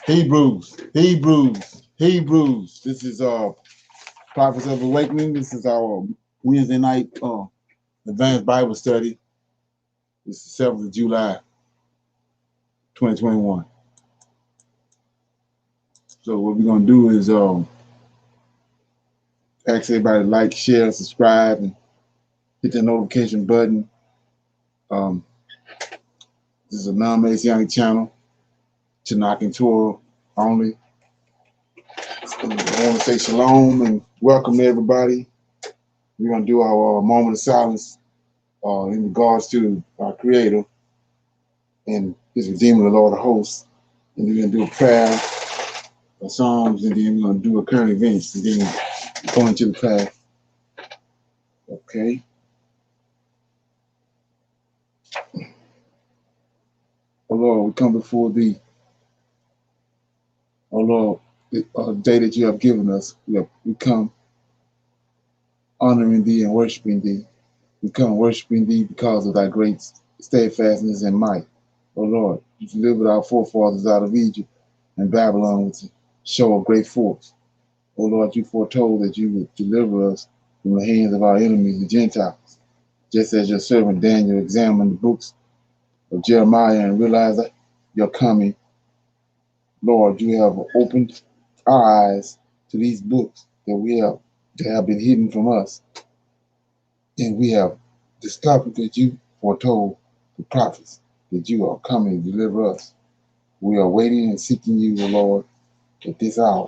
Hebrews. This is Prophets of Awakening. This is our Wednesday night advanced Bible study. This is 7th of July, 2021. So what we're gonna do is ask everybody to like, share, subscribe, and hit the notification button. Um, this is a non-Messianic channel, Tanakh and Torah only. I want to say shalom and welcome everybody. We're going to do our moment of silence in regards to our Creator and His Redeemer, the Lord of hosts. And then we're going to do a prayer, a Psalms, and then we're going to do a current events, and then go into the prayer. Okay. Oh Lord, we come before Thee. Oh Lord, the day that You have given us, we come honoring Thee and worshiping Thee. We come worshiping Thee because of Thy great steadfastness and might. O Lord, You delivered our forefathers out of Egypt and Babylon with a show of great force. O Lord, You foretold that You would deliver us from the hands of our enemies, the Gentiles, just as Your servant Daniel examined the books of Jeremiah and realized that Your coming. Lord, You have opened our eyes to these books that have been hidden from us, and we have discovered that You foretold the prophets that You are coming to deliver us. We are waiting and seeking You, O Lord, at this hour,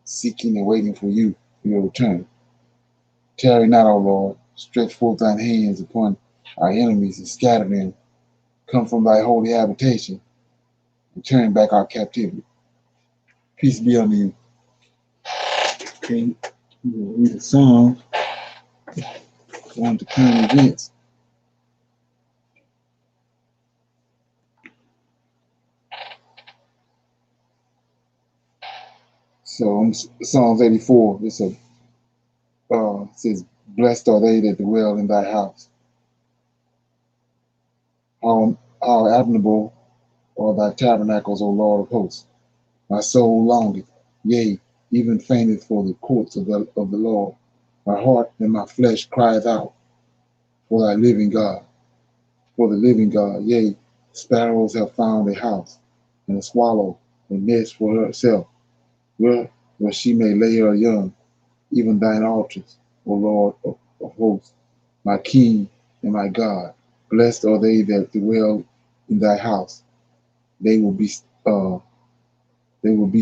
seeking and waiting for You for Your return. Tarry not, O Lord, stretch forth Thine hands upon our enemies and scatter them. Come from Thy holy habitation and turn back our captivity. Peace be unto You. Okay, we will read a song on the current events. So Psalms 84, says, blessed are they that dwell in Thy house. How admirable are Thy tabernacles, O Lord of hosts. My soul longeth, yea, even fainteth for the courts of the Lord. My heart and my flesh crieth out for Thy living God, for the living God. Yea, sparrows have found a house, and a swallow a nest for herself, where she may lay her young, even Thine altars, O Lord of hosts, my King and my God. Blessed are they that dwell in Thy house. They will be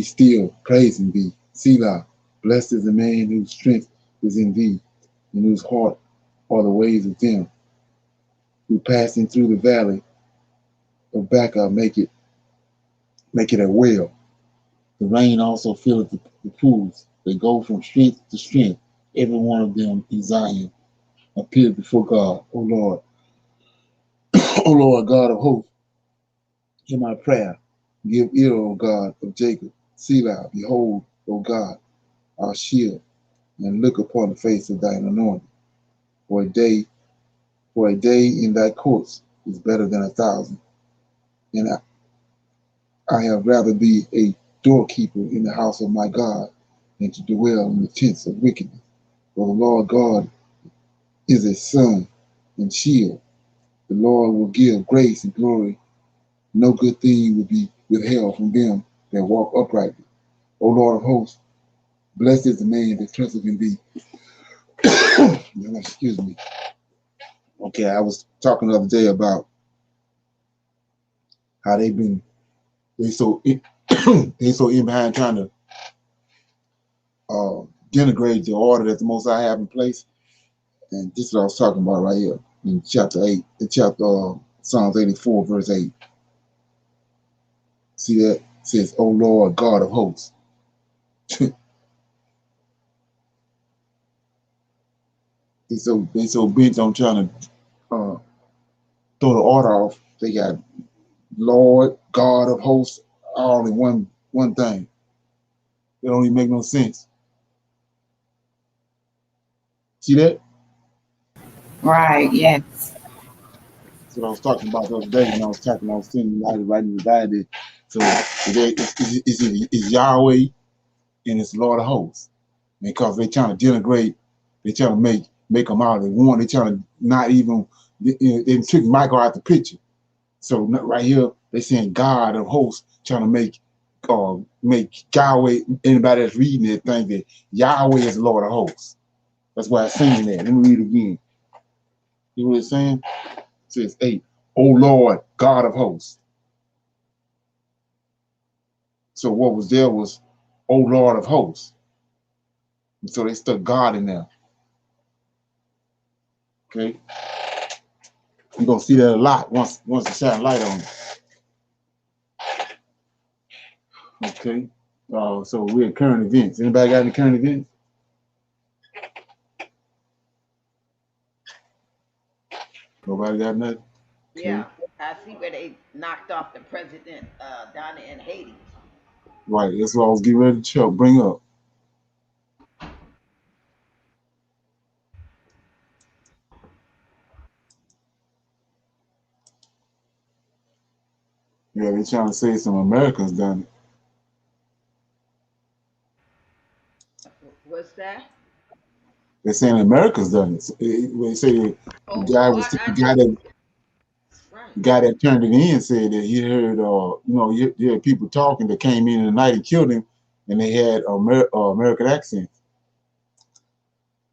still praising Thee. Selah. Blessed is the man whose strength is in Thee, and whose heart are the ways of them who passing through the valley of Baca make it a well. The rain also filleth the pools. They go from strength to strength. Every one of them in Zion appear before God. O Lord, O Lord God of hosts, hear my prayer. Give ear, O God of Jacob. Selah. Behold, O God, our shield, and look upon the face of Thine anointed. For a day in Thy courts is better than 1,000. And I have rather be a doorkeeper in the house of my God than to dwell in the tents of wickedness. For the Lord God is a sun and shield. The Lord will give grace and glory. No good thing will be withheld from them that walk uprightly. O Lord of hosts, blessed is the man that trusteth in Thee. Excuse me. Okay, I was talking the other day about how they so in behind trying to denigrate the order that the Most High have in place. And this is what I was talking about right here in chapter 8, Psalms 84, verse 8. See that? It says, O Lord God of hosts. they so bent on trying to throw the order off. They got Lord God of hosts all in one thing. It don't even make no sense. See that? Right, yes. That's what I was talking about the other day when I was sending out writing the diary. So it's Yahweh and it's Lord of hosts, because they're trying to denigrate, they're trying to make them out of one. They're trying to not even they took Michael out the picture. So right here they're saying God of hosts, trying to make Yahweh. Anybody that's reading it think that Yahweh is the Lord of hosts. That's why it's saying that. Let me read it again. You know what it's saying? It says 8, O Lord, God of hosts. So what was there was, O Lord of hosts. And so they stuck God in there. Okay? You're gonna see that a lot once you shine light on it. Okay. So we're at current events. Anybody got any current events? Nobody got nothing? Okay. Yeah. I see where they knocked off the president down in Haiti. Right. That's what I was getting ready to bring up. Yeah, they're trying to say some Americans done it. What's that? They're saying Americans done it. They say the guy that turned it in said that he heard, you heard people talking that came in the night and killed him, and they had American accents.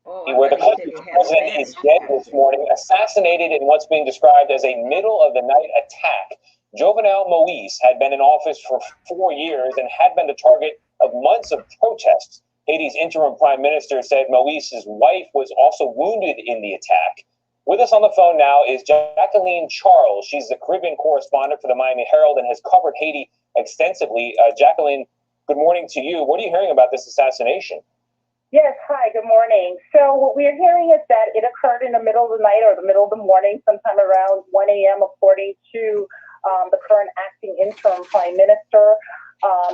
Where the country's president is dead this morning, assassinated in what's being described as a middle-of-the-night attack. Jovenel Moise had been in office for 4 years and had been the target of months of protests. Haiti's interim prime minister said Moise's wife was also wounded in the attack. With us on the phone now is Jacqueline Charles. She's the Caribbean correspondent for the Miami Herald and has covered Haiti extensively. Jacqueline, good morning to you. What are you hearing about this assassination? Yes, hi, good morning. So what we're hearing is that it occurred in the middle of the night or the middle of the morning, sometime around 1 a.m., according to the current acting interim prime minister.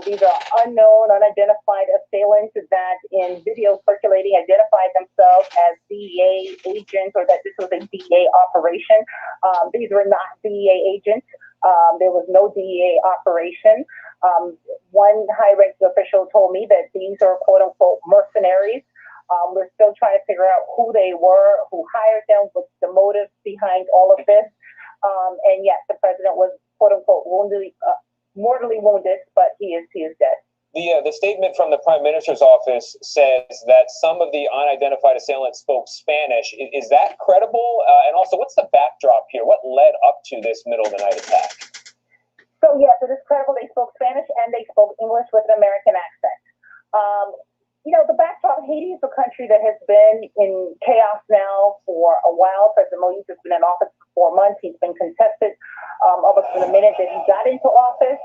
These are unknown, unidentified assailants that in video circulating identified themselves as DEA agents, or that this was a DEA operation. These were not DEA agents. There was no DEA operation. One high-ranking official told me that these are quote-unquote mercenaries. We're still trying to figure out who they were, who hired them, what's the motive behind all of this. And yes, the president was quote-unquote mortally wounded, but he is dead. The statement from the prime minister's office says that some of the unidentified assailants spoke Spanish. Is that credible? And also, what's the backdrop here? What led up to this middle-of-the-night attack? So yes, it is credible. They spoke Spanish and they spoke English with an American accent. The backdrop, Haiti is a country that has been in chaos now for a while. President Moise has been in office for 4 months. He's been contested almost from the minute that he got into office.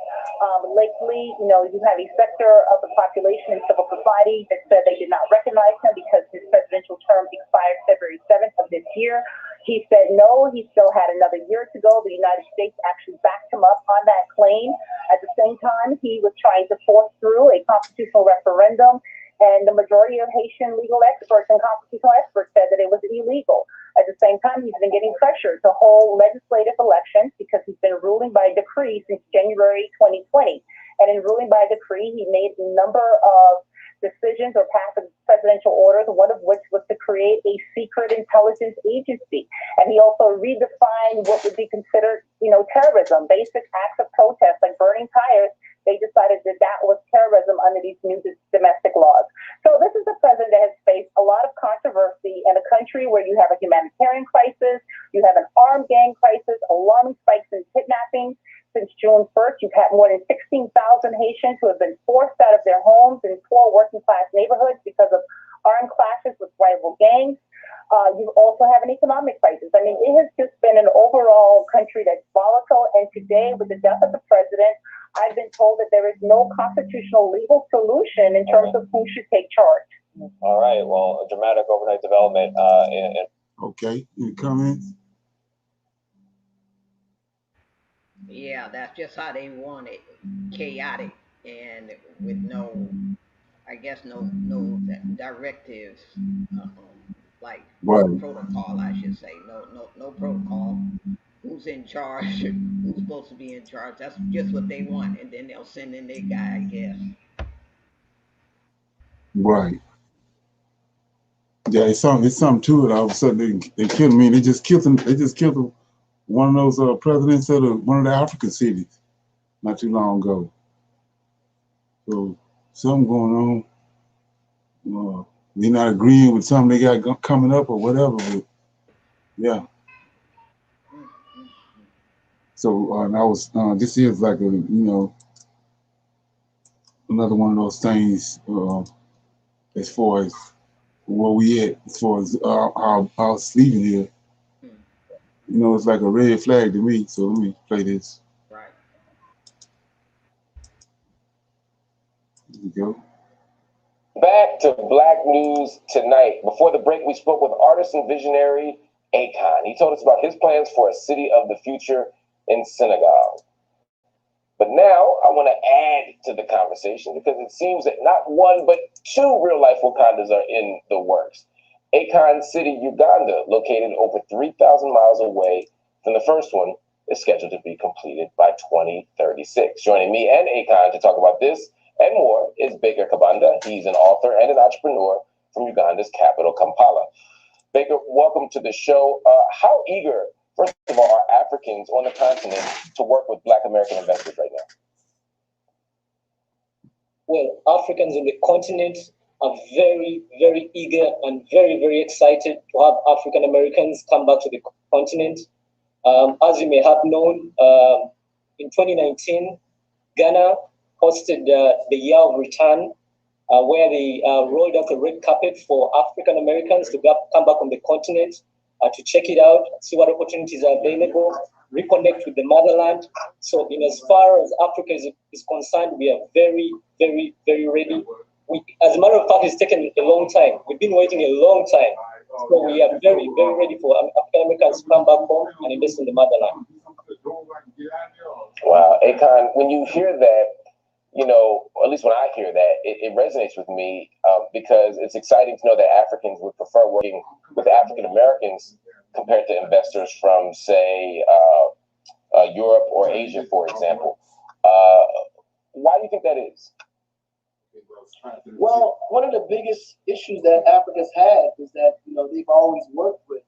Lately, you have a sector of the population and civil society that said they did not recognize him because his presidential term expired February 7th of this year. He said no, he still had another year to go. The United States actually backed him up on that claim. At the same time, he was trying to force through a constitutional referendum, and the majority of Haitian legal experts and constitutional experts said that it was illegal. At the same time, he's been getting pressure to hold legislative elections because he's been ruling by decree since January 2020. And in ruling by decree, he made a number of decisions or passed presidential orders, one of which was to create a secret intelligence agency. And he also redefined what would be considered, terrorism, basic acts of protest like burning tires. They decided that was terrorism under these new domestic laws. So this is a president that has faced a lot of controversy in a country where you have a humanitarian crisis, you have an armed gang crisis, alarming spikes in kidnapping. Since June 1st, you've had more than 16,000 Haitians who have been forced out of their homes in poor working-class neighborhoods because of armed clashes with rival gangs. You also have an economic crisis. I mean, it has just been an overall country that's volatile. And today, with the death of the president, I've been told that there is no constitutional legal solution in terms of who should take charge. All right. Well, a dramatic overnight development. Okay. Any comments? Yeah, that's just how they want it. Chaotic and with no directives, like protocol, I should say. No protocol. Who's who's in charge, who's supposed to be in charge. That's just what they want, and then they'll send in their guy, I guess. Right. Yeah, it's something to it. All of a sudden they killed me. They just killed him. They just killed him, one of those presidents of one of the African cities not too long ago. So something going on. They're not agreeing with something they got coming up or whatever. But yeah. So and I was this is like a another one of those things as far as where we at, as far as our sleeping here. It's like a red flag to me. So let me play this. Right. Here we go. Back to Black News Tonight. Before the break, we spoke with artist and visionary Akon. He told us about his plans for a city of the future in Senegal. But now I want to add to the conversation because it seems that not one, but two real-life Wakandas are in the works. Akon City, Uganda, located over 3,000 miles away from the first one, is scheduled to be completed by 2036. Joining me and Akon to talk about this and more is Baker Kabanda. He's an author and an entrepreneur from Uganda's capital, Kampala. Baker, welcome to the show. How eager, first of all, are Africans on the continent to work with Black American investors right now? Well, Africans on the continent are very, very eager and very, very excited to have African Americans come back to the continent. As you may have known, in 2019, Ghana hosted the Year of Return, where they rolled out a red carpet for African Americans to come back on the continent to check it out, see what opportunities are available, reconnect with the motherland. So, in as far as Africa is concerned, we are very, very, very ready. As a matter of fact, it's taken a long time. We've been waiting a long time. So we are very, very ready for African Americans to come back home and invest in the motherland. Wow, Akon, when you hear that, at least when I hear that, it resonates with me because it's exciting to know that Africans would prefer working with African Americans compared to investors from, say, Europe or Asia, for example. Why do you think that is? Well, one of the biggest issues that Africa's had is that, they've always worked with,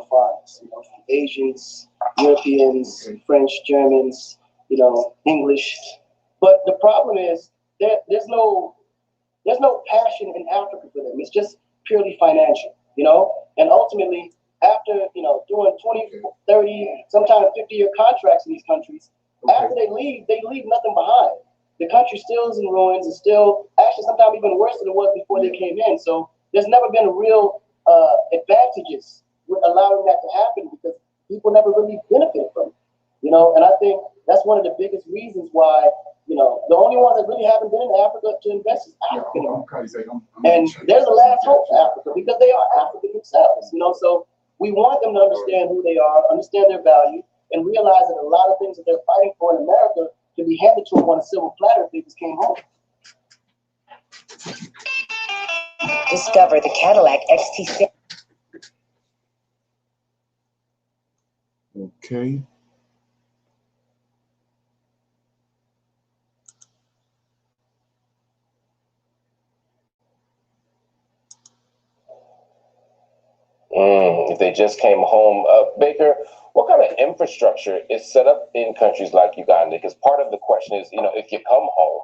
foreigners, Asians, Europeans, French, Germans, English. But the problem is there's no passion in Africa for them. It's just purely financial, and ultimately after, doing 20, 30, sometimes 50-year contracts in these countries, after they leave nothing behind. The country still is in ruins. It's still actually sometimes even worse than it was before they came in. So there's never been a real advantages with allowing that to happen because people never really benefit from it, and I think that's one of the biggest reasons why, the only one that really haven't been in Africa to invest is African. And there's a last hope for Africa because they are African themselves, so we want them to understand who they are, understand their value, and realize that a lot of things that they're fighting for in America can be handed to them on a silver platter if they just came home. Discover the Cadillac XT6. Okay. If they just came home. Baker, what kind of infrastructure is set up in countries like Uganda? Because part of the question is, if you come home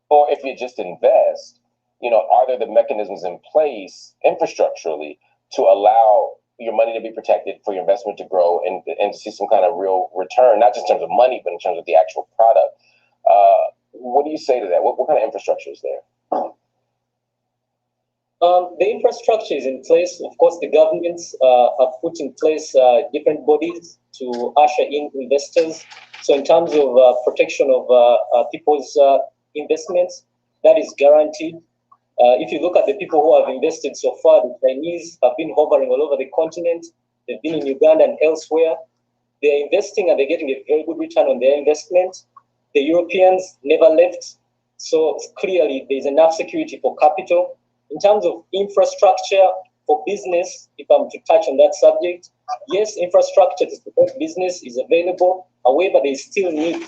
or if you just invest, are there the mechanisms in place infrastructurally to allow your money to be protected, for your investment to grow and to see some kind of real return, not just in terms of money, but in terms of the actual product? What do you say to that? What kind of infrastructure is there? The infrastructure is in place. Of course, the governments have put in place different bodies to usher in investors. So in terms of protection of people's investments, that is guaranteed. If you look at the people who have invested so far, the Chinese have been hovering all over the continent. They've been in Uganda and elsewhere. They're investing and they're getting a very good return on their investment. The Europeans never left. So clearly there's enough security for capital. In terms of infrastructure for business, if I'm to touch on that subject, Yes, infrastructure to support business is available. However, they still need,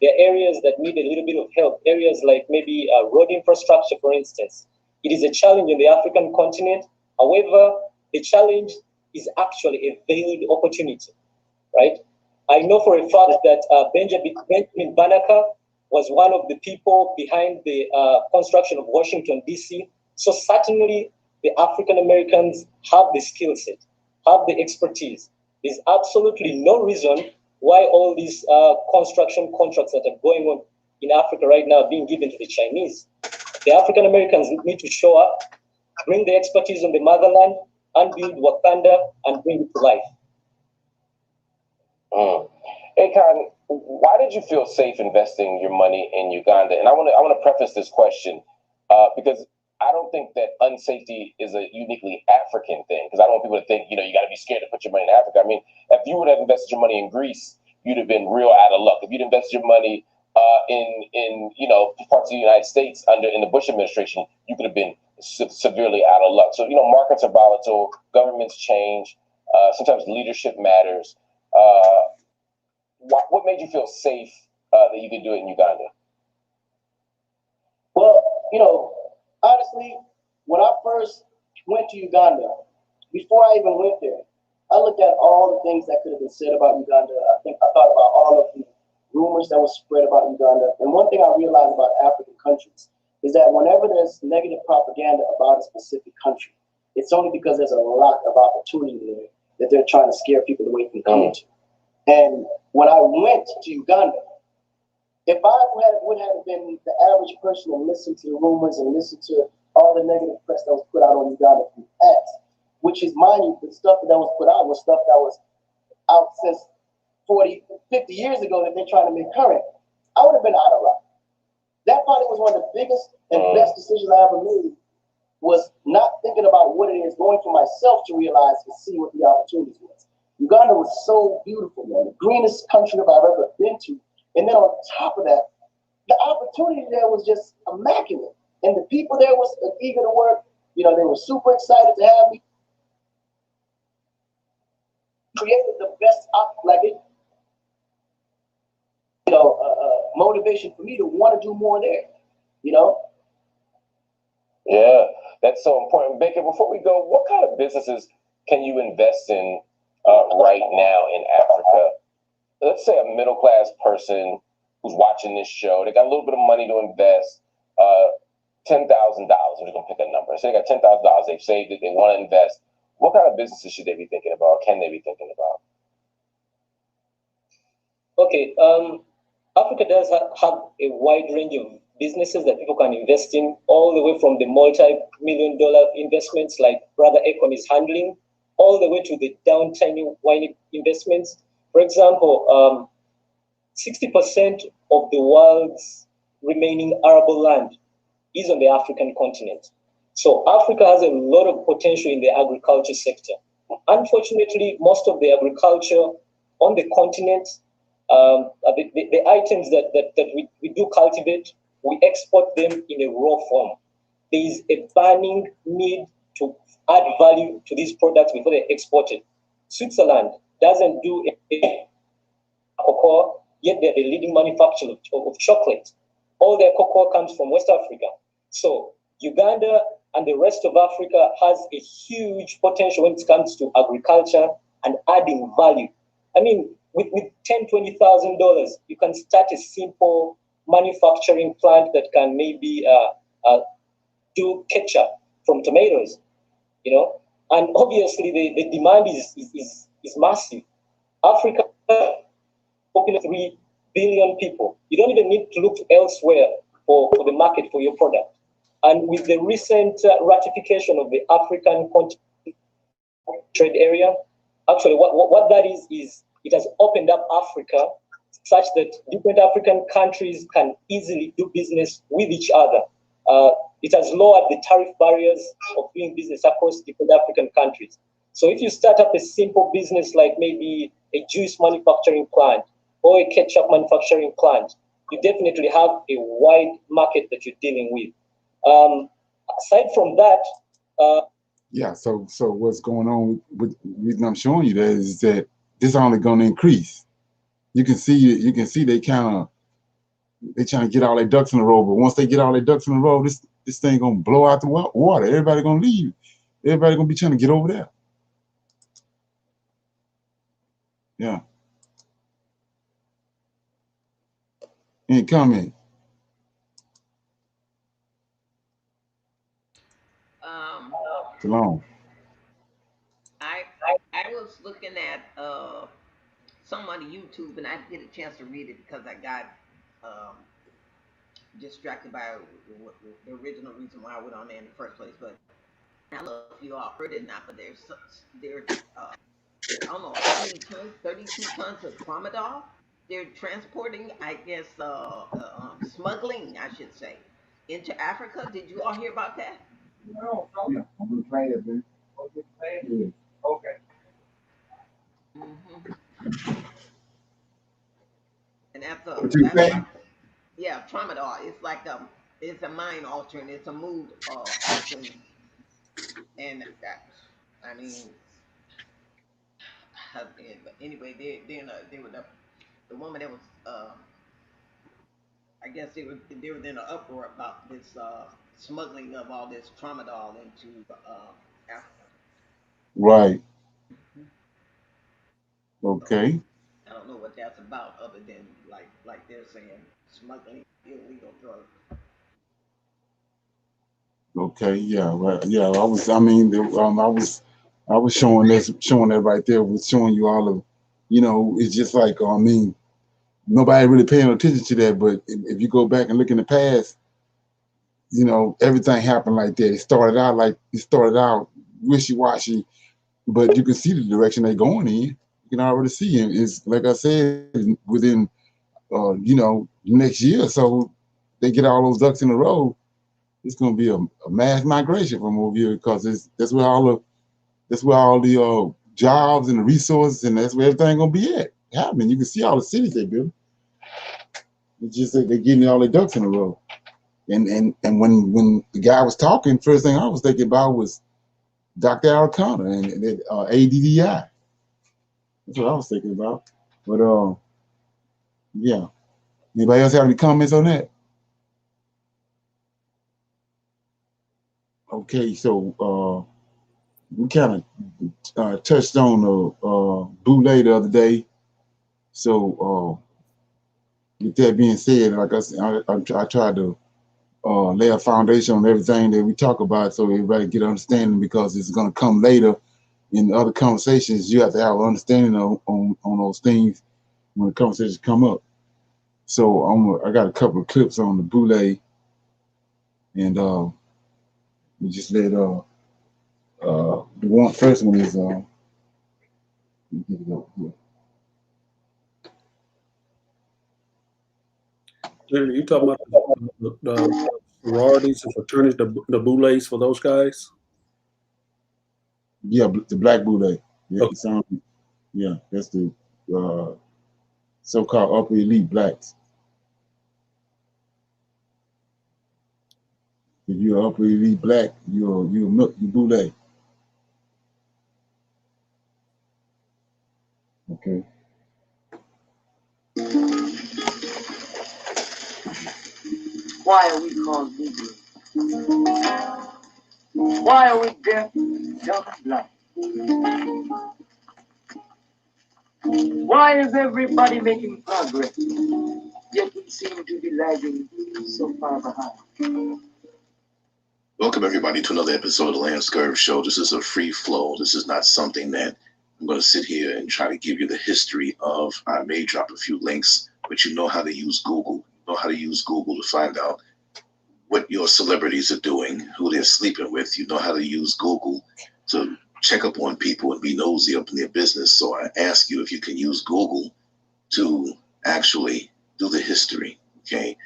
there are areas that need a little bit of help. Areas like maybe road infrastructure, for instance. It is a challenge in the African continent. However, the challenge is actually a veiled opportunity, right? I know for a fact that Benjamin Banneker was one of the people behind the construction of Washington, D.C. So certainly the African Americans have the skill set, have the expertise. There's absolutely no reason why all these construction contracts that are going on in Africa right now are being given to the Chinese. The African Americans need to show up, bring the expertise on the motherland, and build Wakanda and bring it to life. Akon, why did you feel safe investing your money in Uganda? And I want to preface this question because I don't think that unsafety is a uniquely African thing. Because I don't want people to think, you got to be scared to put your money in Africa. I mean, if you would have invested your money in Greece, you'd have been real out of luck. If you'd invested your money in parts of the United States in the Bush administration, you could have been severely out of luck. So markets are volatile, governments change, sometimes leadership matters. What made you feel safe that you could do it in Uganda? Well, honestly, when I first went to Uganda, before I even went there, I looked at all the things that could have been said about Uganda. I thought about all of the rumors that were spread about Uganda. And one thing I realized about African countries is that whenever there's negative propaganda about a specific country, it's only because there's a lot of opportunity there that they're trying to scare people away from coming to. And when I went to Uganda, if I would have been the average person and listened to the rumors and listened to all the negative press that was put out on Uganda from X, which is, mind you, the stuff that was put out was stuff that was out since 40, 50 years ago that they're trying to make current, I would have been out of luck. That probably was one of the biggest and best decisions I ever made, was not thinking about what it is, going for myself to realize and see what the opportunities was. Uganda was so beautiful, man. The greenest country I've ever been to. And then on top of that, the opportunity there was just immaculate. And the people there was eager to work. They were super excited to have me. Created the best, motivation for me to want to do more there, Yeah, that's so important. Baker, before we go, what kind of businesses can you invest in right now in Africa? Let's say a middle-class person who's watching this show, they got a little bit of money to invest, $10,000. We're just going to pick a number. So they got $10,000, they've saved it, they want to invest. What kind of businesses should they be thinking about? Can they be thinking about? Okay, Africa does have a wide range of businesses that people can invest in, all the way from the multi-million-dollar investments like Brother Akon is handling, all the way to the down tiny investments. For example, 60% of the world's remaining arable land is on the African continent. So Africa has a lot of potential in the agriculture sector. Unfortunately, most of the agriculture on the continent, the items that we do cultivate, we export them in a raw form. There is a burning need to add value to these products before they're exported. Switzerland doesn't do cocoa, yet they're the leading manufacturer of chocolate. All their cocoa comes from West Africa. So Uganda and the rest of Africa has a huge potential when it comes to agriculture and adding value. I mean, with $10,000, $20,000, you can start a simple manufacturing plant that can maybe do ketchup from tomatoes, and obviously the demand is massive. Africa, population 3 billion people. You don't even need to look elsewhere for the market for your product. And with the recent ratification of the African Continental Trade Area, actually what that is it has opened up Africa such that different African countries can easily do business with each other. It has lowered the tariff barriers of doing business across different African countries. So if you start up a simple business like maybe a juice manufacturing plant or a ketchup manufacturing plant, you definitely have a wide market that you're dealing with. Aside from that, Yeah, so what's going on with the reason I'm showing you that is that this only going to increase. You can see they trying to get all their ducks in a row, but once they get all their ducks in a row, this thing gonna blow out the water. Everybody gonna leave. Everybody gonna be trying to get over there. Yeah. Any comment? Shalom. I was looking at some on YouTube, and I didn't get a chance to read it because I got distracted by the original reason why I went on there in the first place. But I don't know if you all heard it or not, but there's I don't know how many tons, 32 tons of tramadol. They're transporting, I guess, smuggling, I should say, into Africa. Did you all hear about that? No. Yeah, I'm gonna play it, man. Yeah. Okay. And What you saying? yeah, tramadol. It's a mind altering. It's a mood altering. And I mean, anyway, they were the woman that was I guess they were in an uproar about this smuggling of all this tramadol into Africa. Right. Mm-hmm. Okay. I don't know what that's about, other than like they're saying smuggling illegal drugs. Okay. Yeah. Right. Yeah. I was. I mean, I was showing that right there. Was showing you all of, it's just like I mean, nobody really paying attention to that. But if you go back and look in the past, everything happened like that. It started out wishy-washy, but you can see the direction they're going in. You can already see it. It's like I said, within next year or so, they get all those ducks in a row. It's going to be a mass migration from over here because that's where all the jobs and the resources, and that's where everything going to be at happening. You can see all the cities they build. It's just that they're getting all their ducks in a row. And when the guy was talking, first thing I was thinking about was Dr. Al Connor and ADDI. That's what I was thinking about. But yeah. Anybody else have any comments on that? Okay, so we kind of touched on the Boule the other day. So with that being said, like I said, I tried to lay a foundation on everything that we talk about so everybody get understanding, because it's going to come later in other conversations. You have to have understanding on those things when the conversations come up. So I got a couple of clips on the Boule, and we just let the first one is let me get it up here. You talking about the sororities and fraternities, the Boules for those guys? Yeah, the Black Boule. Yeah, Okay. Yeah, that's the so-called upper elite blacks. If you're upper elite black, you're Boule. Okay. Why are we called Negroes? Why are we deaf, dumb, and blind? Why is everybody making progress, yet we seem to be lagging so far behind? Welcome everybody to another episode of the Lance Scurv Show. This is a free flow. This is not something that I'm going to sit here and try to give you the history of. I may drop a few links, but you know how to use Google. You know how to use Google to find out what your celebrities are doing, who they're sleeping with. You know how to use Google to check up on people and be nosy up in their business. So I ask you if you can use Google to actually do the history, okay?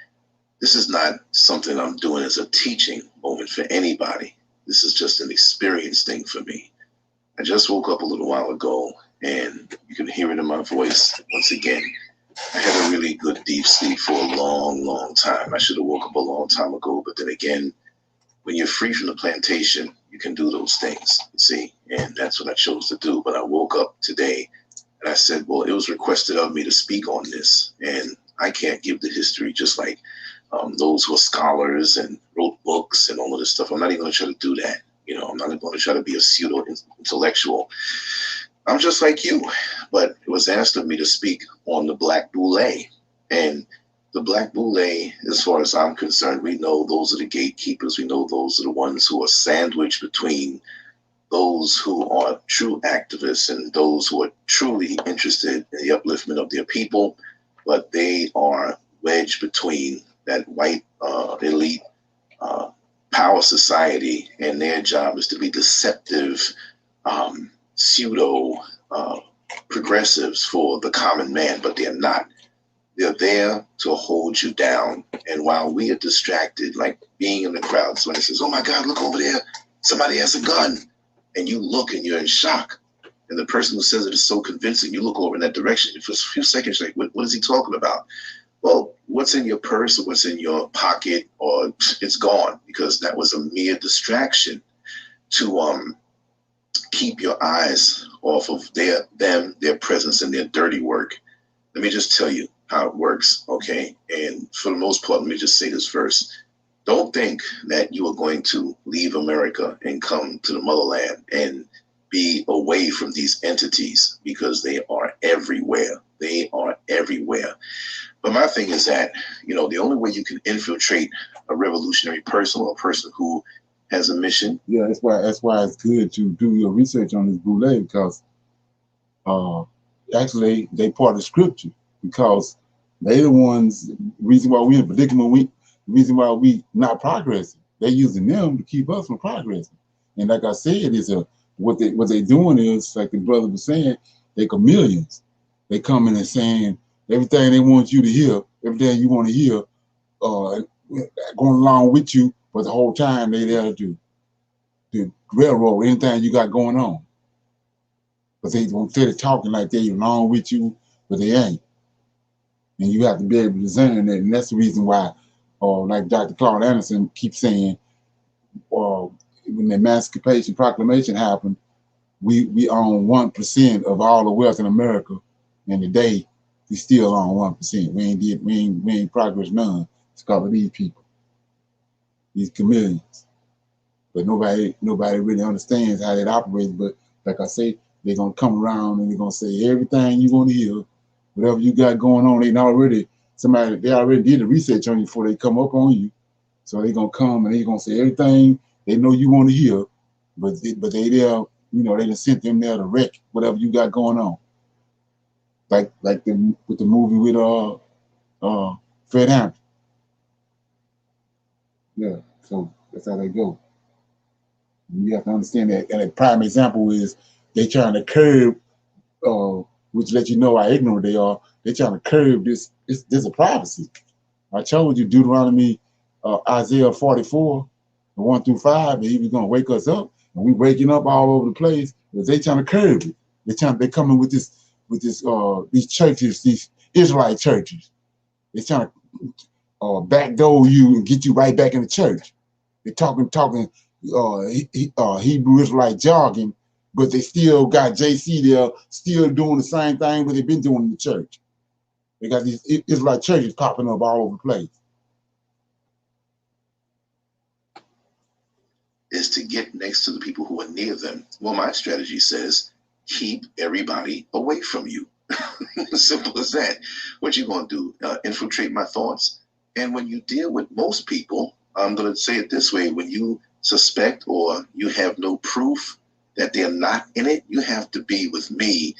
This is not something I'm doing as a teaching moment for anybody. This is just an experience thing for me. I just woke up a little while ago, and you can hear it in my voice once again. I had a really good deep sleep for a long, long time. I should have woke up a long time ago, but then again, when you're free from the plantation, you can do those things, you see, and that's what I chose to do. But I woke up today and I said, well, it was requested of me to speak on this, and I can't give the history just like those who are scholars and wrote books and all of this stuff. I'm not even going to try to do that. You know, I'm not going to try to be a pseudo intellectual. I'm just like you, but it was asked of me to speak on the Black Boule. And the Black Boule, as far as I'm concerned, we know those are the gatekeepers. We know those are the ones who are sandwiched between those who are true activists and those who are truly interested in the upliftment of their people, but they are wedged between that white elite power society, and their job is to be deceptive, pseudo progressives for the common man, but they're not. They're there to hold you down. And while we are distracted, like being in the crowd, somebody says, oh my God, look over there. Somebody has a gun. And you look and you're in shock. And the person who says it is so convincing, you look over in that direction. For a few seconds, you're like, what is he talking about? Well, what's in your purse or what's in your pocket, or it's gone, because that was a mere distraction to keep your eyes off of their presence and their dirty work. Let me just tell you how it works, okay? And for the most part, let me just say this first. Don't think that you are going to leave America and come to the motherland and be away from these entities, because they are everywhere. They are everywhere. But my thing is that, you know, the only way you can infiltrate a revolutionary person or a person who has a mission. Yeah, that's why it's good to do your research on this Boule, because actually they part of scripture, because they the ones, reason why we in a predicament, reason why we not progressing. They're using them to keep us from progressing. And like I said, what they doing is, like the brother was saying, they chameleons. They coming and saying everything they want you to hear, everything you want to hear, going along with you, but the whole time they there to railroad anything you got going on. But they don't instead of talking like they along with you, but they ain't. And you have to be able to discern that, and that's the reason why, like Dr. Claude Anderson keeps saying, when the Emancipation Proclamation happened, we own 1% of all the wealth in America, and today we still own 1%. We ain't progress none. It's because of these people, these chameleons. But nobody really understands how that operates. But like I say, they're gonna come around and they're gonna say everything you want to hear, whatever you got going on. They already did the research on you before they come up on you. So they're gonna come and they're gonna say everything they know you want to hear, but they there, you know, they done sent them there to wreck whatever you got going on. Like with the movie with Fred Hampton. Yeah, so that's how they go. You have to understand that. And a prime example is they trying to curb, which let you know how ignorant they are. They trying to curb this. There's a prophecy. I told you Deuteronomy, Isaiah 44, 1 through 5, that he was gonna wake us up, and we waking up all over the place. But they trying to curb it. They coming with these churches, these Israelite churches. They trying to backdoor you and get you right back in the church. They're talking Hebrew Israelite jargon, but they still got JC there, still doing the same thing what they've been doing in the church. They got these Israelite churches popping up all over the place. Is to get next to the people who are near them. Well, my strategy says keep everybody away from you. Simple as that. What you gonna do? Infiltrate my thoughts? And when you deal with most people, I'm gonna say it this way: when you suspect or you have no proof that they're not in it, you have to be with me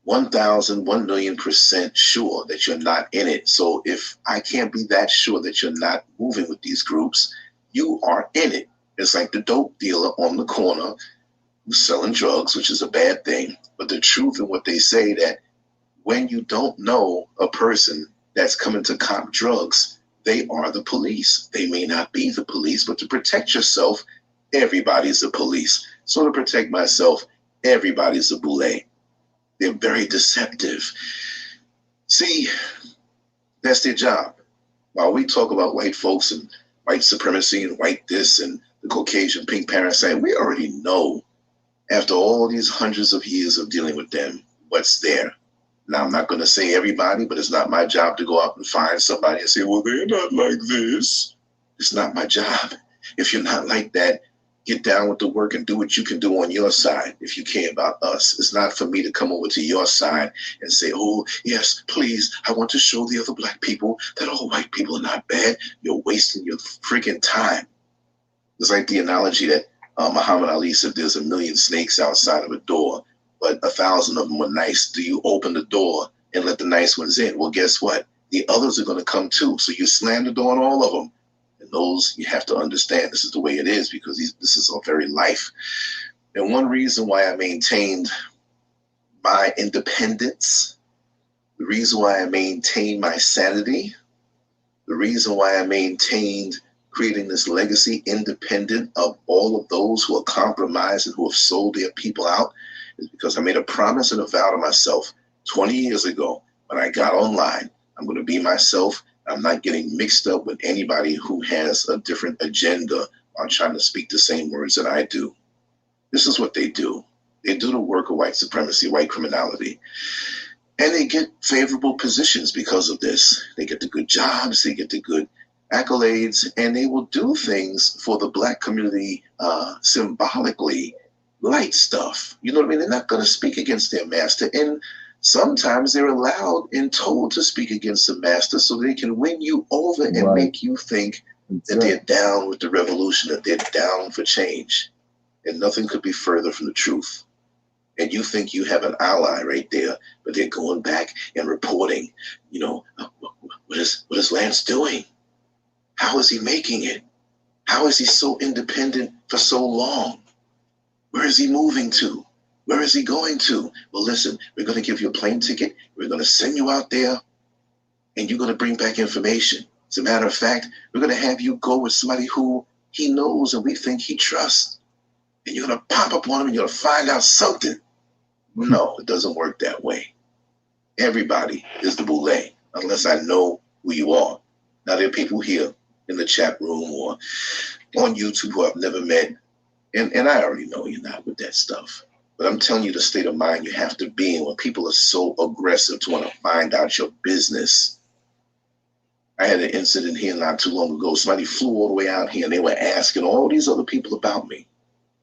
1,000,000,000% sure that you're not in it. So if I can't be that sure that you're not moving with these groups, you are in it. It's like the dope dealer on the corner who's selling drugs, which is a bad thing. But the truth in what they say, that when you don't know a person that's coming to cop drugs, they are the police. They may not be the police, but to protect yourself, everybody's the police. So to protect myself, everybody's a boule. They're very deceptive. See, that's their job. While we talk about white folks and white supremacy and white this and the Caucasian pink parasite, we already know after all these hundreds of years of dealing with them, what's there. Now, I'm not going to say everybody, but it's not my job to go out and find somebody and say, well, they're not like this. It's not my job. If you're not like that, get down with the work and do what you can do on your side if you care about us. It's not for me to come over to your side and say, oh, yes, please, I want to show the other black people that all white people are not bad. You're wasting your freaking time. It's like the analogy that Muhammad Ali said, there's a million snakes outside of a door, but 1,000 of them were nice. Do you open the door and let the nice ones in? Well, guess what? The others are going to come too. So you slam the door on all of them. And those, you have to understand, this is the way it is, because this is our very life. And one reason why I maintained my independence, the reason why I maintained my sanity, the reason why I maintained creating this legacy independent of all of those who are compromised and who have sold their people out, is because I made a promise and a vow to myself 20 years ago when I got online. I'm going to be myself. I'm not getting mixed up with anybody who has a different agenda on trying to speak the same words that I do. This is what they do. They do the work of white supremacy, white criminality. And they get favorable positions because of this. They get the good jobs, they get the good accolades, and they will do things for the black community symbolically, light stuff. You know what I mean? They're not going to speak against their master. And sometimes they're allowed and told to speak against the master so they can win you over and make you think that they're down with the revolution, that they're down for change. And nothing could be further from the truth. And you think you have an ally right there, but they're going back and reporting, you know, what is Lance doing? How is he making it? How is he so independent for so long? Where is he moving to? Where is he going to? Well, listen, we're going to give you a plane ticket. We're going to send you out there, and you're going to bring back information. As a matter of fact, we're going to have you go with somebody who he knows and we think he trusts. And you're going to pop up on him and you're going to find out something. No, it doesn't work that way. Everybody is the boule, unless I know who you are. Now, there are people here in the chat room or on YouTube who I've never met, and I already know you're not with that stuff. But I'm telling you the state of mind you have to be in when people are so aggressive to want to find out your business. I had an incident here not too long ago. Somebody flew all the way out here and they were asking all these other people about me.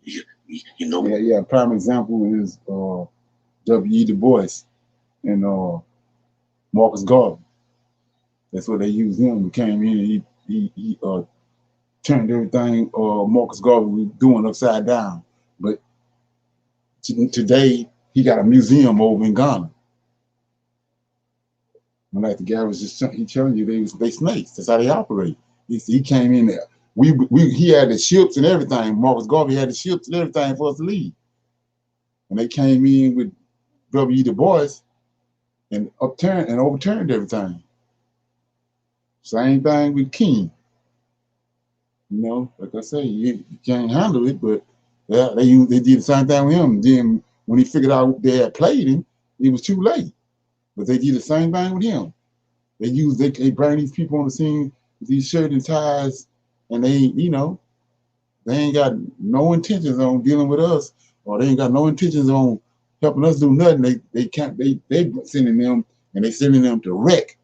You know. Yeah. Prime example is W.E. Du Bois and Marcus Garvey. That's what they used him. He came in and he turned everything Marcus Garvey was doing upside down. But today he got a museum over in Ghana. And like the guy was just telling you, they snakes. That's how they operate. He came in there. He had the ships and everything. Marcus Garvey had the ships and everything for us to leave. And they came in with W.E. Du Bois and overturned everything. Same thing with King. You know, like I say, you can't handle it, but yeah, they did the same thing with him. Then when he figured out they had played him, it was too late. But they did the same thing with him. They bring these people on the scene with these shirt and ties, and they ain't got no intentions on dealing with us, or they ain't got no intentions on helping us do nothing. They sending them, and they sending them to wreck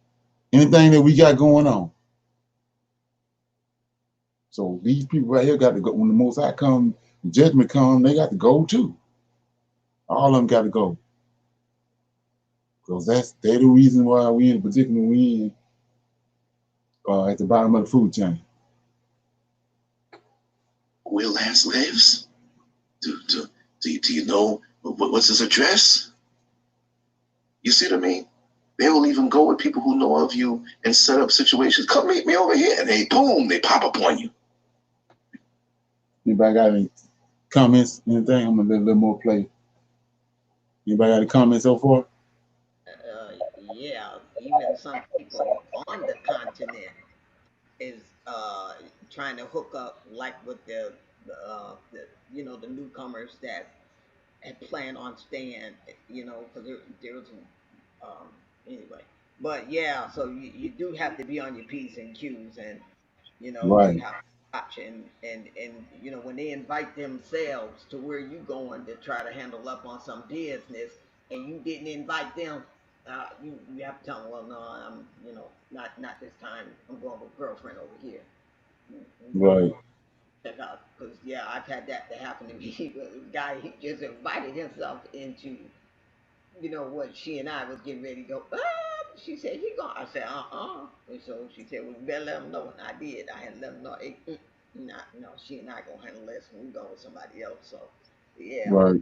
anything that we got going on. So these people right here got to go. When the Most High come, the judgment come, they got to go too. All of them got to go. Because they're the reason why we in the predicament we in at the bottom of the food chain. Where Lance lives? Do you know what's his address? You see what I mean? They will even go with people who know of you and set up situations. Come meet me over here, and they pop up on you. Anybody got any comments? Anything? I'm gonna let a little more play. Anybody got any comments so far? Yeah, even some people on the continent is trying to hook up like with the newcomers that had planned on staying, because there was anyway. But yeah, so you do have to be on your P's and Q's, and Right. you have watch and you know when they invite themselves to where you going to try to handle up on some business and you didn't invite them, you have to tell them, well, no, I'm not this time. I'm going with girlfriend over here. Right. Check out, because yeah, I've had that to happen to me. The guy, he just invited himself into what she and I was getting ready to go. She said he going. I said and so she said, well, you better let him know. And I did. I had to let him know. Hey, no, she and I gonna handle this. We go with somebody else. So yeah. Right.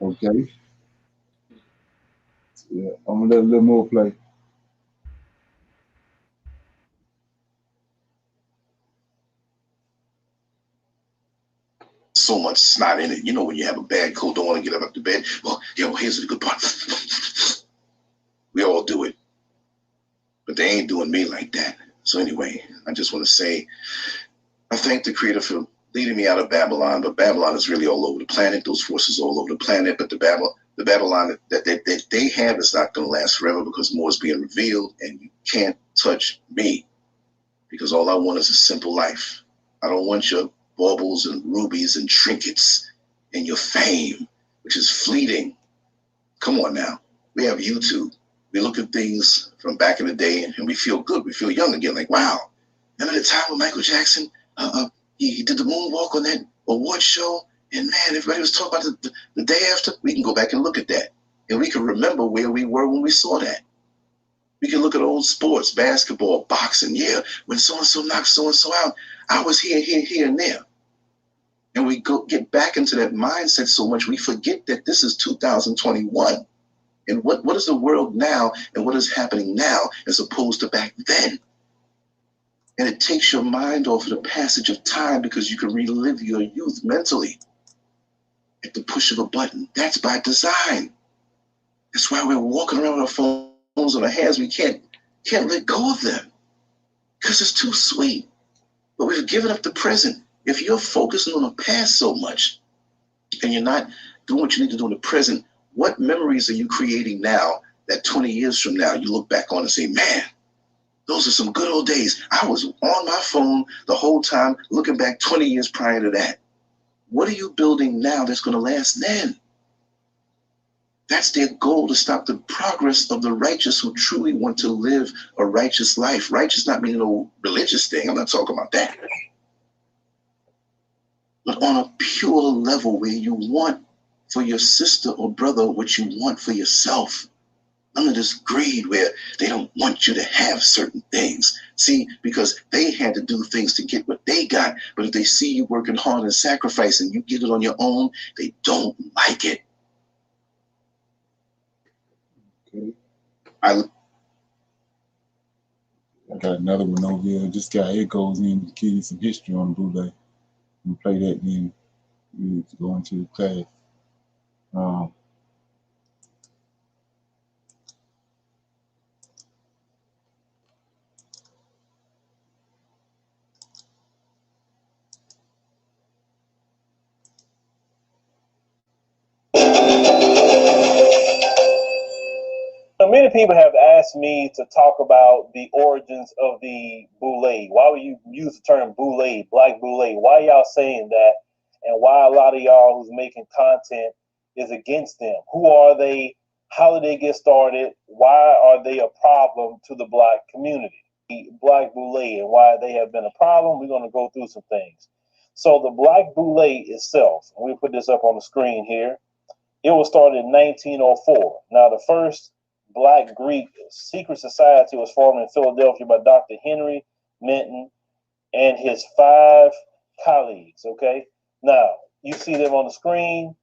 Okay. Yeah. I'm gonna let a little more play. So much snot in it. You know, when you have a bad cold, don't want to get up the bed. Well, here's the good part. We all do it. But they ain't doing me like that. So anyway, I just want to say I thank the Creator for leading me out of Babylon. But Babylon is really all over the planet. Those forces all over the planet. But the Babylon that they have is not going to last forever because more is being revealed. And you can't touch me because all I want is a simple life. I don't want your baubles and rubies and trinkets and your fame, which is fleeting. Come on now. We have YouTube. We look at things from back in the day and we feel good. We feel young again. Like, wow. Remember the time when Michael Jackson, he did the moonwalk on that award show? And man, everybody was talking about the day after. We can go back and look at that. And we can remember where we were when we saw that. We can look at old sports, basketball, boxing. Yeah, when so-and-so knocked so-and-so out, I was here, and there. And we get back into that mindset so much we forget that this is 2021. And what is the world now and what is happening now as opposed to back then? And it takes your mind off of the passage of time because you can relive your youth mentally at the push of a button. That's by design. That's why we're walking around with our phones on our hands. We can't let go of them because it's too sweet. But we've given up the present. If you're focusing on the past so much and you're not doing what you need to do in the present, what memories are you creating now that 20 years from now you look back on and say, man, those are some good old days. I was on my phone the whole time looking back 20 years prior to that. What are you building now that's going to last then? That's their goal, to stop the progress of the righteous who truly want to live a righteous life. Righteous not meaning no religious thing. I'm not talking about that. But on a pure level where you want for your sister or brother what you want for yourself. None of this greed where they don't want you to have certain things. See, because they had to do things to get what they got. But if they see you working hard and sacrificing, you get it on your own, they don't like it. Okay. I got another one over here. This guy, it goes in to give you some history on the Boule. And play that, then we go into the class. Many people have asked me to talk about the origins of the Boule. Why would you use the term Boule, Black Boule? Why y'all saying that? And why a lot of y'all who's making content is against them? Who are they? How did they get started? Why are they a problem to the Black community? The Black Boule and why they have been a problem, we're going to go through some things. So the Black Boule itself, and we put this up on the screen here, it was started in 1904. Now, the first Black Greek secret society was formed in Philadelphia by Dr. Henry Minton and his 5 colleagues, okay? Now, you see them on the screen.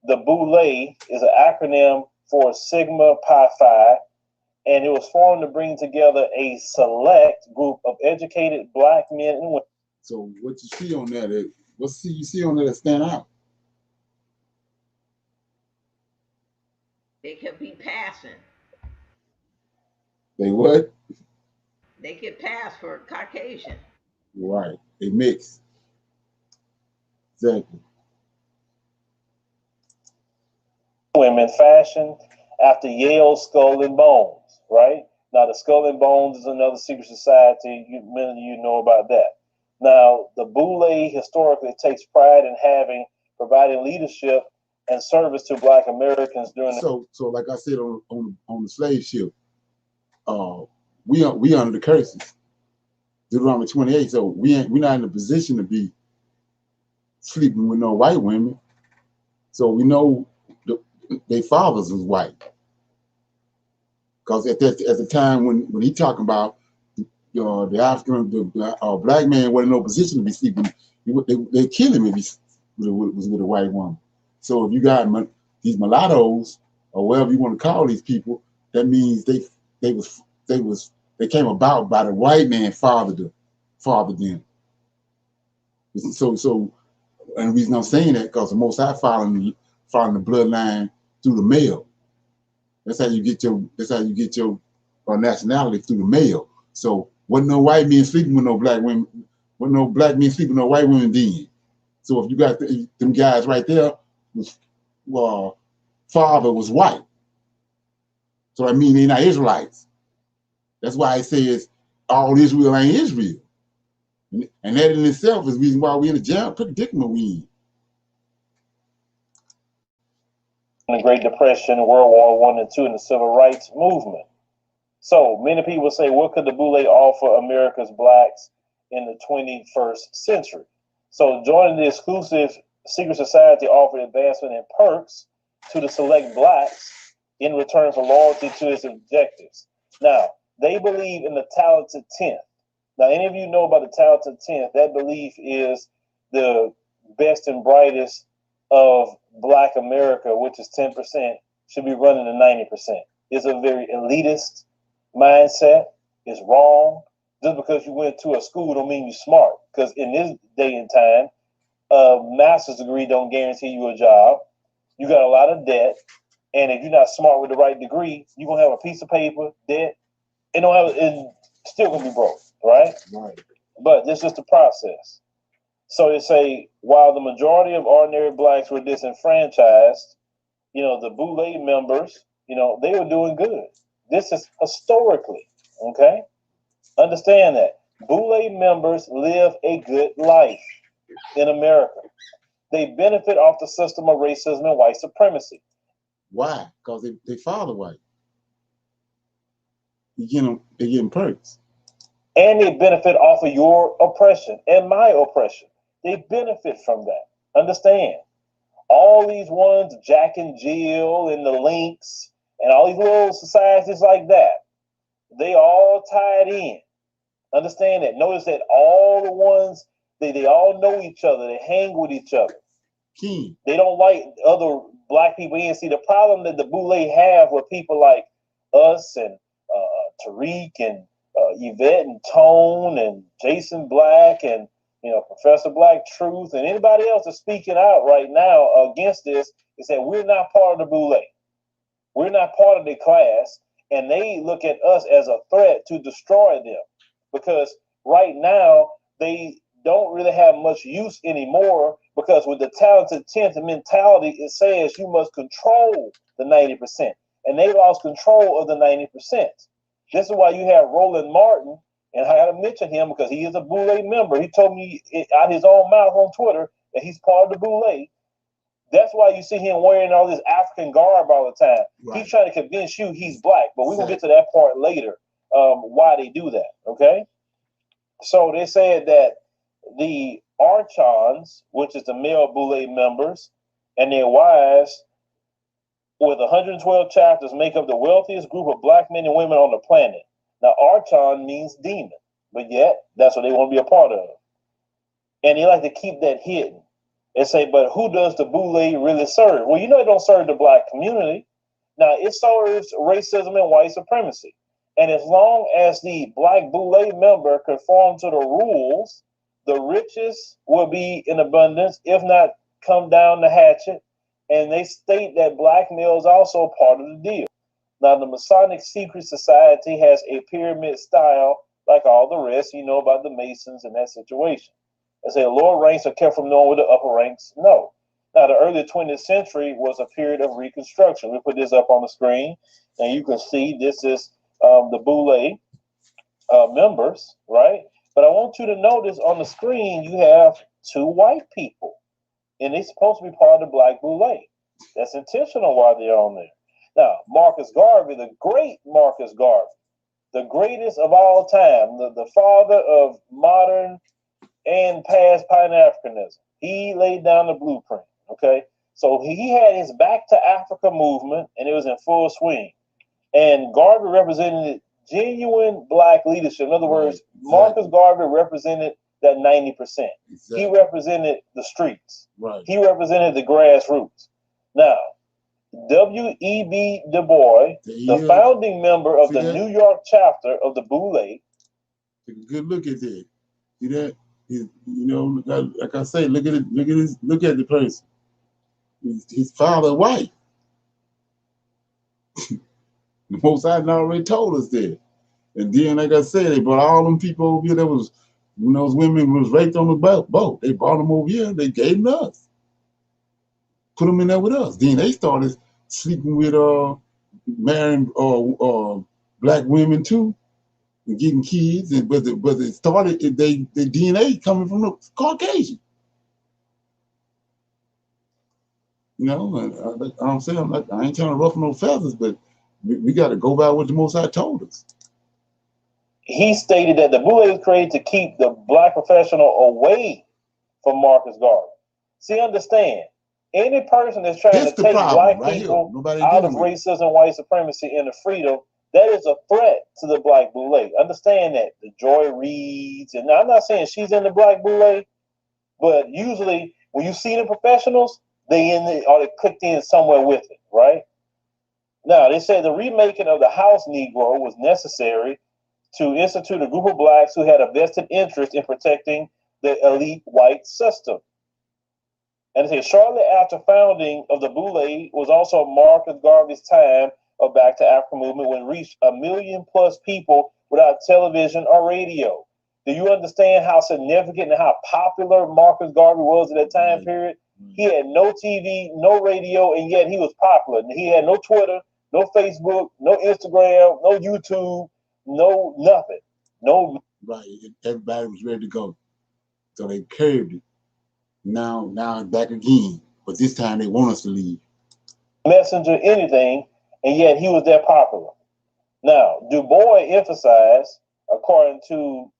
The Boule is an acronym for Sigma Pi Phi, and it was formed to bring together a select group of educated Black men and women. So what you see on that, what you see on that stand out? They could be passing. They what? They could pass for Caucasian. Right. They mix. Exactly. Women fashioned after Yale's Skull and Bones, right? Now, the Skull and Bones is another secret society. Many of you know about that. Now, the Boule historically takes pride in providing leadership and service to Black Americans during the. So like I said on the slave ship, we under the curses. Deuteronomy 28. So we're not in a position to be sleeping with no white women. So we know their fathers was white. Because at the time when he talking about the African, the black man wasn't in no position to be sleeping, they kill him if he was with a white woman. So if you got these mulattoes or whatever you want to call these people, that means they came about by the white man fathered them. So and the reason I'm saying that because the Most High following the bloodline through the male. That's how you get your nationality, through the male. So wasn't no white men sleeping with no black women, wasn't no black men sleeping with no white women then. So if you got them guys right there, father was white. So I mean they're not Israelites. That's why it says all Israel ain't Israel. And that in itself is the reason why we're in the predicament we in. The Great Depression, World War I and II, and the Civil Rights Movement. So many people say, what could the Boule offer America's blacks in the 21st century? So joining the exclusive secret society offered advancement and perks to the select blacks in return for loyalty to its objectives. Now, they believe in the talented 10th. Now, any of you know about the talented 10th, that belief is the best and brightest of Black America, which is 10%, should be running to 90%. It's a very elitist mindset. It's wrong. Just because you went to a school don't mean you're smart. Because in this day and time, a master's degree don't guarantee you a job. You got a lot of debt. And if you're not smart with the right degree, you're going to have a piece of paper, debt, and it's still going to be broke, right? Right. But this is the process. So they say, while the majority of ordinary blacks were disenfranchised, the Boule members, they were doing good. This is historically, okay? Understand that. Boule members live a good life in America. They benefit off the system of racism and white supremacy. Why? Because they father white. They're getting perks. And they benefit off of your oppression and my oppression. They benefit from that. Understand? All these ones, Jack and Jill and the Lynx and all these little societies like that, they all tied in. Understand that. Notice that all the ones, they all know each other. They hang with each other. They don't like other black people in. See, the problem that the Boule have with people like us and Tariq and Yvette and Tone and Jason Black and Professor Black Truth and anybody else that's speaking out right now against this is that we're not part of the Boule. We're not part of the class, and they look at us as a threat to destroy them because right now they don't really have much use anymore because with the talented 10th mentality, it says you must control the 90%, and they lost control of the 90%. This is why you have Roland Martin, and I got to mention him because he is a Boule member. He told me out his own mouth on Twitter that he's part of the Boule. That's why you see him wearing all this African garb all the time. Right. He's trying to convince you he's black, but we're going to get to that part later, why they do that, okay? So they said that the Archons, which is the male Boule members, and their wives, with 112 chapters, make up the wealthiest group of black men and women on the planet. Now, Archon means demon, but yet that's what they want to be a part of. And they like to keep that hidden. They say, but who does the Boule really serve? Well, it don't serve the black community. Now, it serves racism and white supremacy. And as long as the black Boule member conform to the rules, the richest will be in abundance, if not come down the hatchet. And they state that black males also part of the deal. Now, the Masonic Secret Society has a pyramid style like all the rest. You know about the Masons and that situation. They say the lower ranks are kept from knowing what the upper ranks know. Now, the early 20th century was a period of reconstruction. We put this up on the screen, and you can see this is the Boule members, right? But I want you to notice on the screen you have 2 white people, and they're supposed to be part of the Black Boule. That's intentional why they're on there. Now, Marcus Garvey, the great Marcus Garvey, the greatest of all time, the father of modern and past Pan-Africanism. He laid down the blueprint, okay? So he had his Back to Africa movement, and it was in full swing. And Garvey represented genuine Black leadership. In other words, Marcus Garvey represented that 90%. Exactly. He represented the streets. Right. He represented the grassroots. Now, W.E.B. Du Bois, the founding member of the New York chapter of the Boule. Take a good look at that. See that? You know, like I say, look at it. Look at the person. His father white. The Most High already told us that. And then, like I said, they brought all them people over here that was, when those women was raped on the boat. They brought them over here. They gave them to us. Put them in there with us. Then they started sleeping with marrying Black women too, and getting kids. And but it started the DNA coming from the Caucasian. You know, I'm saying I ain't trying to ruffle no feathers, but we got to go by what the Most High told us. He stated that the Boule was created to keep the Black professional away from Marcus Garvey. See, understand. Any person that's trying to take Black people out of racism, white supremacy, and the freedom, that is a threat to the Black Boule. Understand that. The Joy Reids, and now I'm not saying she's in the Black Boule, but usually when you see the professionals, they clicked in somewhere with it, right? Now, they said the remaking of the House Negro was necessary to institute a group of Blacks who had a vested interest in protecting the elite white system. And it says shortly after founding of the Boule was also Marcus Garvey's time of Back to Africa movement, when it reached 1 million+ people without television or radio. Do you understand how significant and how popular Marcus Garvey was at that time period? He had no TV, no radio, and yet he was popular. He had no Twitter, no Facebook, no Instagram, no YouTube, no nothing. No. Right. Everybody was ready to go. So they curved it. Now it's back again. But this time they want us to leave. Messenger, anything, and yet he was that popular. Now, Du Bois emphasized, according to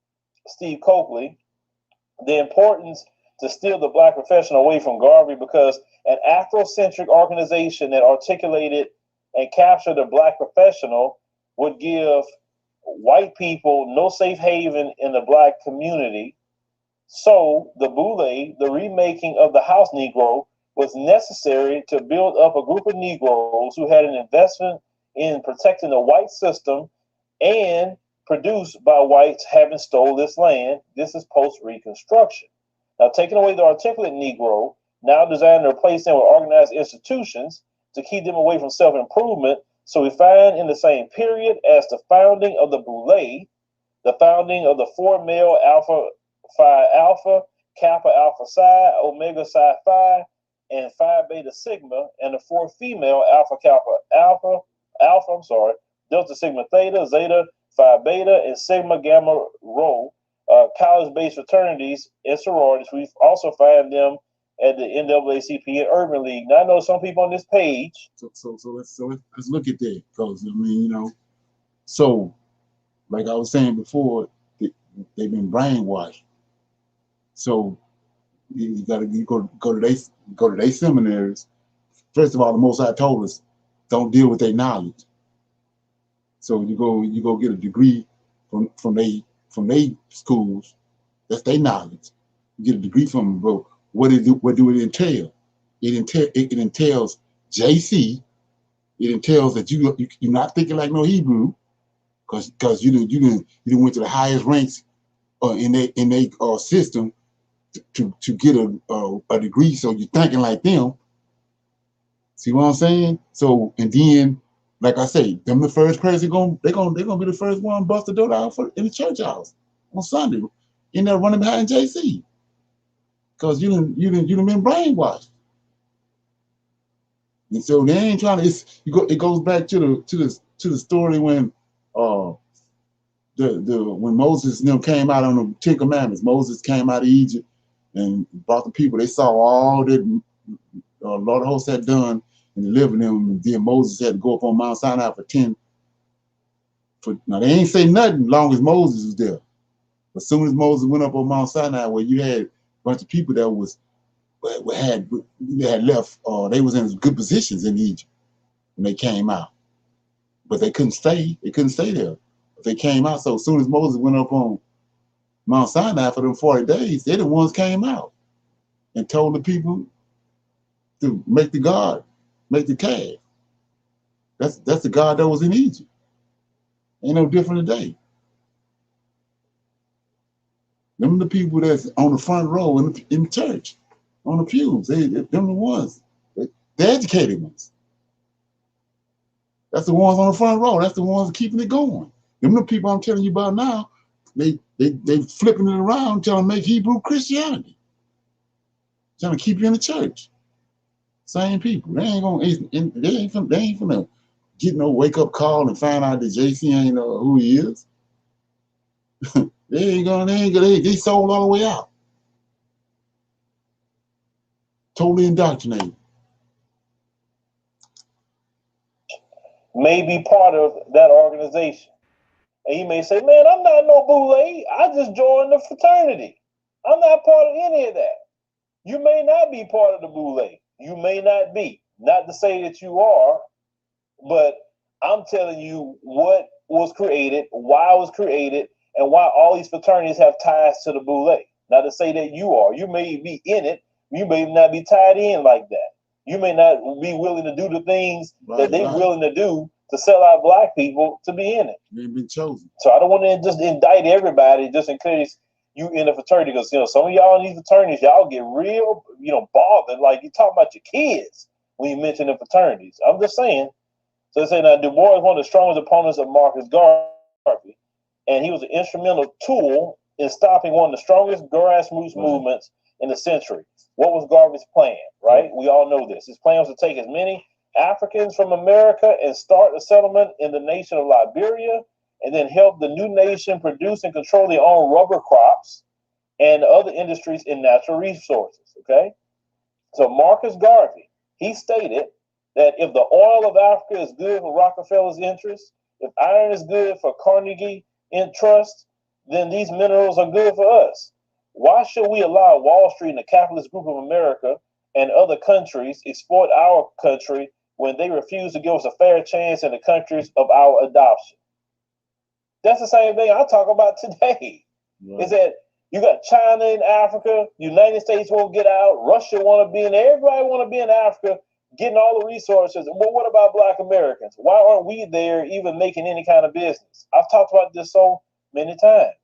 Steve Copley, the importance to steal the Black professional away from Garvey, because an Afrocentric organization that articulated and captured the Black professional would give white people no safe haven in the Black community. So the Boule, the remaking of the House Negro, was necessary to build up a group of Negroes who had an investment in protecting the white system and produced by whites having stole this land. This is post-Reconstruction. Now, taking away the articulate Negro, now designed to replace them with organized institutions to keep them away from self-improvement. So we find in the same period as the founding of the Boule, the founding of the 4 male Alpha Phi Alpha, Kappa Alpha Psi, Omega Psi Phi, and Phi Beta Sigma, and the 4 female Alpha Kappa Alpha, Delta Sigma Theta, Zeta Phi Beta, and Sigma Gamma Rho, college-based fraternities and sororities. We also find them at the NAACP and Urban League. Now, I know some people on this page. So let's look at that, because I mean, you know, so like I was saying before, they've been brainwashed. So you go to their seminaries. First of all, the Most High told us, don't deal with their knowledge. So you go get a degree from they schools. That's their knowledge. You get a degree from them, bro. What do it entail? It entails JC. It entails that you're not thinking like no Hebrew, because you didn't went to the highest ranks in their system to get a degree, so you're thinking like them. See what I'm saying? So, and then, like I say, them the first person they're gonna be the first one bust the door out in the church house on Sunday, in there running behind JC, because you done been brainwashed. And so they ain't trying to. It goes back to the story when when Moses and them came out on the Ten Commandments, Moses came out of Egypt and brought the people. They saw all that Lord of hosts had done and delivered them. And then Moses had to go up on Mount Sinai for 10. Now they ain't say nothing long as Moses was there. But as soon as Moses went up on Mount Sinai, where you had a bunch of people that had left, they was in good positions in Egypt when they came out. But they couldn't stay. They couldn't stay there. But they came out. So as soon as Moses went up on Mount Sinai for them 40 days, they the ones came out and told the people to make the calf. That's the God that was in Egypt. Ain't no different today. Them the people that's on the front row in the church, on the pews. Them the ones, the educated ones. That's the ones on the front row. That's the ones keeping it going. Them the people I'm telling you about now. They flipping it around, trying to make Hebrew Christianity, trying to keep you in the church. Same people. They ain't gonna get no wake up call and find out that JC ain't know who he is. They sold all the way out. Totally indoctrinated. May be part of that organization. And you may say, man, I'm not no boule. I just joined the fraternity. I'm not part of any of that. You may not be part of the boule. You may not be. Not to say that you are, but I'm telling you what was created, why it was created, and why all these fraternities have ties to the boule. Not to say that you are. You may be in it. You may not be tied in like that. You may not be willing to do the things that they're willing to do to sell out black people to be in it. They've been chosen. So I don't want to just indict everybody just in case you in a fraternity, because some of y'all in these fraternities, y'all get real, bothered. Like you talk about your kids when you mention the fraternities. I'm just saying. So they say now Du Bois is one of the strongest opponents of Marcus Garvey, and he was an instrumental tool in stopping one of the strongest grassroots movements in the century. What was Garvey's plan, right? We all know this. His plan was to take as many Africans from America and start a settlement in the nation of Liberia, and then help the new nation produce and control their own rubber crops and other industries in natural resources, okay? So Marcus Garvey, he stated that if the oil of Africa is good for Rockefeller's interests, if iron is good for Carnegie Trust, then these minerals are good for us. Why should we allow Wall Street and the capitalist group of America and other countries exploit our country when they refuse to give us a fair chance in the countries of our adoption? That's the same thing I talk about today. Right. Is that you got China in Africa, United States won't get out, Russia want to be in there, everybody want to be in Africa, getting all the resources. Well, what about Black Americans? Why aren't we there even making any kind of business? I've talked about this so many times.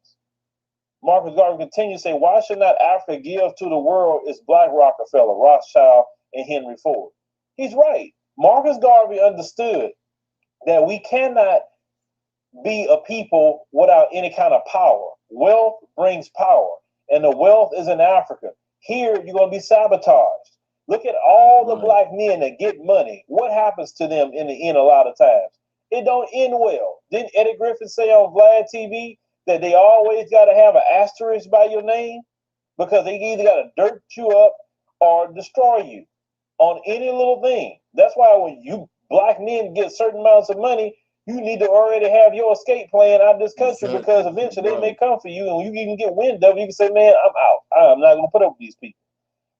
Marcus Garvey continues to say, why should not Africa give to the world its Black Rockefeller, Rothschild, and Henry Ford? He's right. Marcus Garvey understood that we cannot be a people without any kind of power. Wealth brings power, and the wealth is in Africa. Here, you're going to be sabotaged. Look at all the Black men that get money. What happens to them in the end a lot of times? It don't end well. Didn't Eddie Griffin say on Vlad TV that they always got to have an asterisk by your name? Because they either got to dirt you up or destroy you on any little thing. That's why when you Black men get certain amounts of money, you need to already have your escape plan out of this country, because eventually they may come for you, and when you even get wind of it, you can say, man, I'm out. I'm not going to put up with these people.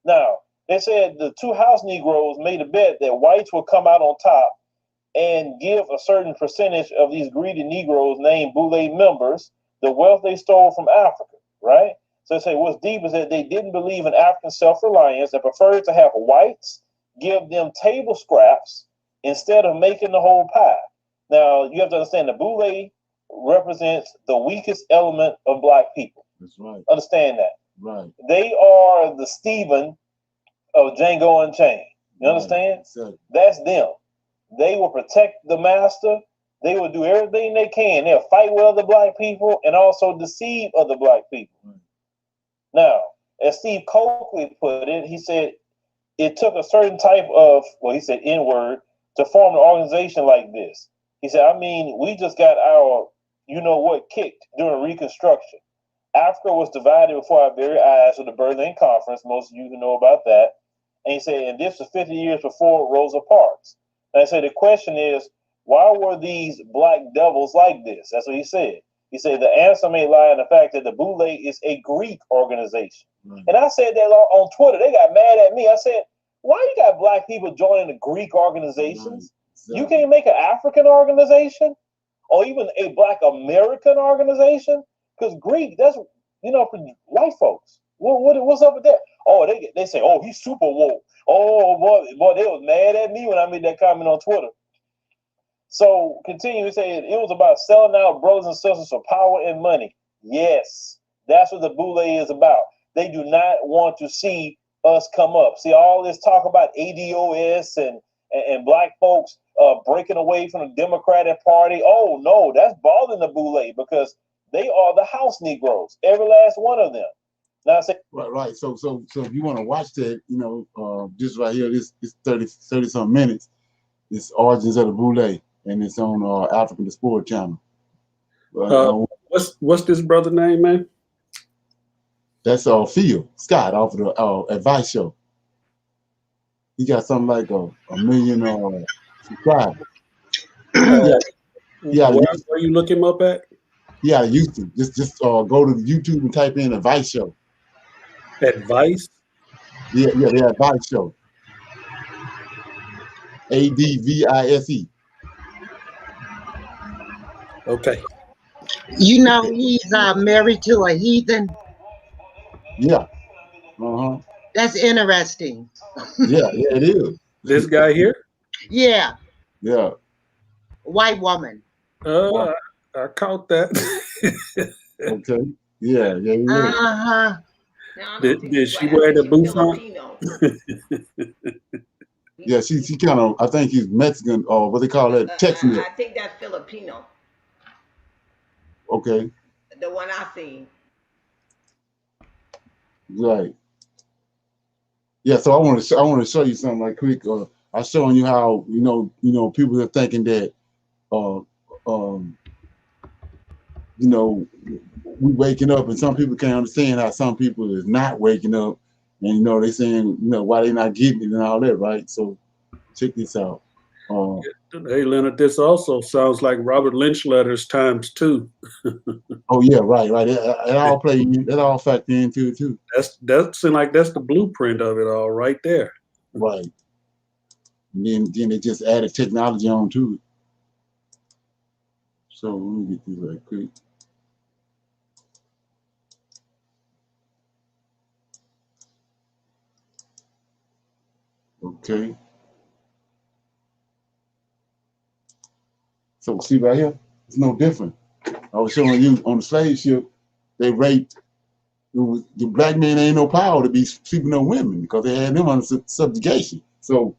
Now, they said the two house Negroes made a bet that whites would come out on top and give a certain percentage of these greedy Negroes named Boule members the wealth they stole from Africa, right? So they say what's deep is that they didn't believe in African self-reliance and preferred to have whites give them table scraps instead of making the whole pie. Now, you have to understand the Boule represents the weakest element of Black people. That's right. Understand that. Right. They are the Stephen of Django Unchained. You understand? Exactly. That's them. They will protect the master. They will do everything they can. They'll fight with other Black people and also deceive other Black people. Right. Now, as Steve Coakley put it, he said it took a certain type of, well, he said N-word, to form an organization like this. He said, I mean, we just got our, you know what, kicked during Reconstruction. Africa was divided before our very eyes with the Berlin Conference. Most of you who know about that. And he said, and this was 50 years before Rosa Parks. And I said, the question is, why were these black devils like this? That's what he said. He said, the answer may lie in the fact that the Boule is a Greek organization. And I said that on Twitter. They got mad at me. I said, why you got black people joining the Greek organizations? You can't make an African organization or even a black American organization? Because Greek, that's, you know, for white folks. What's up with that? Oh, they say, oh, he's super woke. Oh, boy, they was mad at me when I made that comment on Twitter. So, continue to say it was about selling out brothers and sisters for power and money. Yes, that's what the Boule is about. They do not want to see us come up. See, all this talk about ADOS and black folks breaking away from the Democratic Party. Oh, no, that's bothering the Boule because they are the house Negroes, every last one of them. Now I say, right. So if you want to watch that, you know, just right here, this 30 some minutes. It's Origins of the Boule, and it's on African Sport Channel. What's this brother name, man? That's Phil Scott off of the Advice Show. He got something like a million subscribers. Where you look him up at? Yeah, YouTube. Just go to YouTube and type in Advice Show. Advice? Yeah, the Advice Show. ADVISE. Okay. You know he's married to a heathen. Yeah. That's interesting. Yeah, it is. This guy here? Yeah. Yeah. White woman. I caught that. Okay. Yeah. Did she wear the bouffant? Yeah, she kind of, I think he's Mexican, or what they call that, Tex-Mex. I think that's Filipino. Okay. The one I seen. Right. Yeah, so I want to show you something like quick. I'm showing you how you know people are thinking that you know, we waking up, and some people can't understand how some people is not waking up, and you know they saying, you know, why they not getting it and all that, right? So check this out. Hey Leonard, this also sounds like Robert Lynch letters times 2. Oh yeah, right. It all play, that all factor into it too. That seems like that's the blueprint of it all right there. Right. And then they just added technology on to it. So let me get this right quick. Okay. So see right here, it's no different. I was showing you on the slave ship, they raped, the black men ain't no power to be sleeping on women because they had them under subjugation. So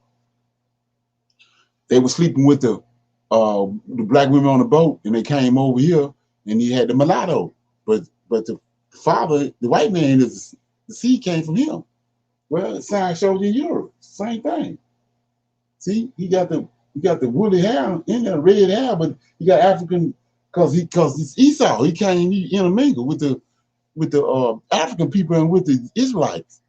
they were sleeping with the black women on the boat, and they came over here, and he had the mulatto. But the father, the white man, the seed came from him. Well, the sign showed in Europe, same thing. See, he got the woolly hair in there, red hair, but he got African because it's Esau. He can't intermingle with the African people and with the Israelites.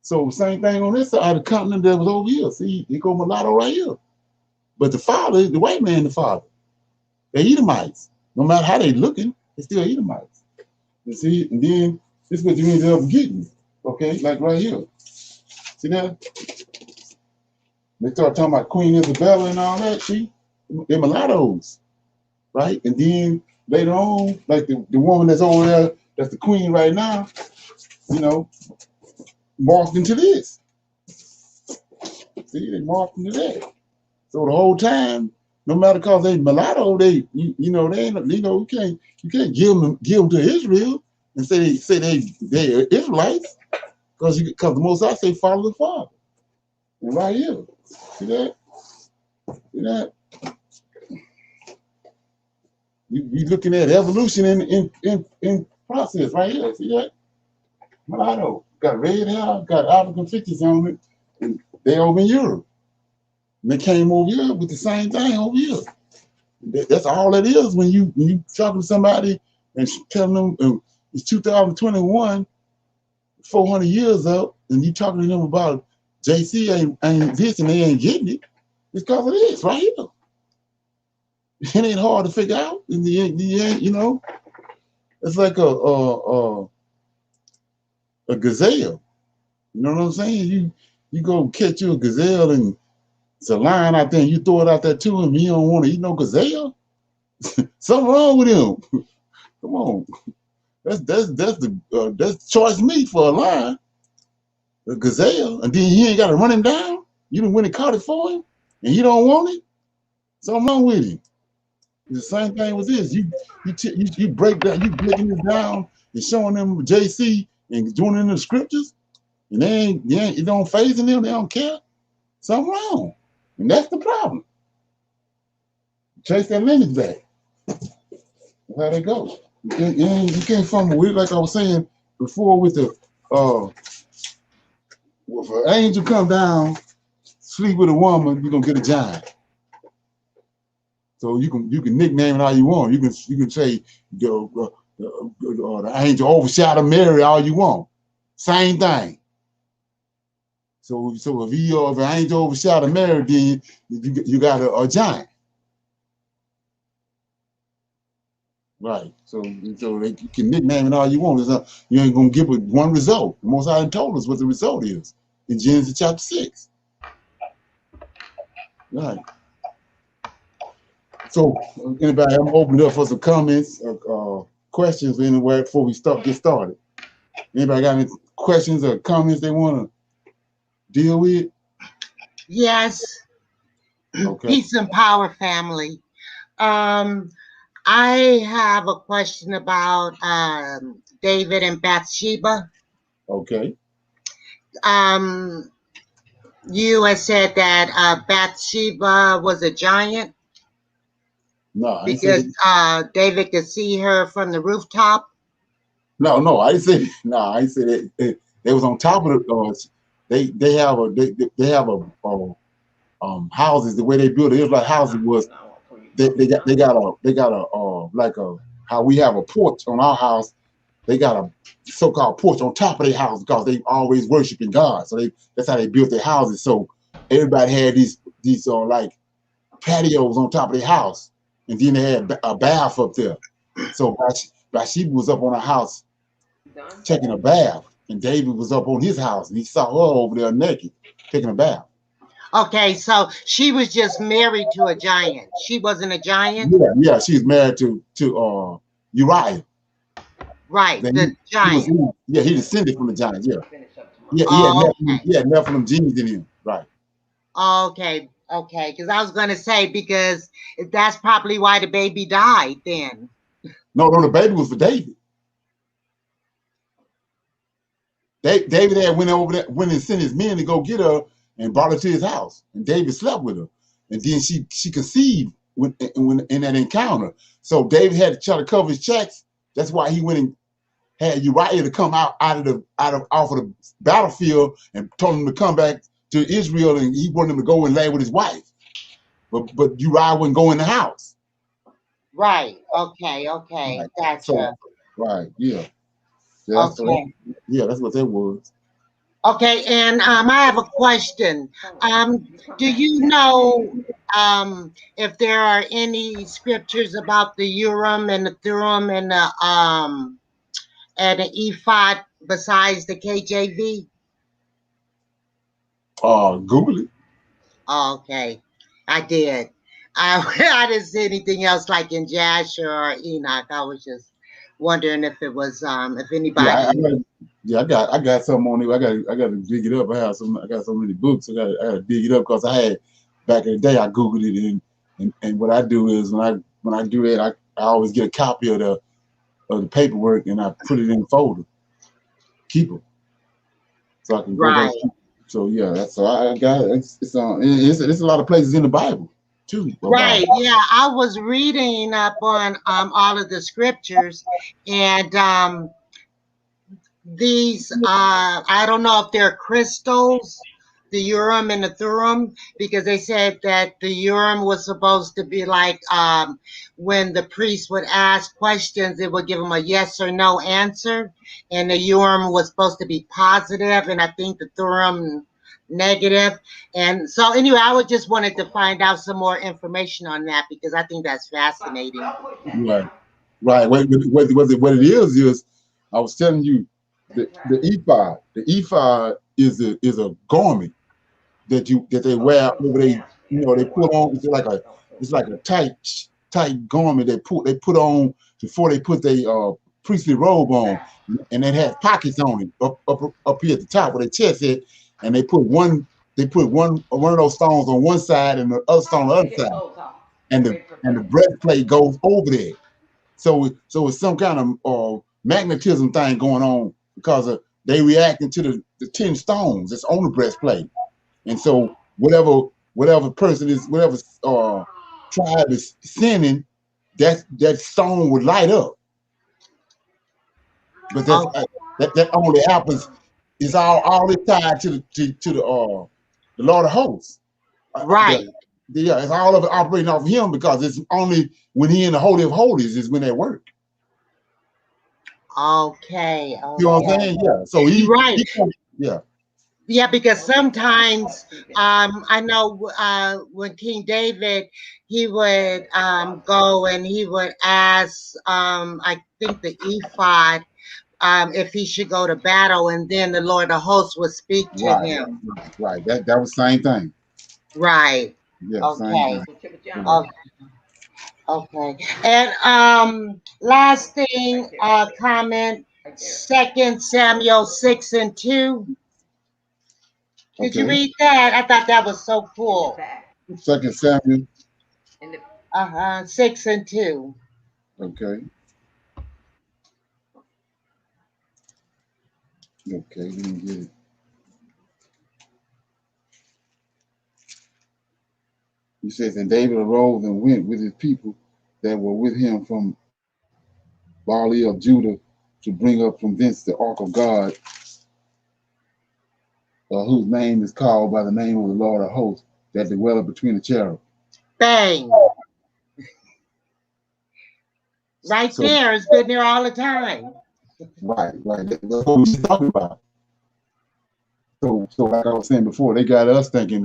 So same thing on this side of the continent that was over here. See, they go mulatto right here. But the father, the white man, the father, they're Edomites. No matter how they looking, they're still Edomites. You see, and then this is what you ended up getting. Okay, like right here. See that? They start talking about Queen Isabella and all that. See, they're mulattoes, right? And then later on, like the woman that's over there, that's the queen right now, you know, morphed into this. See, they morphed into that. So the whole time, no matter cause they mulatto, they you can't give them to Israel and say they Israelites because the Most High say follow the Father. And right here, see that? See that? We looking at evolution in process right here. See that? Mulatto got red hair, got African features on it, and they over in Europe. And they came over here with the same thing over here. That's all it is when you talking to somebody and telling them it's 2021, 400 years up, and you talking to them about JC ain't this and they ain't getting it. It's because of this right here. It ain't hard to figure out. In the end, you know, it's like a gazelle. You know what I'm saying? You go catch you a gazelle and it's a lion out there and you throw it out there to him. He don't want to eat no gazelle. Something wrong with him. Come on, that's choice meat for a lion, a gazelle, and then he ain't got to run him down. You done went and caught it for him, and he don't want it. Something wrong with him. The same thing with this. You break that, you breaking this down and showing them JC and doing it in the scriptures, and it don't phase them. They don't care. Something wrong, and that's the problem. Chase that lineage back. That's how they go. You can't fumble with it, like I was saying before with the if an angel come down, sleep with a woman, you're gonna get a giant. So you can nickname it how you want. You can say the angel overshadowed Mary all you want. Same thing. So if an angel overshadowed Mary, then you got a giant. Right. So they can nickname it all you want. You ain't gonna give it one result. The Most High told us what the result is in Genesis chapter 6. Right. So anybody, I'm opening up for some comments or questions anywhere before we get started. Anybody got any questions or comments they want to deal with? Yes. Okay. Peace and power, family. I have a question about David and Bathsheba. Okay. You had said that Bathsheba was a giant. No, because David could see her from the rooftop. No, I didn't say. No, I didn't say that. They was on top of the. They have houses. The way they build it, like houses was. They got a how we have a porch on our house. They got a so-called porch on top of their house because they always worshiping God. So that's how they built their houses. So everybody had these like patios on top of their house, and then they had a bath up there. So Bathsheba was up on her house taking a bath, and David was up on his house, and he saw her over there naked taking a bath. Okay, so she was just married to a giant. She wasn't a giant? Yeah, she was married to Uriah. Right, the giant. He descended from the giant, yeah. He had Nephilim genes in him, right. Okay, because I was going to say, because that's probably why the baby died then. No, the baby was for David. David had went over there, went and sent his men to go get her and brought her to his house. And David slept with her. And then she conceived when in that encounter. So David had to try to cover his tracks. That's why he went and had Uriah to come off of the battlefield and told him to come back to Israel, and he wanted him to go and lay with his wife. But Uriah wouldn't go in the house. Right. Okay. Right. Gotcha. So, right. Yeah. Okay. So that's what that was. Okay, and I have a question. Do you know if there are any scriptures about the Urim and the Thummim and the ephod besides the KJV? Google it. Oh, okay, I did. I didn't see anything else like in Jasher or Enoch. I was just wondering if it was if anybody. I got something on it. I got to dig it up. I got so many books. I got to dig it up because I had back in the day. I Googled it and what I do is when I do that, I always get a copy of the paperwork and I put it in a folder, keep it, so I can go back. So yeah, I got it. It's a lot of places in the Bible too. Right. Yeah, I was reading up on all of the scriptures, and these I don't know if they're crystals the Urim and the Thummim, because they said that the Urim was supposed to be like when the priest would ask questions, it would give them a yes or no answer, and the Urim was supposed to be positive, and I think the Thummim negative. And so anyway, I would just wanted to find out some more information on that because I think that's fascinating. Right. What it is I was telling you the ephod. The ephod is a garment that they wear over they they put on. It's like a tight garment they put on before they put their priestly robe on, and it has pockets on it up here at the top where their chest is, and they put one of those stones on one side and the other stone on the other side, and the breastplate goes over there. So it's some kind of magnetism thing going on because they reacting to the 10 stones that's on the breastplate. And so whatever person is, whatever tribe is sinning, that stone would light up. But that only happens, is all this tied to the Lord of hosts. Right. It's all of it operating off of him because it's only when he in the Holy of Holies is when they work. Okay. You know what I'm saying? Yeah. So right. Yeah. Yeah, because sometimes I know when King David, he would go and he would ask, I think the ephod, if he should go to battle, and then the Lord of hosts would speak to him. Right. That was the same thing. Right. Yeah. Okay. Same thing. Okay. And last thing, comment, 2 Samuel 6:2. Did you read that? I thought that was so cool. 2 Samuel. 6:2. Okay. Okay, let me get it. He says, and David arose and went with his people that were with him from Baale of Judah to bring up from thence the ark of God, whose name is called by the name of the Lord of hosts, that dwelleth between the cherub. Bang. Right there. It's been there all the time. Right. That's what we're talking about. So like I was saying before, they got us thinking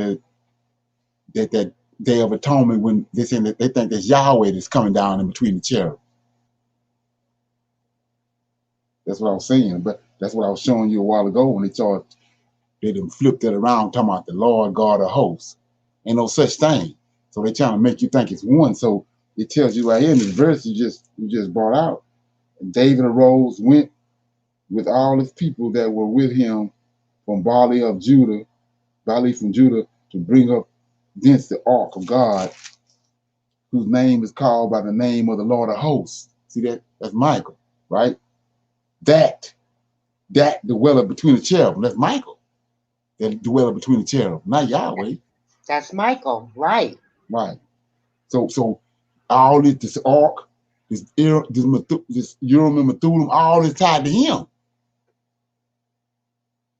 that Day of Atonement, when they think that's Yahweh that's coming down in between the cherub. That's what I was saying, but that's what I was showing you a while ago when they done flipped it around talking about the Lord God of hosts. Ain't no such thing. So they trying to make you think it's one. So it tells you right here in the verse you just brought out. And David arose, went with all his people that were with him from Baale from Judah, to bring up thence the ark of God, whose name is called by the name of the Lord of hosts. See that? That's Michael, right? That dwelleth between the cherub. That's Michael. That dwelleth between the cherub, not Yahweh. That's Michael, right? Right. So all this ark, this Urim and Thummim, all is tied to him.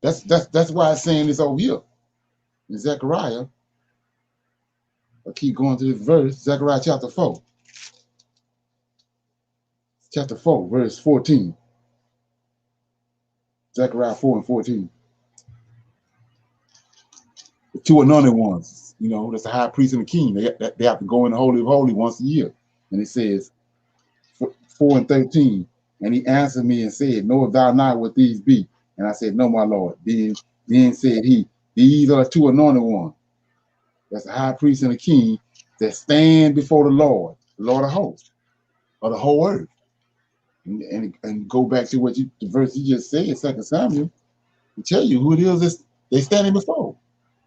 That's why it's saying this over here in Zechariah. I keep going to this verse, Zechariah chapter 4. Chapter 4, verse 14. Zechariah 4:14. The two anointed ones, that's the high priest and the king. They have to go in the Holy of Holies once a year. And it says, 4:13, and he answered me and said, knowest thou not what these be? And I said, no, my Lord. Then said he, these are the two anointed ones. That's the high priest and the king that stand before the Lord of hosts, of the whole earth. And go back to the verse you just said, 2 Samuel, to tell you who it is they standing before.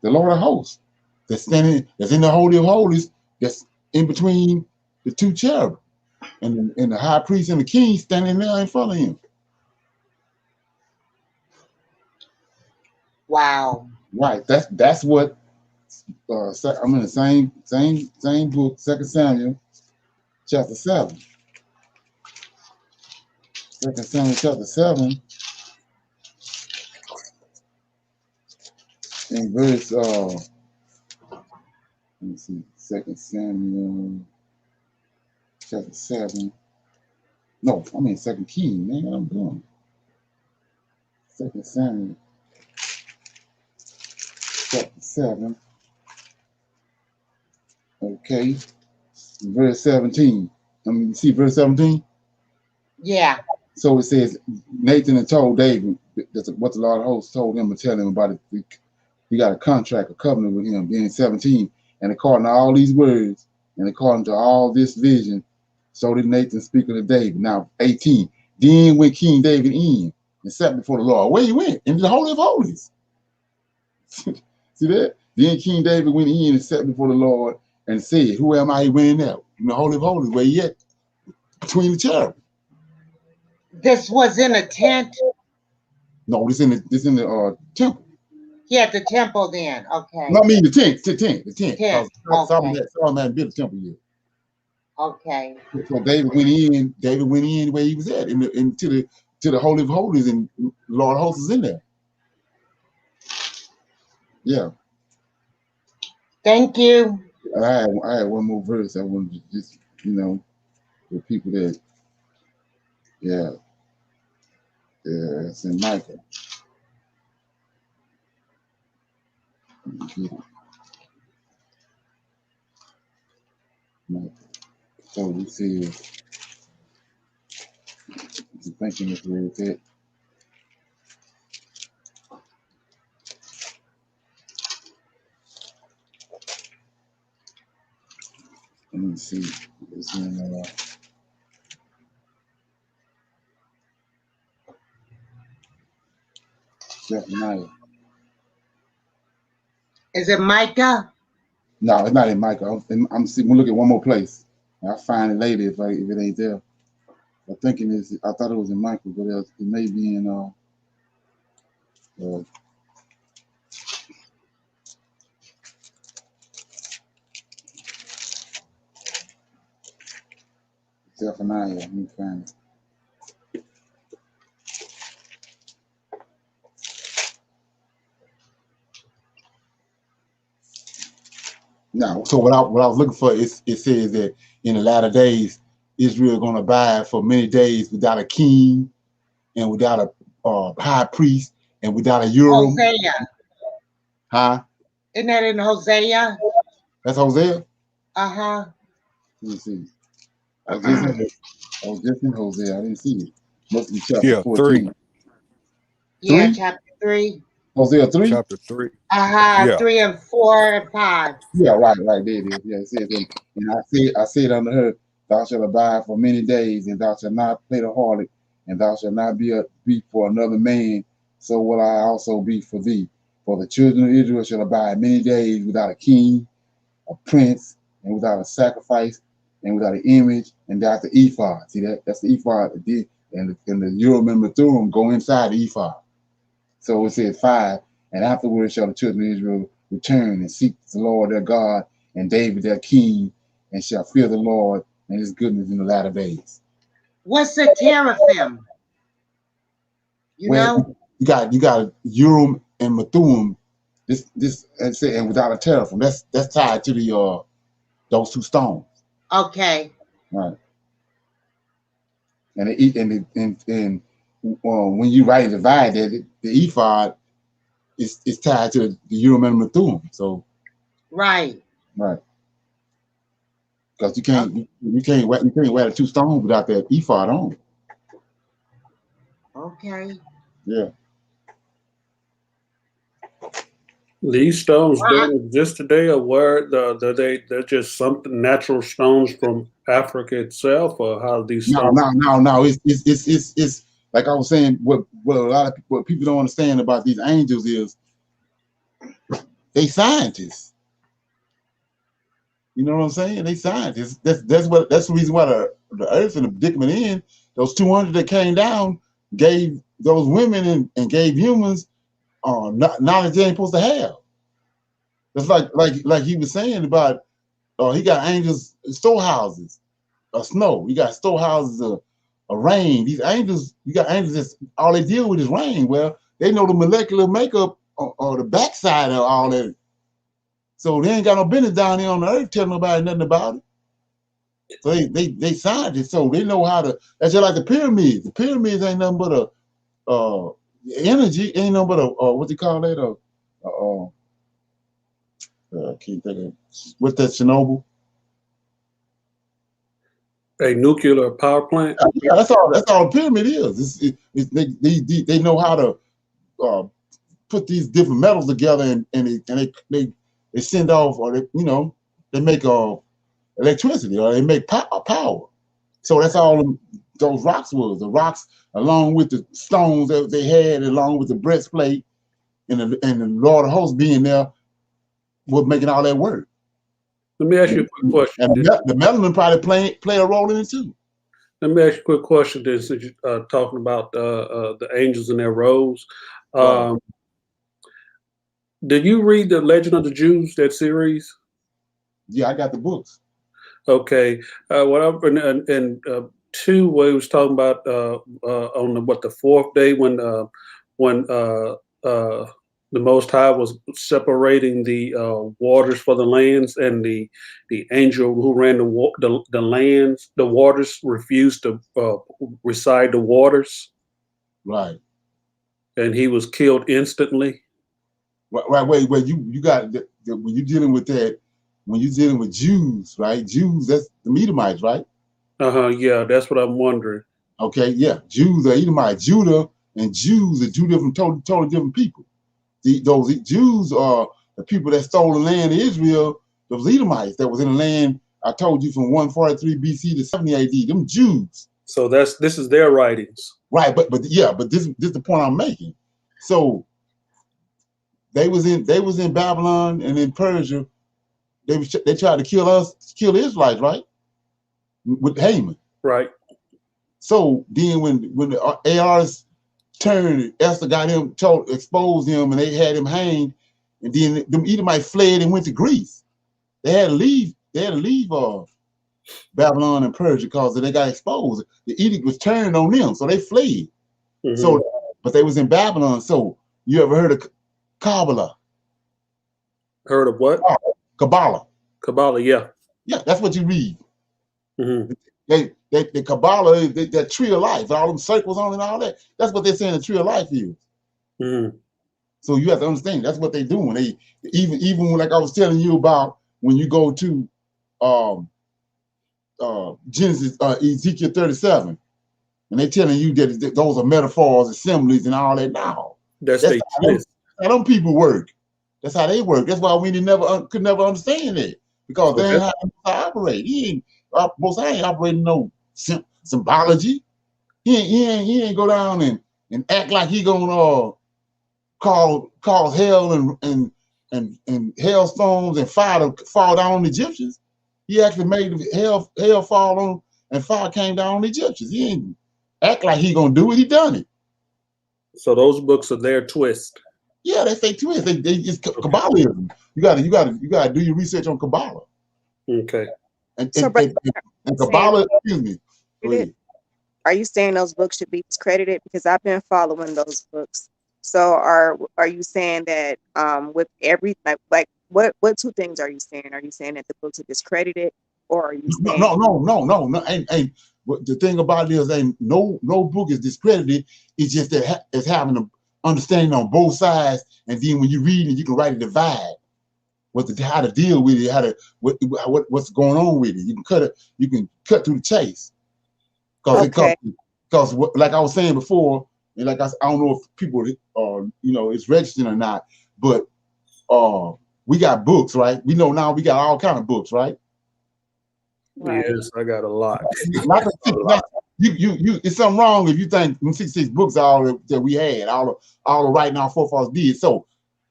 The Lord of hosts. That's in the Holy of Holies, that's in between the two cherubim. And the high priest and the king standing there in front of him. Wow. Right. That's what I'm in the same book, 2 Samuel chapter 7. 2 Samuel chapter 7. in verse let me see, 2 Samuel chapter 7. No, I mean 2 Kings, man. What I'm doing? 2 Samuel chapter 7. Okay, verse 17. See verse 17? Yeah. So it says, Nathan had told David, that's what the Lord of hosts told him to tell him about it. He got a contract, a covenant with him, being 17. And according to all these words, and according to all this vision, so did Nathan speak unto David. Now, 18. Then went King David in and sat before the Lord. Where he went? Into the Holy of Holies. See that? Then King David went in and sat before the Lord and said, who am I? He went in there. In the Holy of Holies, where he at? Between the cherubim. This was in a tent? No, this in the temple. He had the temple then. Okay. No, I mean the tent. The tent. Okay. Solomon hadn't built the temple yet. Okay. So David went in. David went in where he was at, into the Holy of Holies, and Lord of Hosts is in there. Yeah. Thank you. I had one more verse. I wanted to just, for people that, it's in Micah. Let me get it. Micah. So it says, I'm thinking it's where it's at. Let me see. It's in Zephaniah. Is it Micah? No, it's not in Micah. I'm seeing. We'll look at one more place. I'll find it later if it ain't there. I thought it was in Micah, but it may be in Zephaniah. Let me find it. No, so what I was looking for is it says that in the latter days, Israel going to abide for many days without a king and without a high priest and without a Urim. Hosea. Huh? Isn't that in Hosea? That's Hosea? Uh-huh. Let me see. I was just in Hosea. I didn't see it. Must be chapter 14. 3. Yeah, 3? chapter 3. Hosea 3? Chapter 3. Uh-huh. Yeah. 3 and 4 and 5. Yeah, right. There it is. Yeah, it says, and I said unto her, thou shalt abide for many days, and thou shalt not play the harlot, and thou shalt not be for another man, so will I also be for thee. For the children of Israel shall abide many days without a king, a prince, and without a sacrifice, and without an image, and without the ephod. See that? That's the ephod. And the Urim and Thummim go inside the ephod. So it says 5, and afterwards shall the children of Israel return and seek the Lord their God and David their king, and shall fear the Lord and his goodness in the latter days. What's the teraphim? You know? You got Urim and Thummim. This and without a teraphim. That's tied to the those two stones. Okay. Right. And when you write and divide that, the ephod is tied to the Urim and Thummim. So right. Because you can't wear the two stones without that ephod on. Okay. Yeah. These stones don't exist today, or where they're just something natural stones from Africa itself, or how these stones? No. It's like I was saying. What a lot of people don't understand about these angels is they scientists. You know what I'm saying? They scientists. That's the reason why the earth and the predicament in those 200 that came down gave those women and gave humans knowledge they ain't supposed to have. It's like he was saying about he got angels storehouses of snow. You got storehouses of rain. These angels, you got angels that's all they deal with is rain. Well, they know the molecular makeup the backside of all that. So they ain't got no business down here on the earth telling nobody nothing about it. So they signed it, so they know how to. That's just like the pyramids. The pyramids ain't nothing but a energy. Ain't nothing but a what do you call that? I can't think of what's that, Chernobyl? A nuclear power plant. Yeah, that's all. That's all a pyramid is. They know how to put these different metals together, and they send off, or they make electricity, or they make power. So that's all those rocks was. The rocks, along with the stones that they had, along with the breastplate, and the Lord of Hosts being there, was making all that work. Let me ask you a quick question. And the melanin probably play a role in it too. Let me ask you a quick question. Since you're talking about the angels and their roles, did you read the Legend of the Jews, that series? Yeah, I got the books. Okay. What I've in two, where he was talking about on the fourth day when the Most High was separating the waters for the lands, and the angel who ran the lands, the waters, refused to reside the waters. Right. And he was killed instantly. Right. Wait. You got when you're dealing with that. When you're dealing with Jews, right? Jews, that's the Edomites, right? Yeah, that's what I'm wondering. Okay, yeah. Jews are Edomites. Judah and Jews are two different, totally different people. Those Jews are the people that stole the land of Israel. Those Edomites that was in the land, I told you, from 143 BC to 70 AD. Them Jews. So this is their writings. Right, but this is the point I'm making. So they was in Babylon and in Persia. They tried to kill the Israelites, right? With Haman. Right. So then when the ARs turned, Esther got him, exposed him, and they had him hanged, and then them Edomites fled and went to Greece. They had to leave Babylon and Persia because they got exposed. The edict was turned on them, so they fled. Mm-hmm. So, but they was in Babylon. So you ever heard of Kabbalah? Heard of what? Kabbalah. Kabbalah, yeah. Yeah, that's what you read. Mm-hmm. The Kabbalah, that tree of life, all them circles on and all that. That's what they're saying the tree of life is. Mm-hmm. So you have to understand that's what they're doing. They even like I was telling you about when you go to Genesis, Ezekiel 37, and they're telling you that those are metaphors, assemblies, and all that. Now that's how them people work. That's how they work. That's why we could never understand it, because they ain't how to operate. Most ain't operating no symbology. He ain't go down and act like he gonna cause hell and hailstones and fire to fall down on the Egyptians. He actually made hell fall on, and fire came down on the Egyptians. He ain't act like he gonna do it. He done it. So those books are their twist. Yeah, they say twist. They just Kabbalism. You gotta do your research on Kabbalah. Okay. And Kabbalah, excuse me. Are you saying those books should be discredited? Because I've been following those books. So are you saying that with every like what two things are you saying? Are you saying that the books are discredited, or are you saying no? Ain't the thing about it is ain't no book is discredited. It's just that it's having an understanding on both sides, and then when you read it, you can write a divide. How to deal with it, what's going on with it. You can cut through the chase. Because like I was saying before, and like I don't know if people it's registered or not, but we got books, right? We know now we got all kind of books, right? Yes, I got a lot. It's something wrong if you think 66 books are all that we had, all the writing our forefathers did. So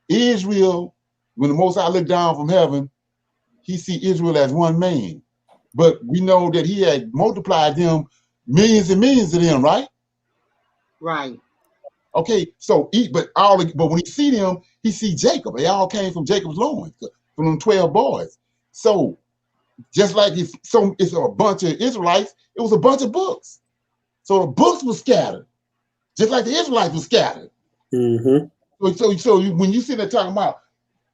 Israel, when the Most High looked down from heaven, he see Israel as one man. But we know that he had multiplied them, millions and millions of them, right? Right. Okay, so but when he see them, he see Jacob. They all came from Jacob's loins, from them 12 boys. So just like it's a bunch of Israelites, it was a bunch of books. So the books were scattered, just like the Israelites were scattered. Mm-hmm. when you sit there talking about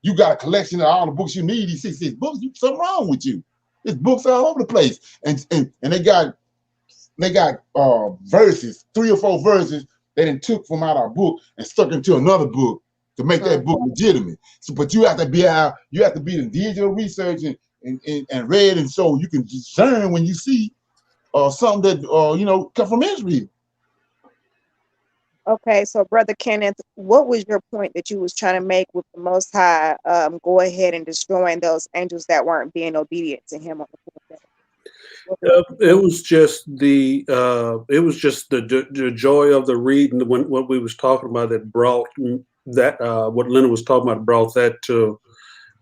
you got a collection of all the books you need, these 66 books, something wrong with you. There's books all over the place, and they got verses, 3 or 4 verses they then took from out our book and stuck into another book to make that book legitimate. So, but you have to be the digital research and read, and so you can discern when you see something that come from Israel. Okay, so Brother Kenneth, what was your point that you was trying to make with the Most High go ahead and destroying those angels that weren't being obedient to him on the fourth day? It was just the joy of the reading when what we was talking about that brought that what Leonard was talking about brought that to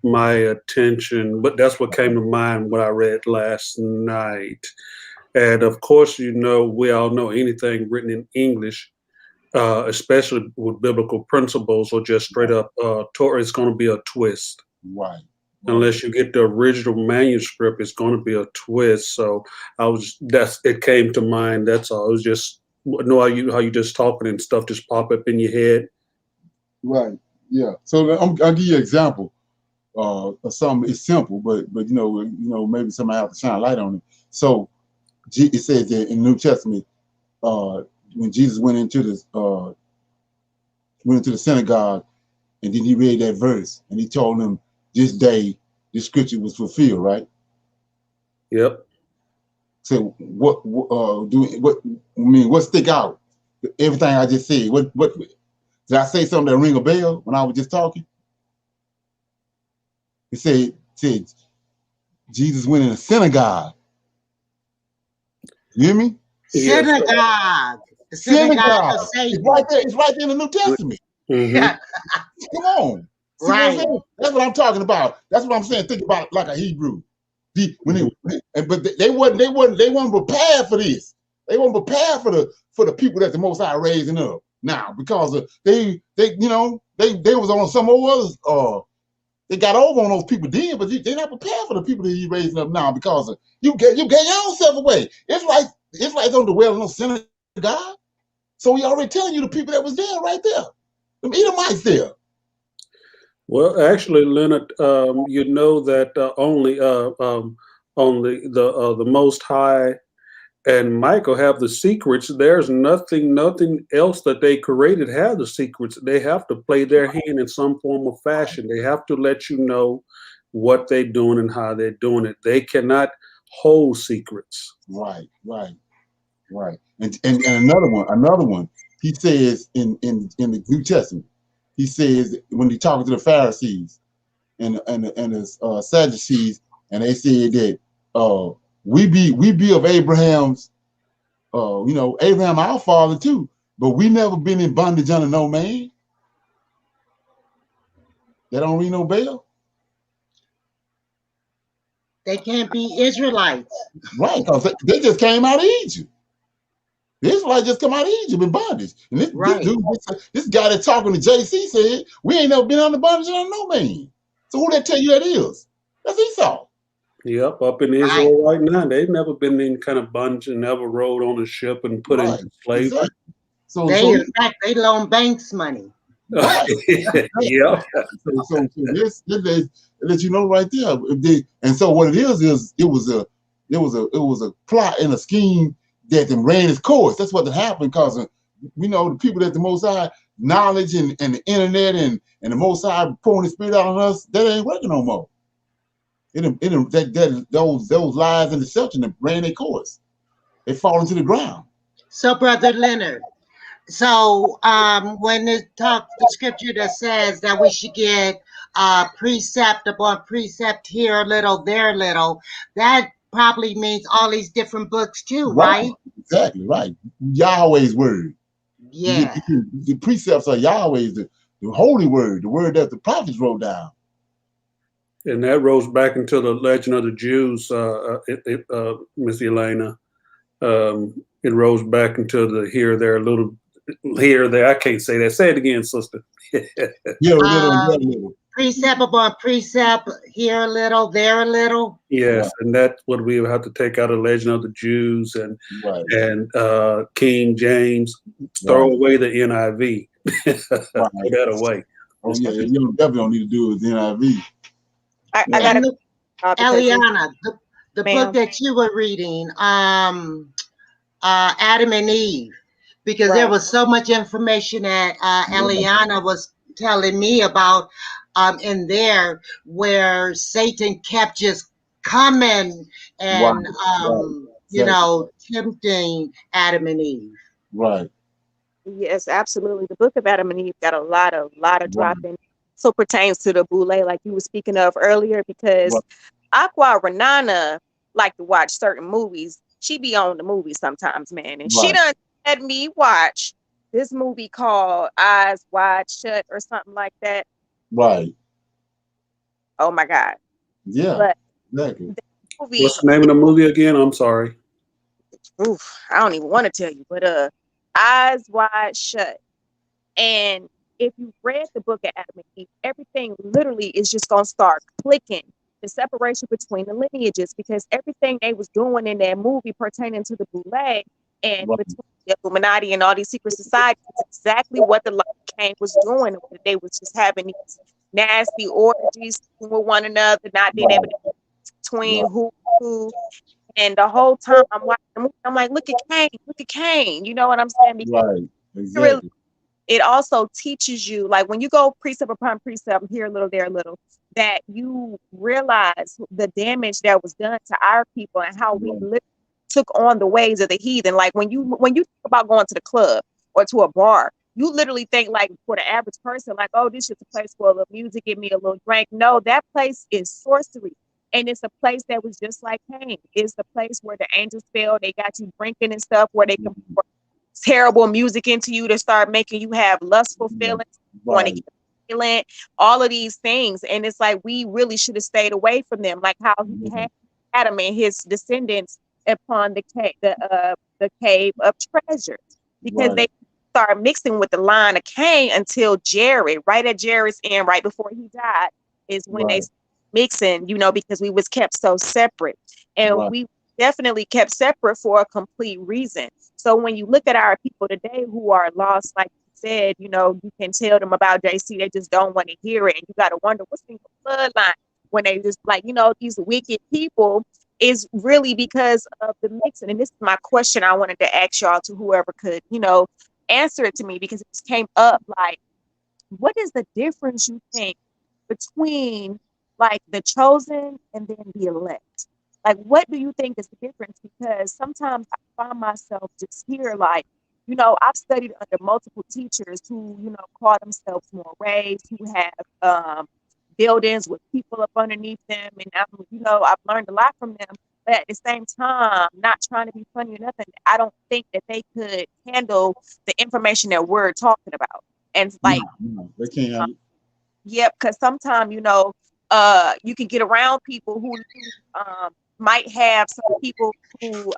my attention. But that's what came to mind when I read last night. And of course, we all know anything written in English, especially with biblical principles or just straight up Torah, it's going to be a twist. Right. Unless you get the original manuscript, it's going to be a twist. So it came to mind. That's all. It was just how you just talking and stuff just pop up in your head. Right. Yeah. So I'll give you an example of something. It's simple, but maybe somebody have to shine a light on it. So it says that in the New Testament, when Jesus went into the synagogue, and then he read that verse, and he told them this day this scripture was fulfilled, right? Yep. So what stick out? Everything I just said. What did I say something that ring a bell when I was just talking? It said Jesus went in a synagogue. You hear me? Synagogue. The synagogue of Satan. It's right there. It's right there in the New Testament. Mm-hmm. Come on. See right. That's what I'm talking about. That's what I'm saying. Think about it like a Hebrew. But they weren't prepared for this. They weren't prepared for the people that the Most High raising up now, because they was on some others. They got over on those people then, but they're not prepared for the people that he's raising up now, because you get your own self away. It's like don't dwell in no synagogue. So he already telling you the people that was there right there. The Edomites there. Well, actually, Leonard, you know that only the Most High and Michael have the secrets. There's nothing else that they created have the secrets. They have to play their hand in some form of fashion. They have to let you know what they're doing and how they're doing it. They cannot hold secrets. Right. And another one. He says in the New Testament, he says when he talking to the Pharisees and the Sadducees, and they said that we be of Abraham's, Abraham our father too, but we never been in bondage under no man. They don't ring no bell. They can't be Israelites. Right, because they just came out of Egypt. The Israelites just come out of Egypt in bondage. And this guy that's talking to JC said, we ain't never been under bondage under no man. So who that tell you that is? That's Esau. Yep, up in Israel right now, they've never been in kind of bondage and never rode on a ship and put into slavery. Exactly. So in fact, they loan banks money. Right. Yeah. So this let you know right there. And so what it is it was a plot and a scheme that then ran its course. That's what happened, because the people that the Most High knowledge and the internet and the Most High pouring the Spirit out on us, that ain't working no more. Those lies and deception that ran their course, they fall into the ground. So, Brother Leonard, when it talks the scripture that says that we should get precept upon precept, here a little, there a little, that probably means all these different books too, right? Exactly, right. Yahweh's word. Yeah. The precepts are Yahweh's, the holy word, the word that the prophets wrote down. And that rose back into the legend of the Jews, Miss Elena. It rose back into the here, there, a little, here, there. I can't say that. Say it again, sister. Yeah, a little. Precept upon precept, here a little, there a little. Yes, Right. and that's what we would have to take out of Legend of the Jews Right. and King James. Right. Throw away the NIV. Right. Throw that away. Oh yeah, you definitely don't need to do it with NIV. I Yeah. got And to because Eliana, the ma'am. book that you were reading, Adam and Eve, because there Right. was so much information that Eliana was telling me about in there, where Satan kept just coming and Right. you know, tempting Adam and Eve. Right. Yes, absolutely. The book of Adam and Eve got a lot of Right. dropping. So pertains to the boule, like you were speaking of earlier, because Right. Aqua Renana like to watch certain movies. She be on the movie sometimes, man. And she Right. done had me watch this movie called Eyes Wide Shut or something like that. Right. Oh my God. Yeah. But Exactly. the movie, What's the name of the movie again? I'm sorry. oof, I don't even want to tell you, but Eyes Wide Shut. And if you read the book of Adam and Eve, everything literally is just gonna start clicking. The separation between the lineages, because everything they was doing in that movie pertaining to the boule and Right. between the Illuminati and all these secret societies is exactly what the Lion King was doing. They was just having these nasty orgies with one another, not being able to between who. And the whole time I'm watching the movie, I'm like, look at Cain. You know what I'm saying? Because Right. really, Exactly. it also teaches you, like when you go precept upon precept, here a little, there a little, that you realize the damage that was done to our people and how we literally took on the ways of the heathen. Like when you think about going to the club or to a bar, you literally think, like, for the average person, like, oh, this is a place for a little music, give me a little drink. No, that place is sorcery. And it's a place that was just like Cain. It's the place where the angels fell. They got you drinking and stuff, where they can pour terrible music into you to start making you have lustful feelings, want to get violent, all of these things. And it's like, we really should have stayed away from them, like how he had Adam and his descendants upon the cave of treasures, because they start mixing with the line of Cain until Jared, right at Jared's end, right before he died, is when they mixing, you know, because we was kept so separate, and we definitely kept separate for a complete reason. So when you look at our people today who are lost, like you said, you know, you can tell them about JC, they just don't want to hear it, and you got to wonder what's in the bloodline when they just like, you know, these wicked people is really because of the mixing. And this is my question I wanted to ask y'all, to whoever could, you know, answer it to me, because it just came up, like, what is the difference you think between like the chosen and then the elect? Like, what do you think is the difference? Because sometimes I find myself just here, like, you know, I've studied under multiple teachers who, you know, call themselves more raised, who have buildings with people up underneath them, and you know, I've learned a lot from them. But at the same time, not trying to be funny or nothing, I don't think that they could handle the information that we're talking about. And like, they can't handle it. Yep, because sometimes, you know, you can get around people who might have some people who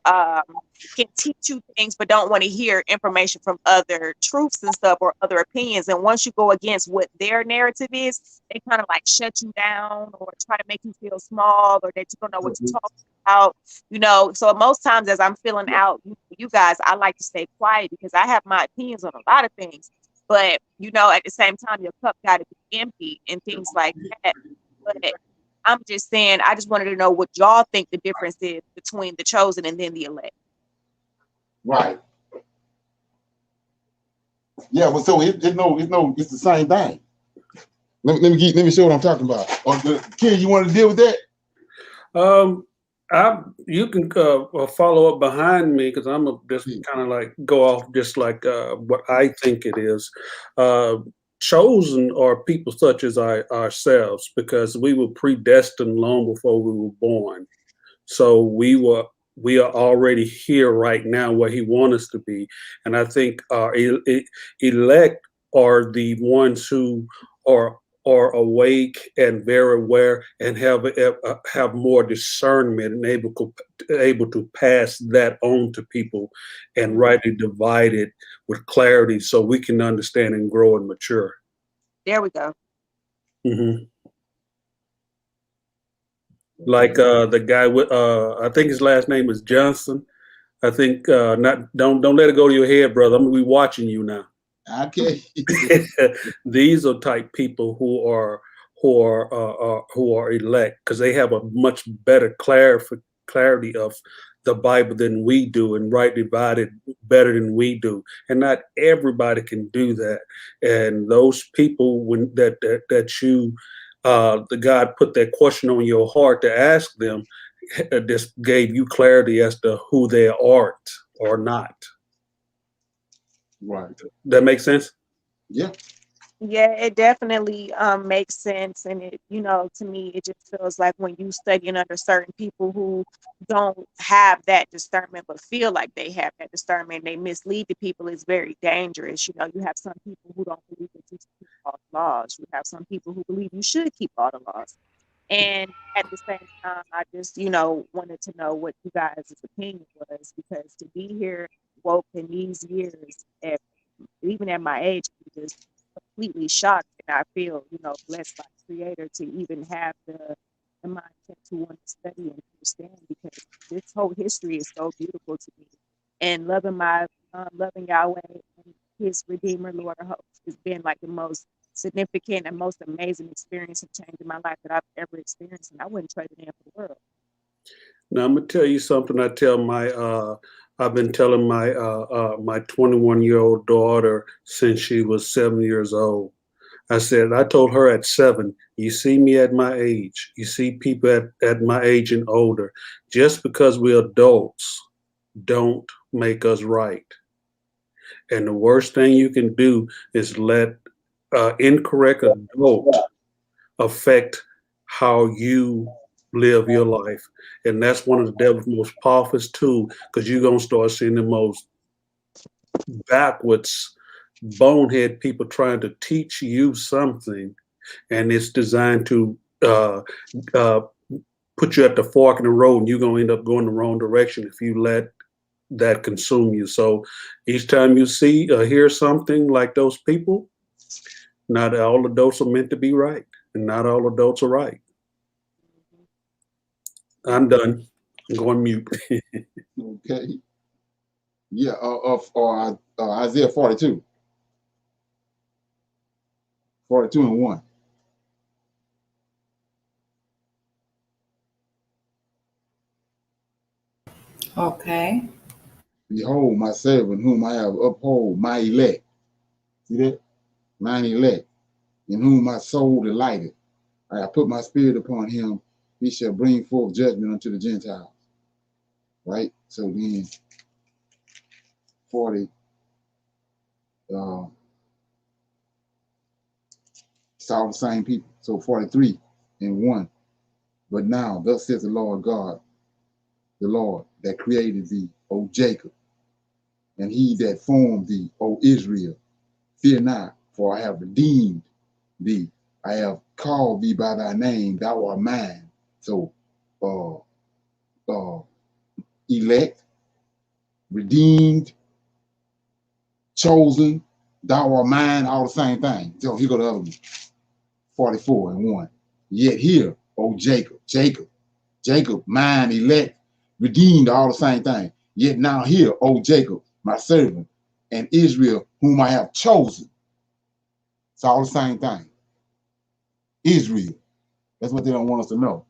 can teach you things but don't want to hear information from other truths and stuff or other opinions. And once you go against what their narrative is, they kind of like shut you down or try to make you feel small, or that you don't know what you're talking about, you know. So most times as I'm filling out you guys, I like to stay quiet because I have my opinions on a lot of things. But, you know, at the same time, your cup got to be empty and things like that. But I'm just saying, I just wanted to know what y'all think the difference is between the chosen and then the elect. Right. Yeah, well, so it's the same thing. Let me show what I'm talking about. Ken, you want to deal with that? You can follow up behind me, because I'm just kind of like go off just like what I think it is. Chosen are people such as ourselves, because we were predestined long before we were born. So we are already here right now where he wants us to be. And I think our elect are the ones who are awake and very aware and have more discernment and able to pass that on to people and rightly divide it with clarity, so we can understand and grow and mature. There we go. Mm-hmm. Like the guy with I think his last name is Johnson. I think not don't let it go to your head, brother. I'm gonna be watching you now. Okay. These are type people who are elect because they have a much better clarity of the Bible than we do, and right divided better than we do. And not everybody can do that. And those people that you the God put that question on your heart to ask them, just gave you clarity as to who they are or not. Right. That makes sense? Yeah. Yeah, it definitely makes sense. And it, to me, it just feels like when you studying under certain people who don't have that discernment but feel like they have that discernment, they mislead the people, it's very dangerous. You have some people who don't believe that you should keep all the laws. You have some people who believe you should keep all the laws. And at the same time, I just, wanted to know what you guys' opinion was, because to be here woke in these years, even at my age, I'm just completely shocked, and I feel, blessed by the Creator to even have the mindset to want to study and understand, because this whole history is so beautiful to me. And loving Yahweh and His Redeemer, Lord of Hosts, has been like the most significant and most amazing experience and change in my life that I've ever experienced, and I wouldn't trade it in for the world. Now I'm gonna tell you something. I've been telling my 21-year-old daughter since she was 7 years old. I told her at 7, you see me at my age, you see people at my age and older. Just because we're adults, don't make us right. And the worst thing you can do is let incorrect adult affect how you live your life. And that's one of the devil's most powerful tools, because you're going to start seeing the most backwards, bonehead people trying to teach you something. And it's designed to put you at the fork in the road, and you're going to end up going the wrong direction if you let that consume you. So each time you see or hear something like those people, not all adults are meant to be right, and not all adults are right. I'm done. I'm going mute. Okay. Yeah. Isaiah 42. 42 and 1. Okay. Behold, my servant whom I have upheld, my elect. See that? Mine elect, in whom my soul delighted. I have put my spirit upon him. He shall bring forth judgment unto the Gentiles. Right? So then 40. It's all the same people. So 43 and 1. But now, thus says the Lord God, the Lord that created thee, O Jacob, and he that formed thee, O Israel. Fear not, for I have redeemed thee. I have called thee by thy name, thou art mine. So, elect, redeemed, chosen, thou art mine, all the same thing. So here go the other one. 44 and 1. Yet here, O Jacob, Jacob, mine, elect, redeemed, all the same thing. Yet now here, O Jacob, my servant, and Israel, whom I have chosen. It's all the same thing. Israel. That's what they don't want us to know.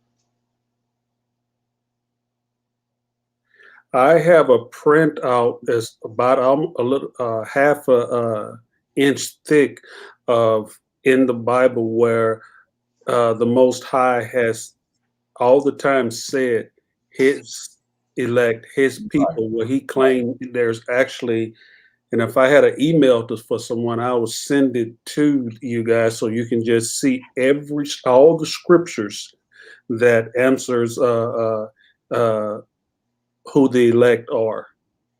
I have a printout that's about a little half a inch thick of in the Bible where the Most High has all the time said his elect, his people, where he claimed there's actually, and if I had an email for someone, I would send it to you guys so you can just see all the scriptures that answers who the elect are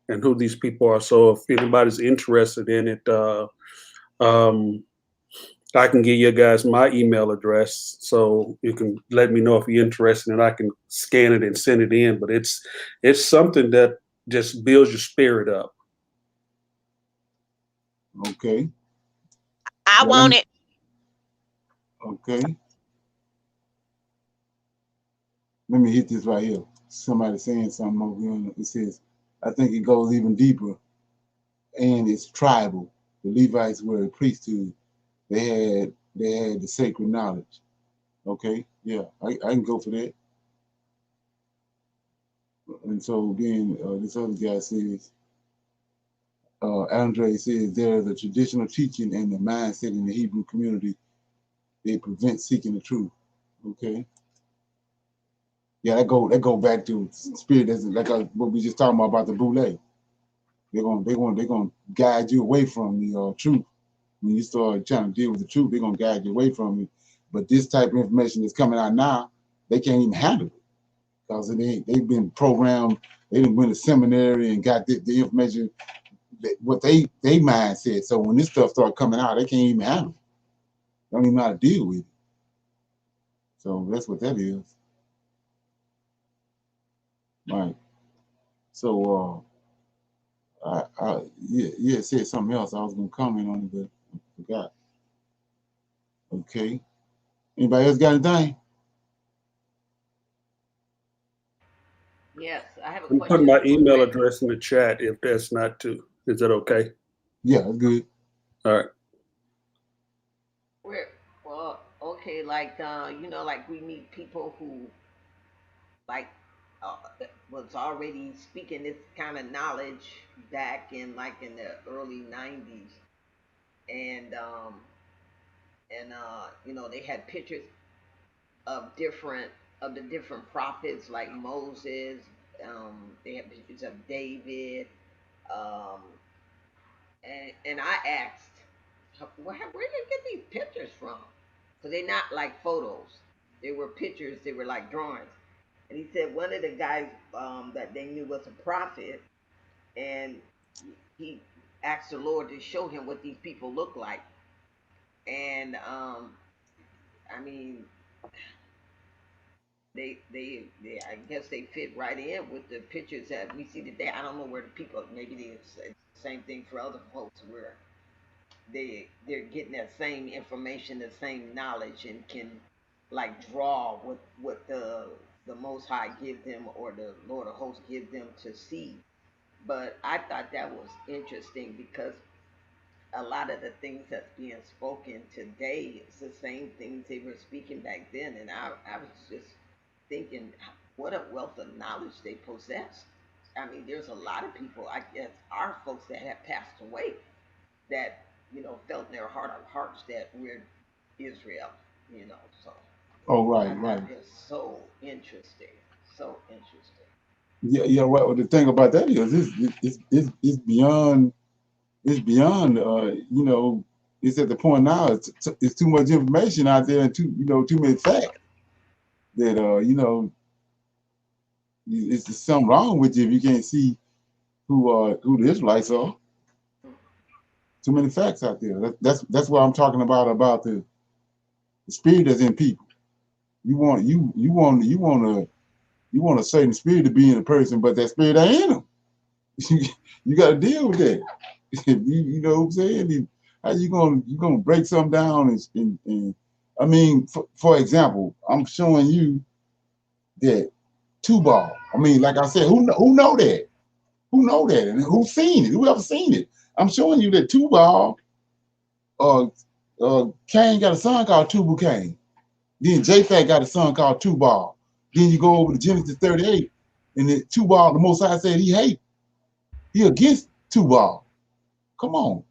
and who these people are. So if anybody's interested in it, I can give you guys my email address so you can let me know if you're interested, and I can scan it and send it in. But it's something that just builds your spirit up. Okay. I want it. Okay. Let me hit this right here. Somebody saying something over here. It says, I think it goes even deeper, and it's tribal. The Levites were a priesthood. They had the sacred knowledge. Okay, yeah, I can go for that. And so then this other guy says, Andre says there's a traditional teaching and the mindset in the Hebrew community they prevent seeking the truth. Okay. Yeah, that go back to spirit. That's like what we just talking about the boule. They're gonna guide you away from the truth. When you start trying to deal with the truth, they're gonna guide you away from it. But this type of information that's coming out now, they can't even handle it because they've been programmed. They didn't went to seminary and got the information what they mind said. So when this stuff start coming out, they can't even handle it. They don't even know how to deal with it. So that's what that is. Right. So it said something else. I was gonna comment on it, but I forgot. Okay. Anybody else got anything? Yes, I have a I'm question. putting my email address in the chat if that's not too. Is that okay? Yeah, that's good. All right. Well, okay, like like we meet people who like was already speaking this kind of knowledge back in the early 90s, and they had pictures of the different prophets like Moses. They have pictures of David, um, and I asked, where did you get these pictures from? Because they're not like photos. They were pictures. They were like drawings. And he said one of the guys that they knew was a prophet, and he asked the Lord to show him what these people look like. And I mean, they I guess they fit right in with the pictures that we see today. I don't know where the people, maybe it's the same thing for other folks where they're getting that same information, the same knowledge, and can like draw what the Most High give them or the Lord of Hosts give them to see. But I thought that was interesting because a lot of the things that's being spoken today is the same things they were speaking back then, and I was just thinking what a wealth of knowledge they possess. I mean, there's a lot of people, I guess, our folks that have passed away that felt in their heart of hearts that we're Israel, so Oh, right. it's so interesting, so interesting. Yeah. Well, the thing about that is, it's beyond. It's beyond. It's at the point now. It's too much information out there, and too many facts that it's just something wrong with you if you can't see who the Israelites are. Too many facts out there. That's what I'm talking about the spirit that's in people. You want a certain spirit to be in a person, but that spirit ain't in them. You got to deal with that. You know what I'm saying? How you gonna break something down and I mean, for example, I'm showing you that Tubal. I mean, like I said, who know that? Who know that? And who's seen it? Who ever seen it? I'm showing you that Tubal, Cain got a son called Tubal Cain. Then Japhet got a son called Tubal. Then you go over to Genesis 38, and the Tubal, the Most High said he against Tubal. Come on.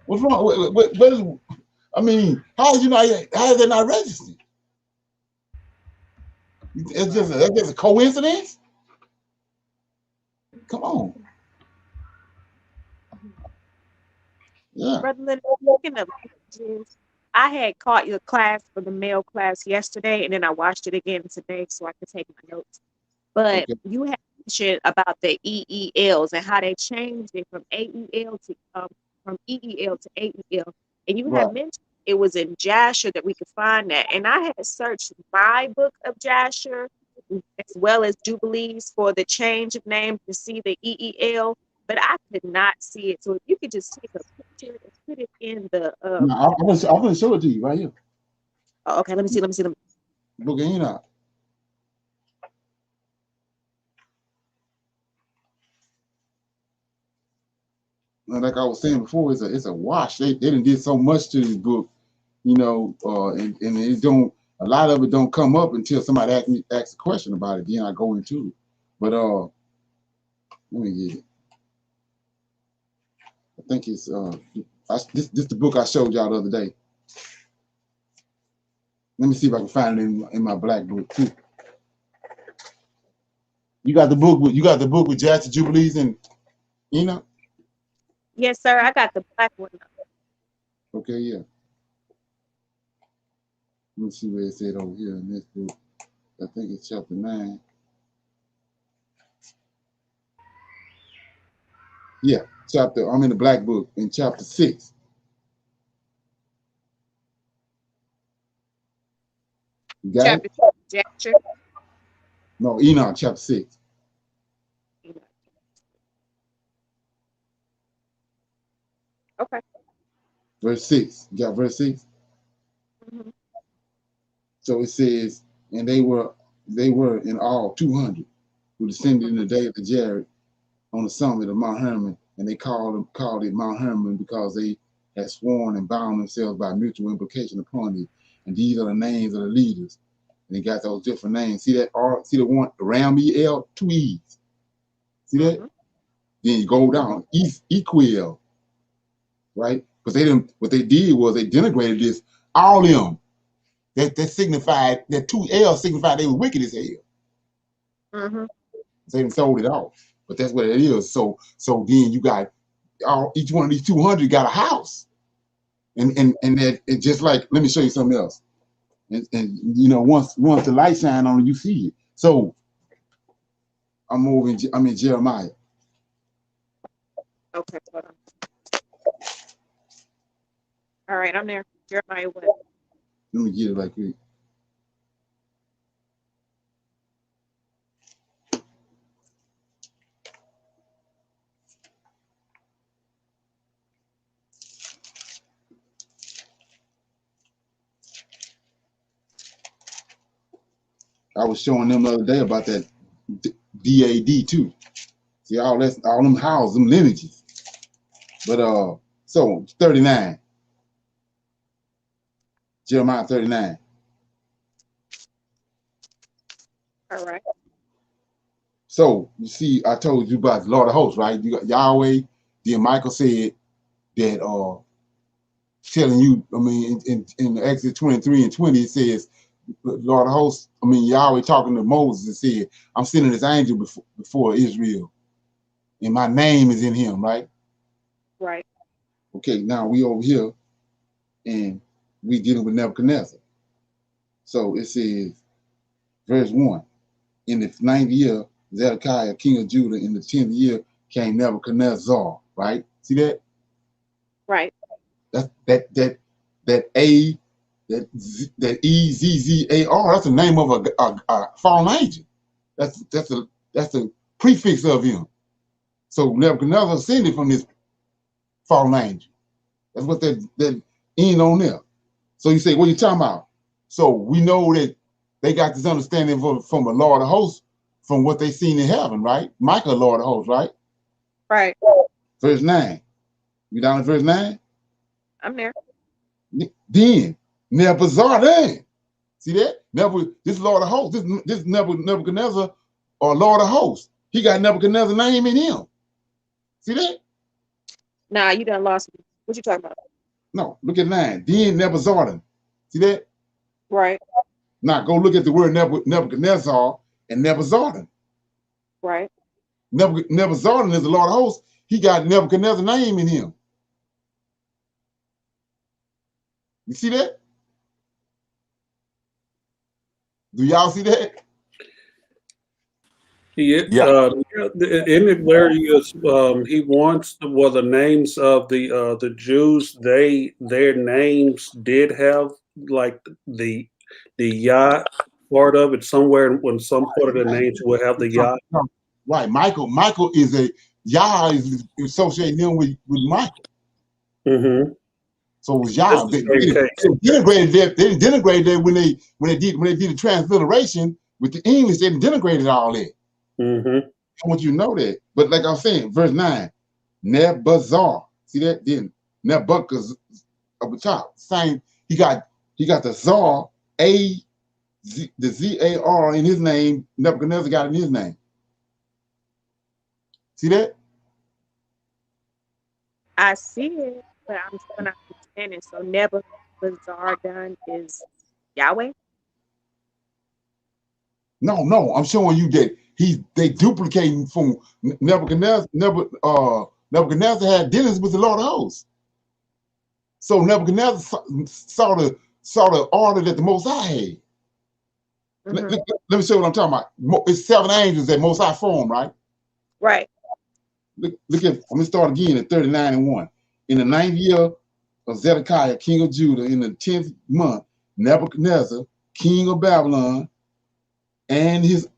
What's wrong? What is, I mean, how is that not registered? It's just a coincidence? Come on. Yeah. Brother Leonard, speaking of languages, I had caught your class for the male class yesterday, and then I watched it again today so I could take my notes. But you had mentioned about the EELs and how they changed it from AEL to EEL to AEL, and you had mentioned it was in Jasher that we could find that. And I had searched my book of Jasher as well as Jubilees for the change of name to see the EEL, but I could not see it. So if you could just take a picture and put it in the. No, I'm gonna show it to you right here. Oh, okay, let me see. Book of Enoch. And like I was saying before, it's a wash. They done did so much to this book, you know, and it don't. A lot of it don't come up until somebody asks a question about it. Then I go into it. But let me get it. I think it's this the book I showed y'all the other day. Let me see if I can find it in my black book too. You got the book with Jasper Jubilees and Enoch? Yes, sir. I got the black one. Okay, yeah. Let me see where it said over here in this book. I think it's chapter 9. Yeah, I'm in the black book in chapter 6. You got Chapter. No, Enoch chapter 6. Okay. Verse 6. You got verse 6? Mm-hmm. So it says, and they were in all 200 who descended in the day of the Jared on the summit of Mount Hermon, and they called it Mount Hermon because they had sworn and bound themselves by mutual implication upon it. And these are the names of the leaders. And they got those different names. See that R? See the one Ramiel, 2 E's. See that? Mm-hmm. Then you go down, Equiel, right? Because they didn't. What they did was they denigrated this. All them. That signified that 2 L signified they were wicked as hell. Mm-hmm. So they sold it off. But that's what it is. So then you got each one of these 200 got a house, and that it just like, let me show you something else. And you know, once the light shine on it, you see it. So I'm in Jeremiah. Okay, hold on. All right, I'm there. Jeremiah what? Let me get it right quick. I was showing them the other day about that DAD too. See, all them houses, them lineages. But so 39. Jeremiah 39. All right. So you see, I told you about the Lord of Hosts, right? You got Yahweh. Then Michael said that telling you, I mean, in Exodus 23 and 20, it says, Lord of Hosts, I mean, Yahweh talking to Moses and said, I'm sending this angel before Israel, and my name is in him, right? Right. Okay, now we over here, and we dealing with Nebuchadnezzar. So it says, verse 1, in the 9th year, Zedekiah, king of Judah, in the 10th year came Nebuchadnezzar, right? See that? Right. That A, that EZZAR, that's the name of a fallen angel. That's a prefix of him. So Nebuchadnezzar ascended from this fallen angel. That's what that end on there. So you say, what are you talking about? So we know that they got this understanding from a Lord of Hosts from what they seen in heaven, right? Michael, Lord of Hosts, right? Right. Verse 9. You down at verse 9? I'm there. Then Nebuchadnezzar. See that? This Lord of Hosts, this Nebuchadnezzar or Lord of Hosts. He got Nebuchadnezzar's name in him. See that? Nah, you done lost me. What you talking about? No, look at 9. Then Nebuchadnezzar. See that? Right. Now go look at the word Nebuchadnezzar and Nebuchadnezzar. Right. Nebuchadnezzar is the Lord of Hosts. He got Nebuchadnezzar's name in him. You see that? Do y'all see that? Yeah. In it where he wants the names of the Jews, their names did have like the Yah part of it somewhere. When some part of the names will have the Yah. Right. Michael is a Yah is associating him with Michael. Mm-hmm. So it was Yah. They denigrated that. They didn't denigrate that when they did the transliteration with the English. They denigrated all that. Mm-hmm. I want you to know that. But like I was saying, verse 9, Nebuchadnezzar. See that? Then Nebuchadnezzar up the top. Same. He got the Zar, the Z-A-R in his name. Nebuchadnezzar got in his name. See that? I see it, but I'm still not understanding. So Nebuchadnezzar done is Yahweh? No, I'm showing you that they duplicating from Nebuchadnezzar. Nebuchadnezzar had dealings with the Lord of hosts. So Nebuchadnezzar saw the order that the Most High had. Mm-hmm. Let me show you what I'm talking about. It's 7 angels that Most High formed, right? Right. Look at, I'm going to start again at 39:1. In the 9th year of Zedekiah, king of Judah, in the 10th month, Nebuchadnezzar, king of Babylon, and his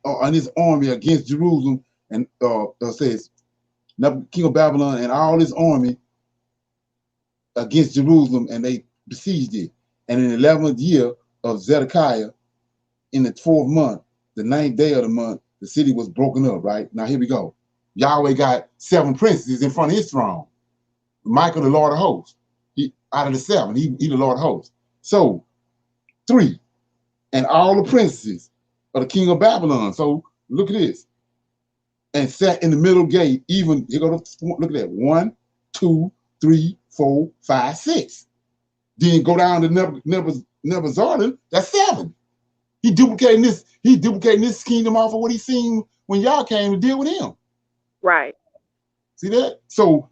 army against Jerusalem, and says, king of Babylon and all his army against Jerusalem, and they besieged it. And in the 11th year of Zedekiah, in the 4th month, the 9th day of the month, the city was broken up, right? Now here we go. Yahweh got 7 princes in front of his throne. Michael, the Lord of hosts. Out of the 7, he the Lord of hosts. So 3, and all the princes of the king of Babylon. So look at this. And sat in the middle gate, even, you go to, look at that, 1, 2, 3, 4, 5, 6. Then go down to Nebuchadnezzar, that's 7. He duplicating this kingdom off of what he seen when y'all came to deal with him. Right. See that? So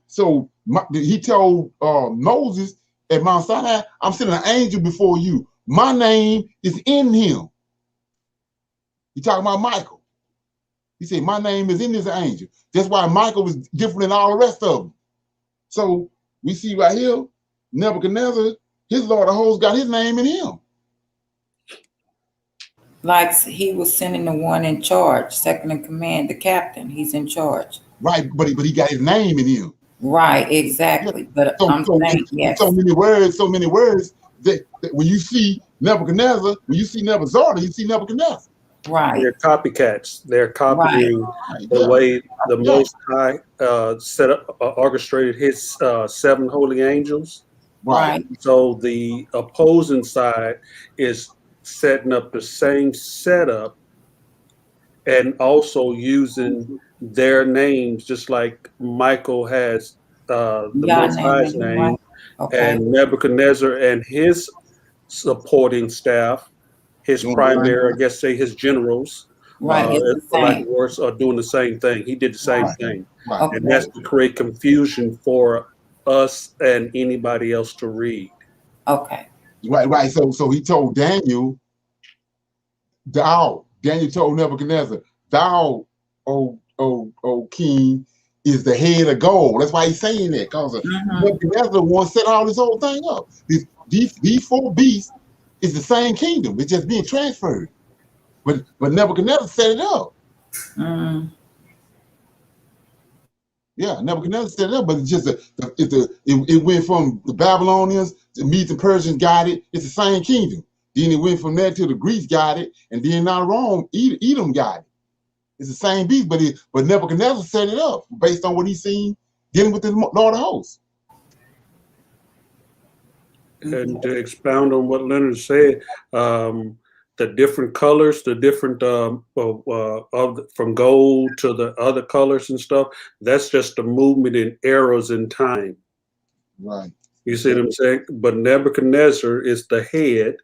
he told Moses at Mount Sinai, I'm sending an angel before you. My name is in him. He talking about Michael. He said, my name is in this angel. That's why Michael was different than all the rest of them. So we see right here, Nebuchadnezzar, his Lord of hosts got his name in him. Like he was sending the one in charge, second in command, the captain. He's in charge. Right, but he got his name in him. Right, exactly. Yeah. But I'm saying, yes. So many words that when you see Nebuchadnezzar, when you see Nebuchadnezzar, you see Nebuchadnezzar. Right. They're copycats. They're copying the way the Most High orchestrated his 7 holy angels. Right. So the opposing side is setting up the same setup and also using their names, just like Michael has the Most High's name, and Nebuchadnezzar and his supporting staff, his primary, I guess, say his generals, words are doing the same thing. He did the same thing, and that's to create confusion for us and anybody else to read. Okay. Right. So he told Daniel, Daniel told Nebuchadnezzar, thou, O king, is the head of gold. That's why he's saying that, because Nebuchadnezzar once set all this whole thing up. These 4 beasts is the same kingdom. It's just being transferred. But Nebuchadnezzar set it up. Yeah, Nebuchadnezzar set it up, but it's just it went from the Babylonians, the Medes and Persians got it. It's the same kingdom. Then it went from there to the Greeks got it, and then now Rome, Edom got it. It's the same beast, but Nebuchadnezzar set it up based on what he's seen dealing with the Lord of hosts. And to expound on what Leonard said, the different colors, the different from gold to the other colors and stuff, that's just the movement in eras in time. Right. You see what I'm saying? But Nebuchadnezzar is the head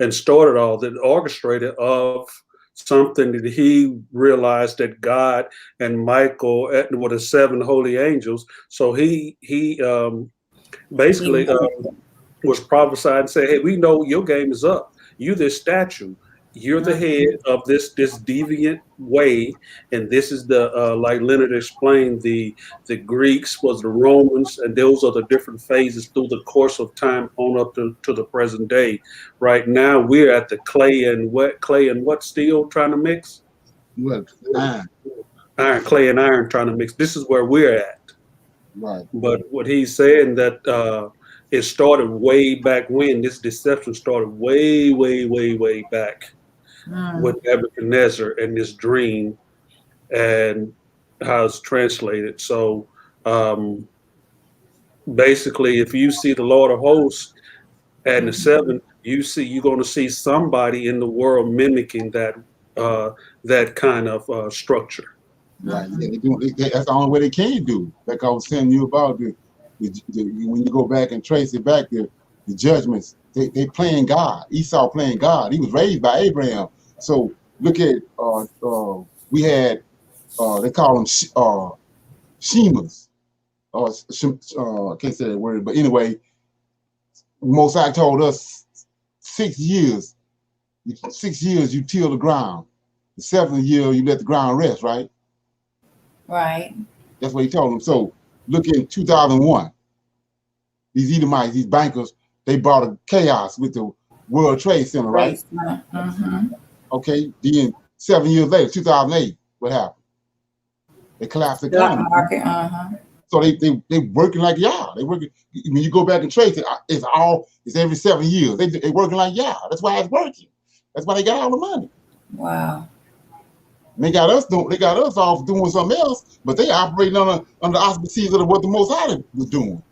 and started all that, orchestrated of something that he realized that God and Michael were the 7 holy angels. So he basically was prophesied and said, hey, we know your game is up. You this statue. You're the head of this deviant way, and this is the like Leonard explained, the Greeks was the Romans, and those are the different phases through the course of time on up to the present day. Right now we're at the clay and what steel trying to mix? What? Iron, clay and iron trying to mix. This is where we're at. Right. But what he's saying that it started way back when. This deception started way, way, way, way back with Nebuchadnezzar and this dream and how it's translated. So basically, if you see the Lord of Hosts and the seven, you're going to see somebody in the world mimicking that that kind of structure. Right. Yeah, that's the only way they can do. Like I was telling you about when you go back and trace it back, the judgments. They playing God. Esau playing God. He was raised by Abraham. So look at we had they call them Shemas. I can't say that word, but anyway, Mosai told us 6 years. 6 years you till the ground. The 7th year you let the ground rest, right? Right. That's what he told them. So look in 2001. These Edomites, these bankers, they brought a chaos with the World Trade Center, right? Okay. Then 7 years later, 2008, what happened? They collapsed the economy. So they working like y'all. They working. When you go back and trace it, it's every 7 years. They working like y'all. That's why it's working. That's why they got all the money. Wow. They got us off doing something else, but they operating under the auspices of what the Most High was doing.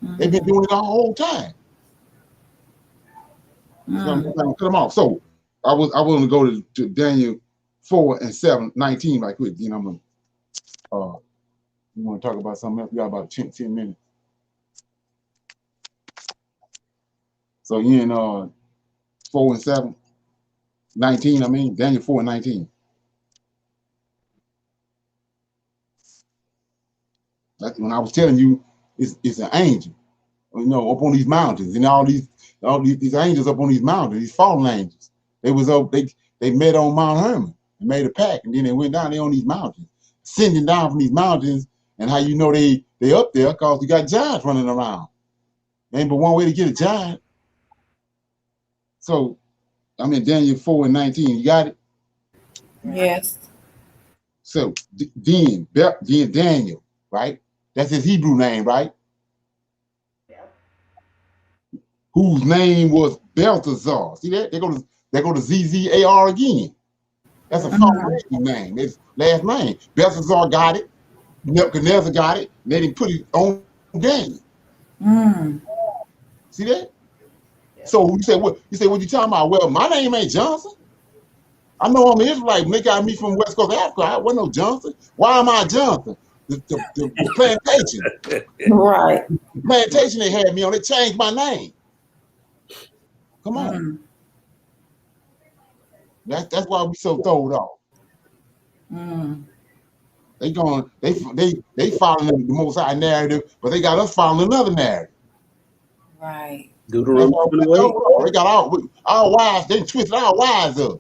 They've been doing it the whole time. So cut them off. So I was going to go to Daniel 4 and 7, 19 right quick. You know, I'm gonna you want to talk about something else? We got about 10 minutes. So you in 4 and 7, 19. I mean Daniel 4 and 19. That's when I was telling you, it's an angel, you know, up on these mountains, and all these angels up on these mountains, these fallen angels. They was up, they met on Mount Hermon and made a pact, and then they went down there on these mountains, ascending down from these mountains. And how you know they up there? Because you got giants running around. Ain't but one way to get a giant. So I'm in Daniel 4 and 19. You got it? Yes. So then Daniel, right? That's his Hebrew name, right? Whose name was Belteshazzar. See that? They go to ZZAR again. That's a false name. It's last name. Belteshazzar got it. Nebuchadnezzar got it. And they didn't put it on game. See that? So you say what? You say what you talking about? Well, my name ain't Johnson. I know I'm an Israelite. When they got me from West Coast Africa, I wasn't no Johnson. Why am I Johnson? The plantation. Right. The plantation they had me on. They changed my name. Come on. That's why we so throwed off. They following the Most High narrative, but they got us following another narrative. Right. Deuteronomy 28. They got our wives. They twisted our wives up.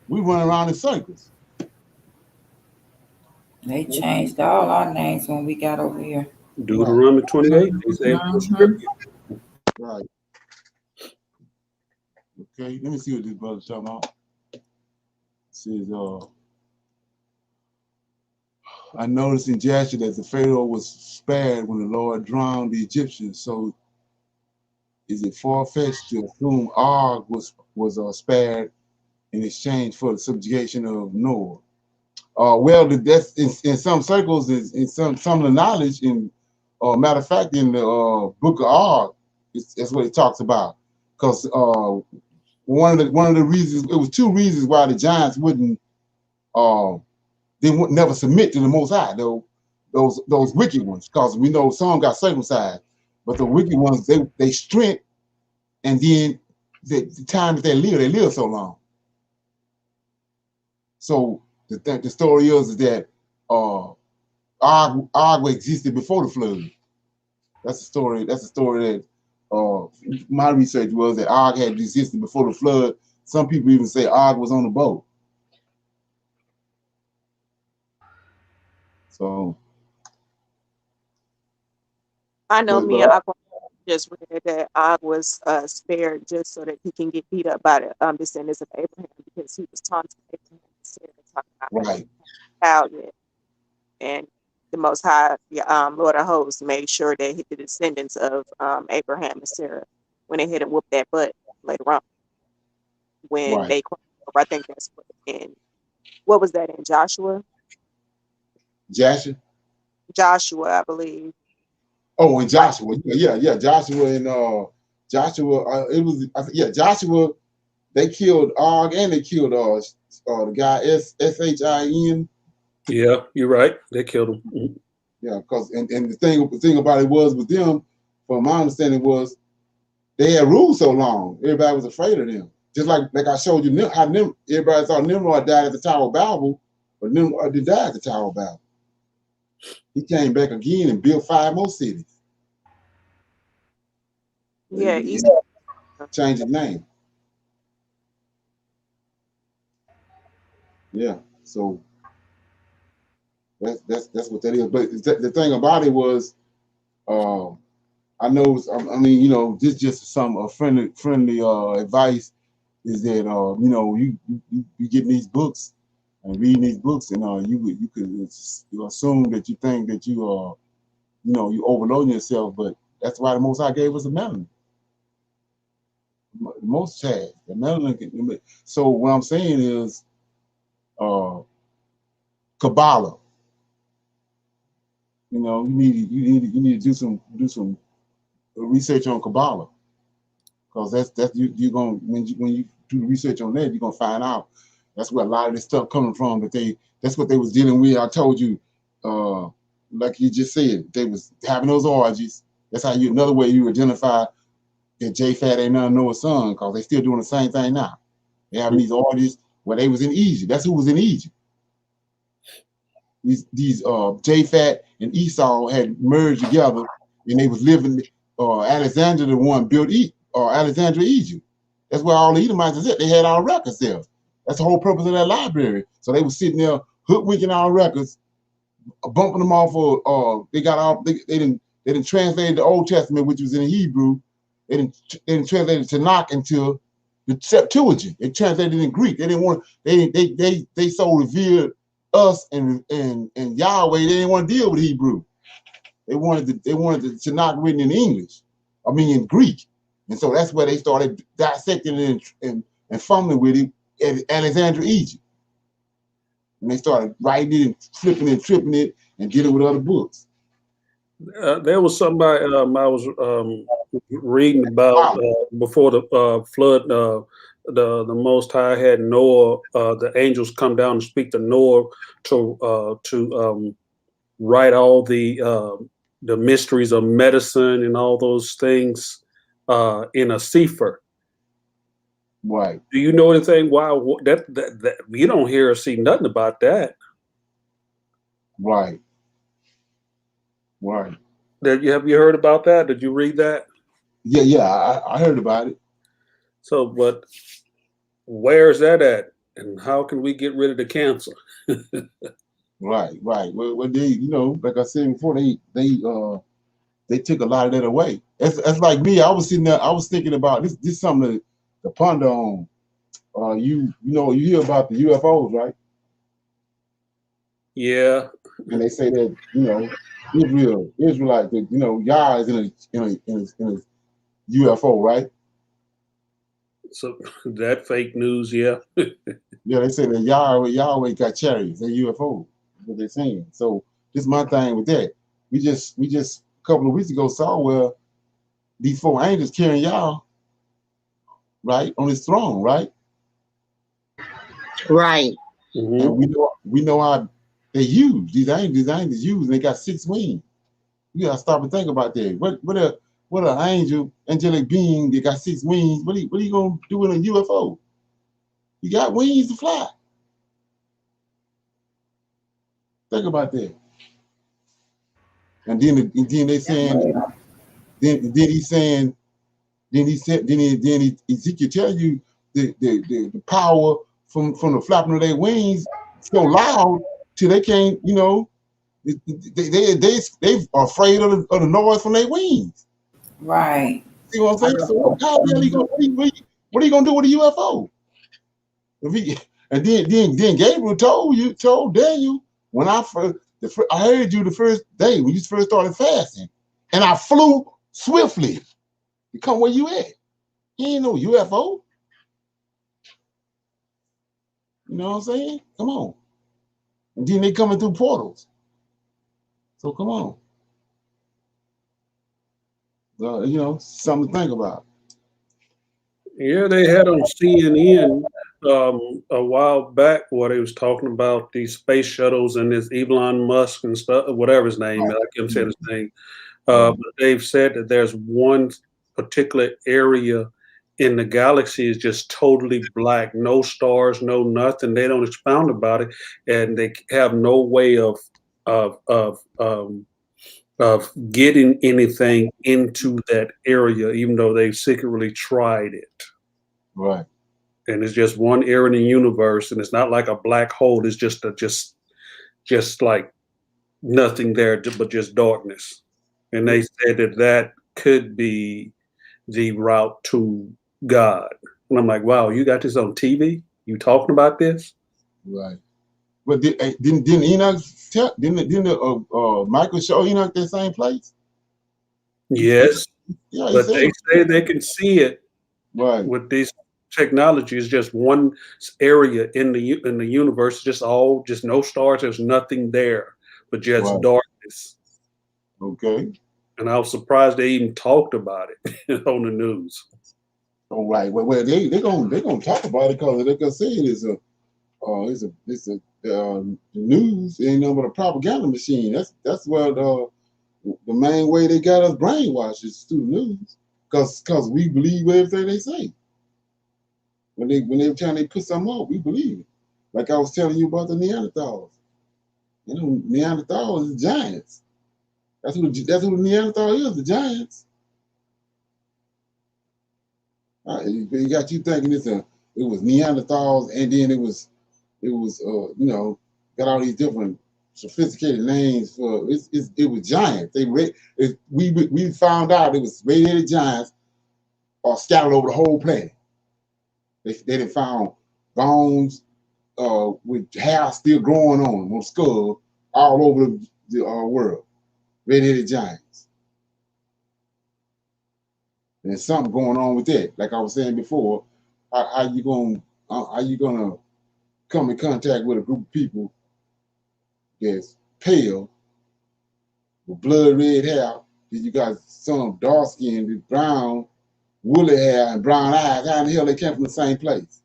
We run around in circles. They changed all our names when we got over here. Deuteronomy 28. Right. Okay. Let me see what this brother's talking about. It says, I noticed in Jasher that the Pharaoh was spared when the Lord drowned the Egyptians. So is it far-fetched to assume Og was spared in exchange for the subjugation of Noah? Well, that's in some circles, in some of the knowledge. In matter of fact, in the book of Og, that's what it talks about. Because one of the reasons, it was 2 reasons why the giants wouldn't never submit to the Most High, though, those wicked ones, because we know some got circumcised, but the wicked ones, they strength, and then the time that they live so long. So the story is that Og existed before the flood. That's the story. That's the story that my research was, that Og had existed before the flood. Some people even say Og was on the boat. So I know me and Aqua just read that Og was spared just so that he can get beat up by the descendants of Abraham, because he was taunting Abraham, talking about right. Italian, and the Most High, Lord of Hosts, made sure that the descendants of Abraham and Sarah, when they hit and whoop that butt later on, when Right. they, I think that's what was that in Joshua? Joshua, I believe. Oh, and Joshua, yeah, Joshua and Joshua. It was Joshua. They killed Og and they killed the guy Shin. Yeah, you're right. They killed him. Mm-hmm. Yeah, because and the thing about it was with them, from my understanding, was they had ruled so long, everybody was afraid of them. Just like I showed you how everybody thought Nimrod died at the Tower of Babel, but Nimrod did die at the Tower of Babel. He came back again and built 5 more cities. Yeah, changed his name. Yeah, so that's what that is. But the thing about it was, I know. I mean, you know, this just some friendly advice is that you getting these books and reading these books, and you could assume that you think that you overloading yourself, but that's why the Most High gave us a melanin. The Most High, the melanin. So what I'm saying is, Kabbalah. You know, you need to do some research on Kabbalah, because that's you're gonna when you do the research on that, you're gonna find out that's where a lot of this stuff coming from. That's what they was dealing with. I told you, like you just said, they was having those orgies. That's how another way you identify that Japhet ain't none of Noah's son, because they still doing the same thing now. They having these orgies where they was in Egypt. That's who was in Egypt. These Japhet and Esau had merged together, and they was living. Alexander, the one built Alexandria, Egypt. That's where all the Edomites is at. They had our records there. That's the whole purpose of that library. So they was sitting there hoodwinking our records, bumping them off of. They got off. They didn't translate the Old Testament, which was in Hebrew. They didn't translate the Tanakh into the Septuagint. They translated it in Greek. They didn't want. They so revered us and Yahweh. They didn't want to deal with Hebrew. They wanted the Tanakh written in English, in Greek, and so that's where they started dissecting it and fumbling with it at Alexandria, Egypt. And they started writing it and flipping it, tripping it, and dealing with other books. There was somebody I was reading about before the flood. The Most High had Noah, the angels come down and speak to Noah to write all the mysteries of medicine and all those things in a sefer. Right. Do you know anything? Why that you don't hear or see nothing about that? Right. Right. Have you heard about that? Did you read that? Yeah, I heard about it. So, but where's that at, and how can we get rid of the cancer? Right. Well, they, like I said before, they took a lot of that away. That's like me. I was sitting there. I was thinking about this. This is something to ponder on. You hear about the UFOs, right? Yeah. And they say that Israelite, that Yah is in a UFO, right? So that fake news, yeah. Yeah, they say that Yahweh got chariots, they're UFO. That's what they're saying. So this is my thing with that. We just a couple of weeks ago saw where these 4 angels carrying Yah, right, on his throne, right? Right. Mm-hmm. And we know how they use these angels use, and they got 6 wings. You gotta stop and think about that. What an angelic being that got 6 wings? What are you gonna do in a UFO? You got wings to fly. Think about that. And then they saying, then Ezekiel tell you the power from the flapping of their wings so loud till they can't, they are afraid of the noise from their wings. Right. See what I'm saying? So what are you gonna do with a UFO? And then Gabriel told Daniel, when I first, I heard you the first day when you first started fasting, and I flew swiftly to come where you at. You ain't no UFO. You know what I'm saying? Come on. And then they coming through portals. So come on. You know, something to think about. Yeah, they had on CNN a while back where they was talking about these space shuttles and this Elon Musk and stuff, whatever his name, I can't say his name. But they've said that there's one particular area in the galaxy is just totally black, no stars, no nothing. They don't expound about it, and they have no way of getting anything into that area, even though they've secretly tried it. Right. And it's just one area in the universe, and it's not like a black hole. It's just like nothing there, but just darkness. And they said that could be the route to God. And I'm like, wow, you got this on TV? You talking about this? Right. But didn't Enoch didn't Michael show Enoch that same place? Yes. Yeah, but they say they can see it. Right. With these technologies, just one area in the universe, just no stars. There's nothing there, but just darkness. Okay. And I was surprised they even talked about it on the news. All right. Well, they gonna talk about it because like I said, the news ain't nothing but a propaganda machine. That's what the main way they got us brainwashed is through the news, because we believe everything they say. When every time they put something up, we believe it. Like I was telling you about the Neanderthals. You know, Neanderthals is giants. That's who the Neanderthal is, the giants. They got you thinking it was Neanderthals, and then it was you know, got all these different sophisticated names for it was giants. We found out it was red-headed giants are scattered over the whole planet. They done found bones with hair still growing on skull all over the world. Red-headed giants. And there's something going on with that. Like I was saying before, how you gonna come in contact with a group of people that's pale, with blood red hair, then you got some dark skin with brown, woolly hair and brown eyes. How in the hell they came from the same place?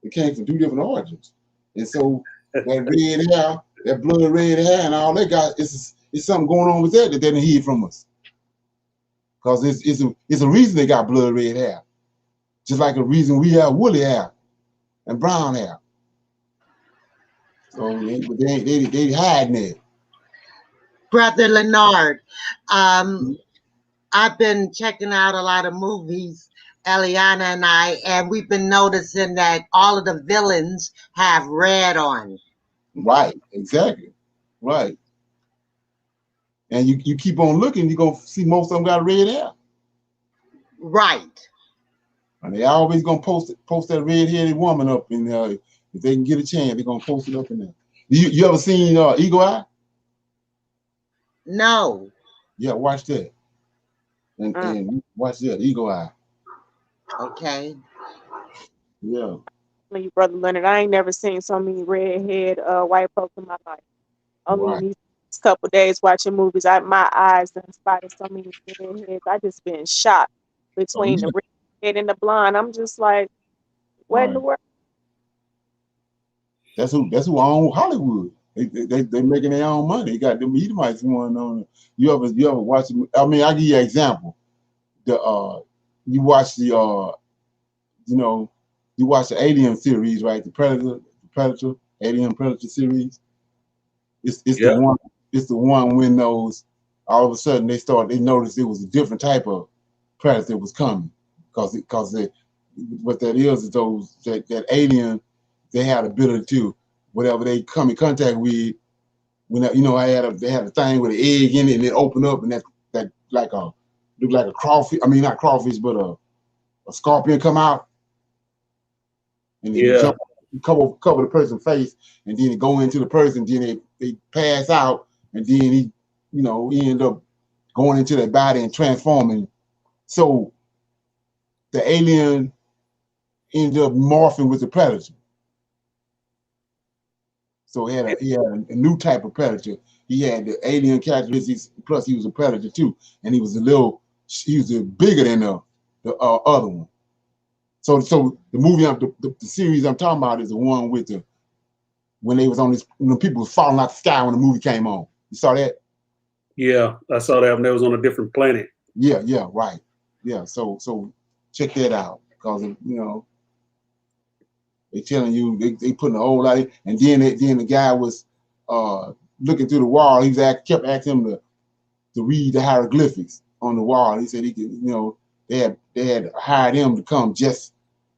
They came from two different origins. And so that red hair, that blood red hair and all that got it's something going on with that they didn't hear from us. Because it's a reason they got blood red hair. Just like a reason we have woolly hair and brown hair. So they hiding it. Brother Leonard, I've been checking out a lot of movies, Eliana and I, and we've been noticing that all of the villains have red on. Right, exactly. Right. And you keep on looking, you're gonna see most of them got red hair. Right. And they always gonna post that red-headed woman up in there. If they can get a chance, they're gonna post it up in there. You ever seen Eagle Eye? No. Yeah, watch that. And watch that, Eagle Eye. Okay. Yeah. You, Brother Leonard, I ain't never seen so many redhead white folks in my life. Only these couple days watching movies, my eyes done spotted so many redheads. I just been shocked between the redhead and the blonde. I'm just like, what in the world? That's who own Hollywood. They making their own money. They got them Edomites going on. You ever watch? I mean, I give you an example. You watch the you watch the Alien series, right? The Predator, Alien Predator series. It's the one when those all of a sudden they noticed it was a different type of predator that was coming because what that is those that alien, they had ability to whatever they come in contact with. When they had a thing with an egg in it and it opened up and that looked like a crawfish. I mean not crawfish but a scorpion come out and jump cover the person's face, and then it go into the person, then they pass out, and then he end up going into their body and transforming. So the alien ended up morphing with the predator. So he had a new type of predator. He had the alien characteristics, plus he was a predator too, and he was bigger than the other one. So the movie, the series I'm talking about is the one with when they was on this, when people was falling out the sky when the movie came on. You saw that? Yeah, I saw that when they was on a different planet. Yeah, right. Yeah, so check that out, because they telling you they putting a whole lot in, and then the guy was looking through the wall. He kept asking him to read the hieroglyphics on the wall. He said he could, they had hired him to come just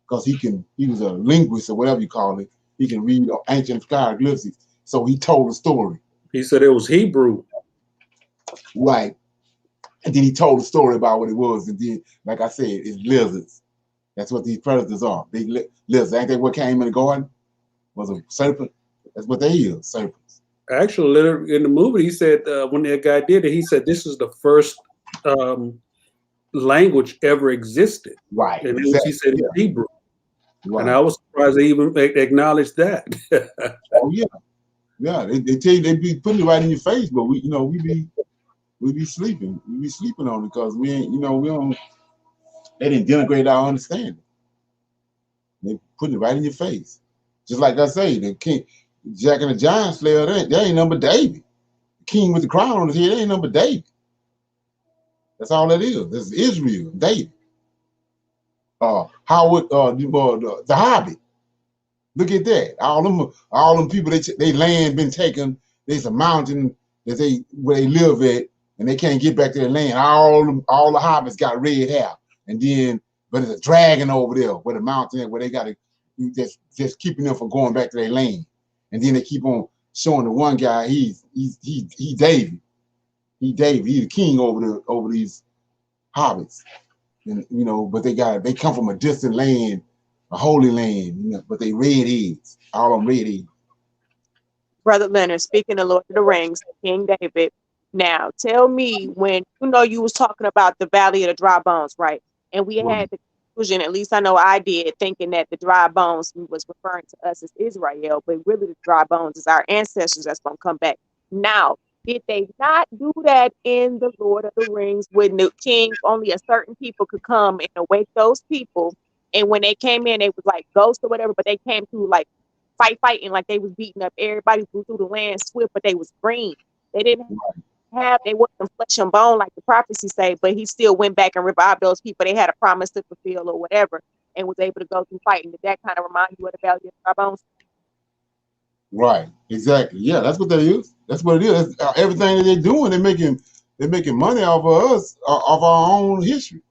because he was a linguist or whatever you call it. He can read ancient hieroglyphics. So he told the story. He said it was Hebrew. Right. And then he told the story about what it was. And then, like I said, it's lizards. That's what these predators are. Big lizards. Ain't that what came in the garden? Was a serpent? That's what they is, serpents. Actually, in the movie, he said when that guy did it, he said this is the first language ever existed. Right. And exactly. he said it's Hebrew. Right. And I was surprised they even acknowledged that. Oh yeah. Yeah. They tell you they be putting it right in your face, but we be sleeping. We be sleeping on it because we ain't, we don't. They didn't denigrate our understanding. They put it right in your face. Just like I say, the king, Jack and the Giant Slayer, they ain't number David. The king with the crown on his head, they ain't number David. That's all that is. That's Israel, David. Howard, the Hobbit. Look at that. All them people, they land been taken. There's a mountain where they live at, and they can't get back to their land. All the hobbits got red hair, and then but there's a dragon over there where the mountain where they got to just keeping them from going back to their land. And then they keep on showing the one guy he's David. He's the king over these hobbits, and but they come from a distant land, a holy land, but they redheads, all of them redheads. Brother Leonard, speaking of Lord of the Rings, King David. Now, tell me when you was talking about the Valley of the Dry Bones, right? And we had the conclusion, at least I know I did, thinking that the dry bones was referring to us as Israel, but really the dry bones is our ancestors that's going to come back. Now, did they not do that in the Lord of the Rings when the king, only a certain people could come and awake those people? And when they came in, they was like ghosts or whatever, but they came through like fighting like they was beating up everybody, flew through the land swift, but they was green. They didn't they wasn't flesh and bone like the prophecy say, but he still went back and revived those people. They had a promise to fulfill or whatever, and was able to go through fighting. Did that kind of remind you of the Valley of Dry Bones? Right, exactly. Yeah, that's what that is. That's what it is. Everything that they're doing, they're making money off of us, off our own history.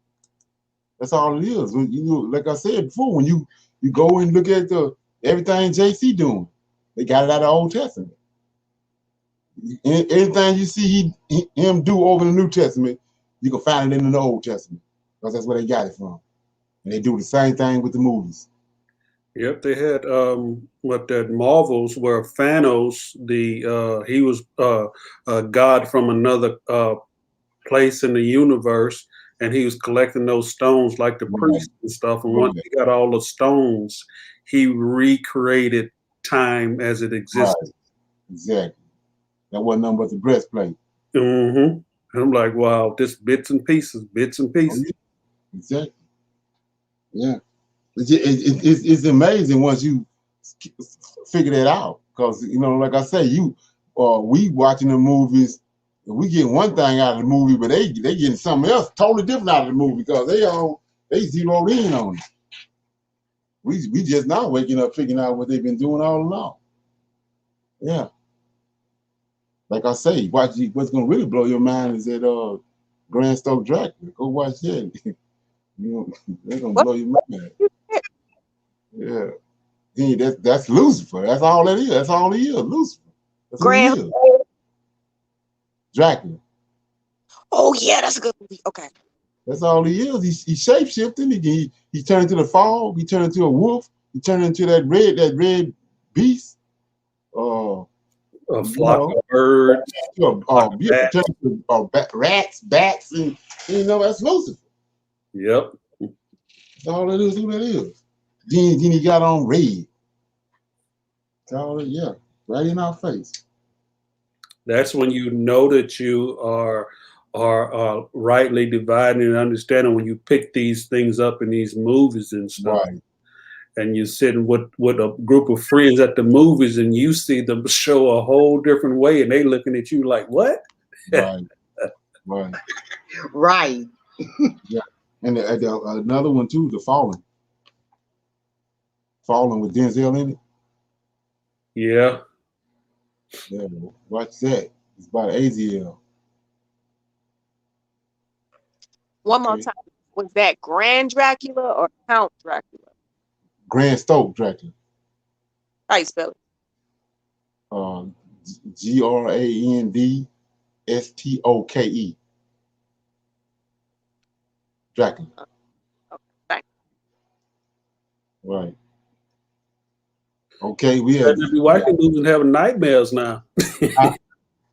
That's all it is. When like I said before, when you go and look at everything JC doing, they got it out of the Old Testament. Anything you see him do over in the New Testament, you can find it in the Old Testament, because that's where they got it from. And they do the same thing with the movies. Yep, they had that Marvels where Thanos, he was a god from another place in the universe, and he was collecting those stones like the priests and stuff. And once he got all the stones, he recreated time as it existed. Right. Exactly. That wasn't nothing but the breastplate. Mm-hmm. I'm like, wow, just bits and pieces. Oh, yeah. Exactly. Yeah. It's amazing once you figure that out, because like I say, we watching the movies, we get one thing out of the movie, but they getting something else totally different out of the movie, because they zeroed in on it. We just now waking up figuring out what they've been doing all along. Yeah. Like I say, what's gonna really blow your mind is that Grand Stoke Dracula. Go watch that. They're gonna blow your mind. Yeah. That's Lucifer. That's all that is. That's all he is. Lucifer. That's who he is. Dracula. Oh yeah, that's a good movie. Okay. That's all he is. He's shape-shifting. He turned into the fog. He turned into a wolf. he turned into that red beast. A flock of birds. Yeah, turned into rats, bats, and that's Lucifer. Yep. That's all it is. Who that is? Then he got on red. That's all it, yeah, right in our face. That's when you know that you are rightly dividing and understanding when you pick these things up in these movies and stuff. Right. And you're sitting with a group of friends at the movies, and you see them show a whole different way, and they looking at you like, what? Right. Right. Right. Yeah. And another one too, The Fallen. Fallen with Denzel in it. Yeah. Yeah. Watch that. It's about Aziel. One more time. Was that Grand Dracula or Count Dracula? Grand Stoke Dracula. How you spell it? Grandstoke. Dracula. Okay, thank you. Right. Okay, we have. Be watching movies and having nightmares now.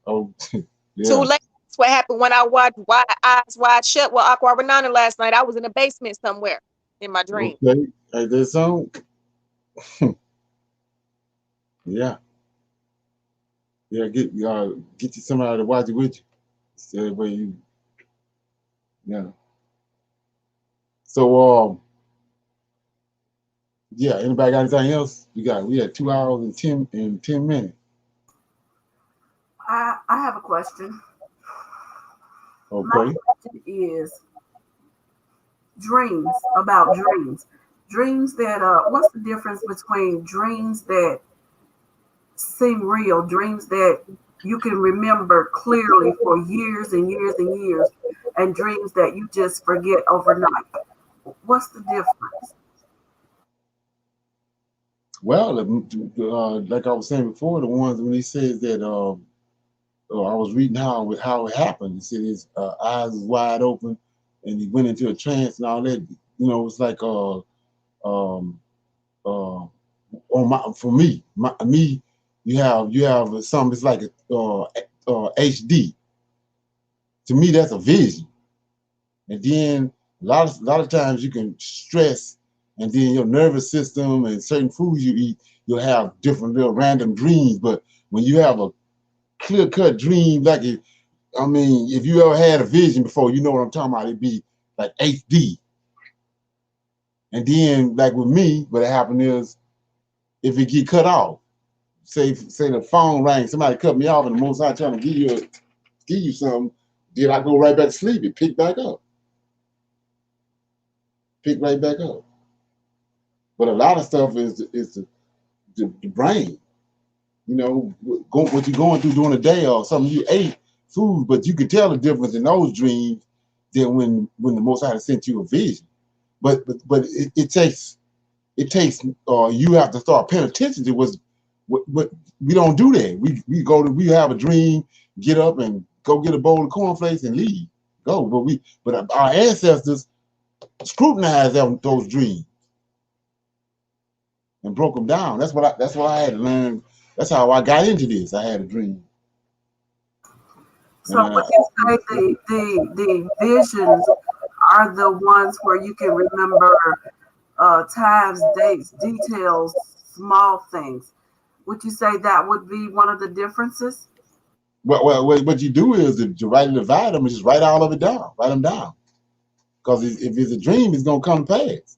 Oh, yeah. Too late. That's what happened when I watched Eyes Wide Shut with Aqua Renana last night. I was in a basement somewhere in my dream. Okay, like that song. Yeah. Yeah, get you somebody to watch it with you. So where you, yeah. So yeah, anybody got anything else? We had 2 hours and 10 minutes. I have a question. Okay. My question is dreams, about dreams. Dreams that what's the difference between dreams that seem real, dreams that you can remember clearly for years and years and years, and dreams that you just forget overnight? What's the difference? Well, like I was saying before, the ones when he says that I was reading how it happened. He said his eyes was wide open and he went into a trance and all that. It's like for me, you have something. It's like HD. To me, that's a vision. And then a lot of times you can stress, and then your nervous system and certain foods you eat, you'll have different little random dreams. But when you have a clear-cut dream, like if you ever had a vision before, you know what I'm talking about. It'd be like HD. And then, like with me, what happened is, if it get cut off, say the phone rang, somebody cut me off, and the Most High trying to give you something, then I go right back to sleep. It pick back up. Pick right back up. But a lot of stuff is the brain. What you're going through during the day or something you ate, food, but you can tell the difference in those dreams than when the Most High sent you a vision. But it takes you have to start paying attention to what we don't do that. We have a dream, get up and go get a bowl of cornflakes and leave. Go. But our ancestors scrutinized those dreams and broke them down. That's what I had to learn. That's how I got into this. I had a dream. So would you say the visions are the ones where you can remember times, dates, details, small things? Would you say that would be one of the differences? Well, what you do is to write and divide them, is just write all of it down. Write them down. Because if it's a dream, it's gonna come to pass.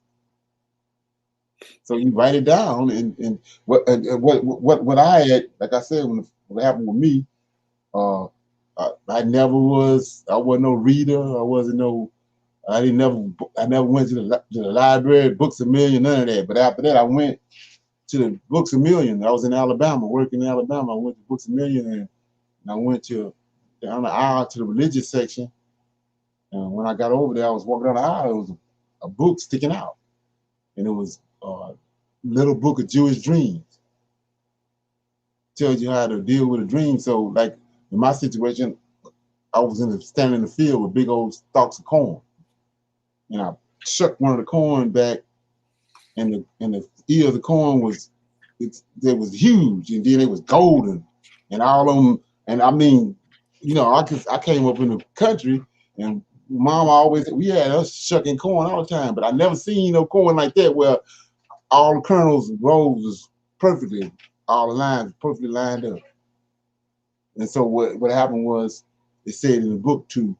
So you write it down, and what I had, like I said, when it happened with me, I never wasn't no reader. I never went to the library, Books A Million, none of that. But after that, I went to the Books A Million. I was in Alabama, working in Alabama. I went to Books A Million, and I went down the aisle to the religious section. And when I got over there, I was walking down the aisle. There was a book sticking out, and it was Little Book of Jewish Dreams. Tells you how to deal with a dream. So, like in my situation, I was standing in the field with big old stalks of corn, and I shucked one of the corn back and the ears of corn was huge, and then it was golden, and all of them. And I mean, you know, I came up in the country, and Mama always, we had us shucking corn all the time, but I never seen no corn like that where all the kernels and rows was perfectly, all the lines perfectly lined up. And so what happened was, it said in the book to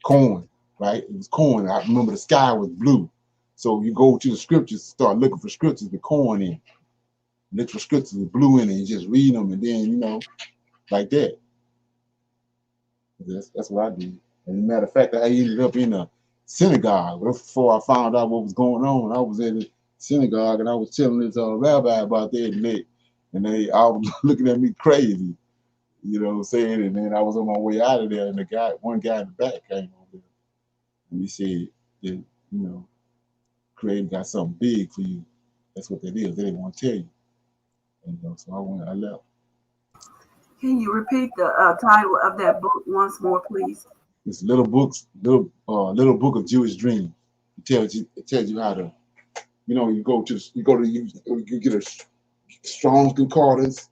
corn, right? It was corn. I remember the sky was blue. So you go to the scriptures, start looking for scriptures with corn in. Look for scriptures with blue in it, and just read them, and then, you know, like that. That's what I did. And as a matter of fact, I ended up in a synagogue. Before I found out what was going on, I was in the synagogue, and I was telling this rabbi about that, and they all was looking at me crazy, you know what I'm saying? And then I was on my way out of there, and one guy in the back came over, and he said, that, you know, Creator got something big for you. That's what that is. They didn't want to tell you. And, you know, so I left. Can you repeat the title of that book once more, please? It's Little Book of Jewish Dreams. It tells you how to, you know, you get a Strong's Concordance,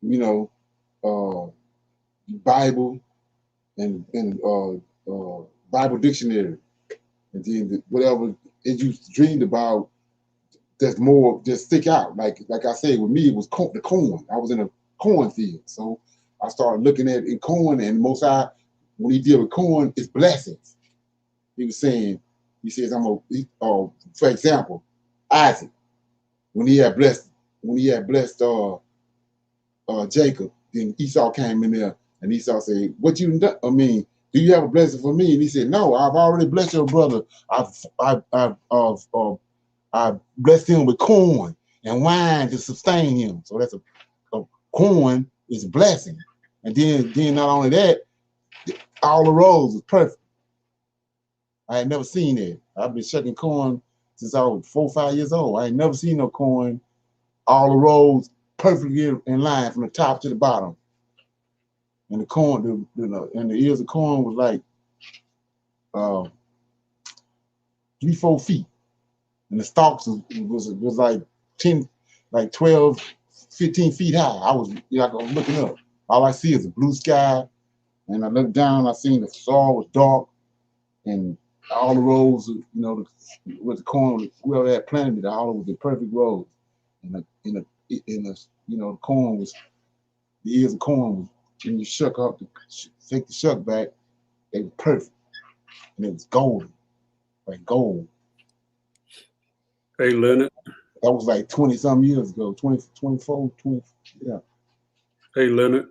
you know, Bible and Bible dictionary, and then whatever you dreamed about that's more just stick out. Like I said, with me it was the corn. I was in a cornfield, so I started looking at in corn, and Most High, when he deal with corn, it's blessings. He says, for example, Isaac, when he had blessed Jacob, then Esau came in there, and Esau said, "What you done? I mean, do you have a blessing for me?" And he said, "No, I've already blessed your brother. I've blessed him with corn and wine to sustain him." So that's a corn is a blessing. And then not only that, all the rows was perfect. I had never seen that. I've been shucking corn since I was 4 or 5 years old. I ain't never seen no corn, all the rows perfectly in line from the top to the bottom. And the corn, and the ears of corn was like 3-4 feet. And the stalks was like 12, 15 feet high. I was looking up. All I see is a blue sky. And I looked down, I seen the soil was dark, and all the rows, you know, with the corn, whoever had planted it, all was the perfect rows. And the corn was, the ears of corn was, when you shuck up, take the shuck back, they were perfect. And it was golden, like gold. Hey, Leonard. That was like 20-some years ago, 24, yeah. Hey, Leonard.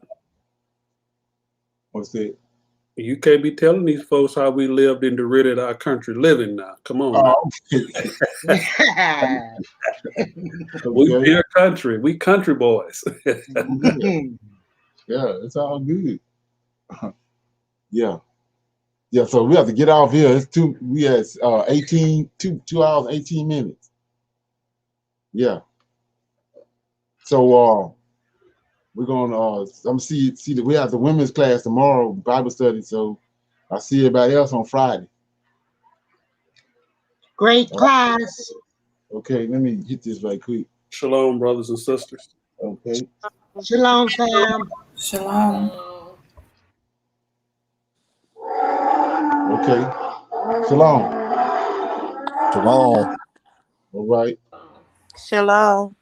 What's that? You can't be telling these folks how we lived in the rid of our country living now. Come on. We dear country. We country boys. Yeah, it's all good. Yeah. Yeah, so we have to get off here. It's 2 hours, 18 minutes. Yeah. So we're gonna I'm see that we have the women's class tomorrow, Bible study. So I'll see everybody else on Friday. Great class. Okay, let me hit this right quick. Shalom, brothers and sisters. Okay. Shalom, fam. Shalom. Okay. Shalom. Shalom. All right. Shalom.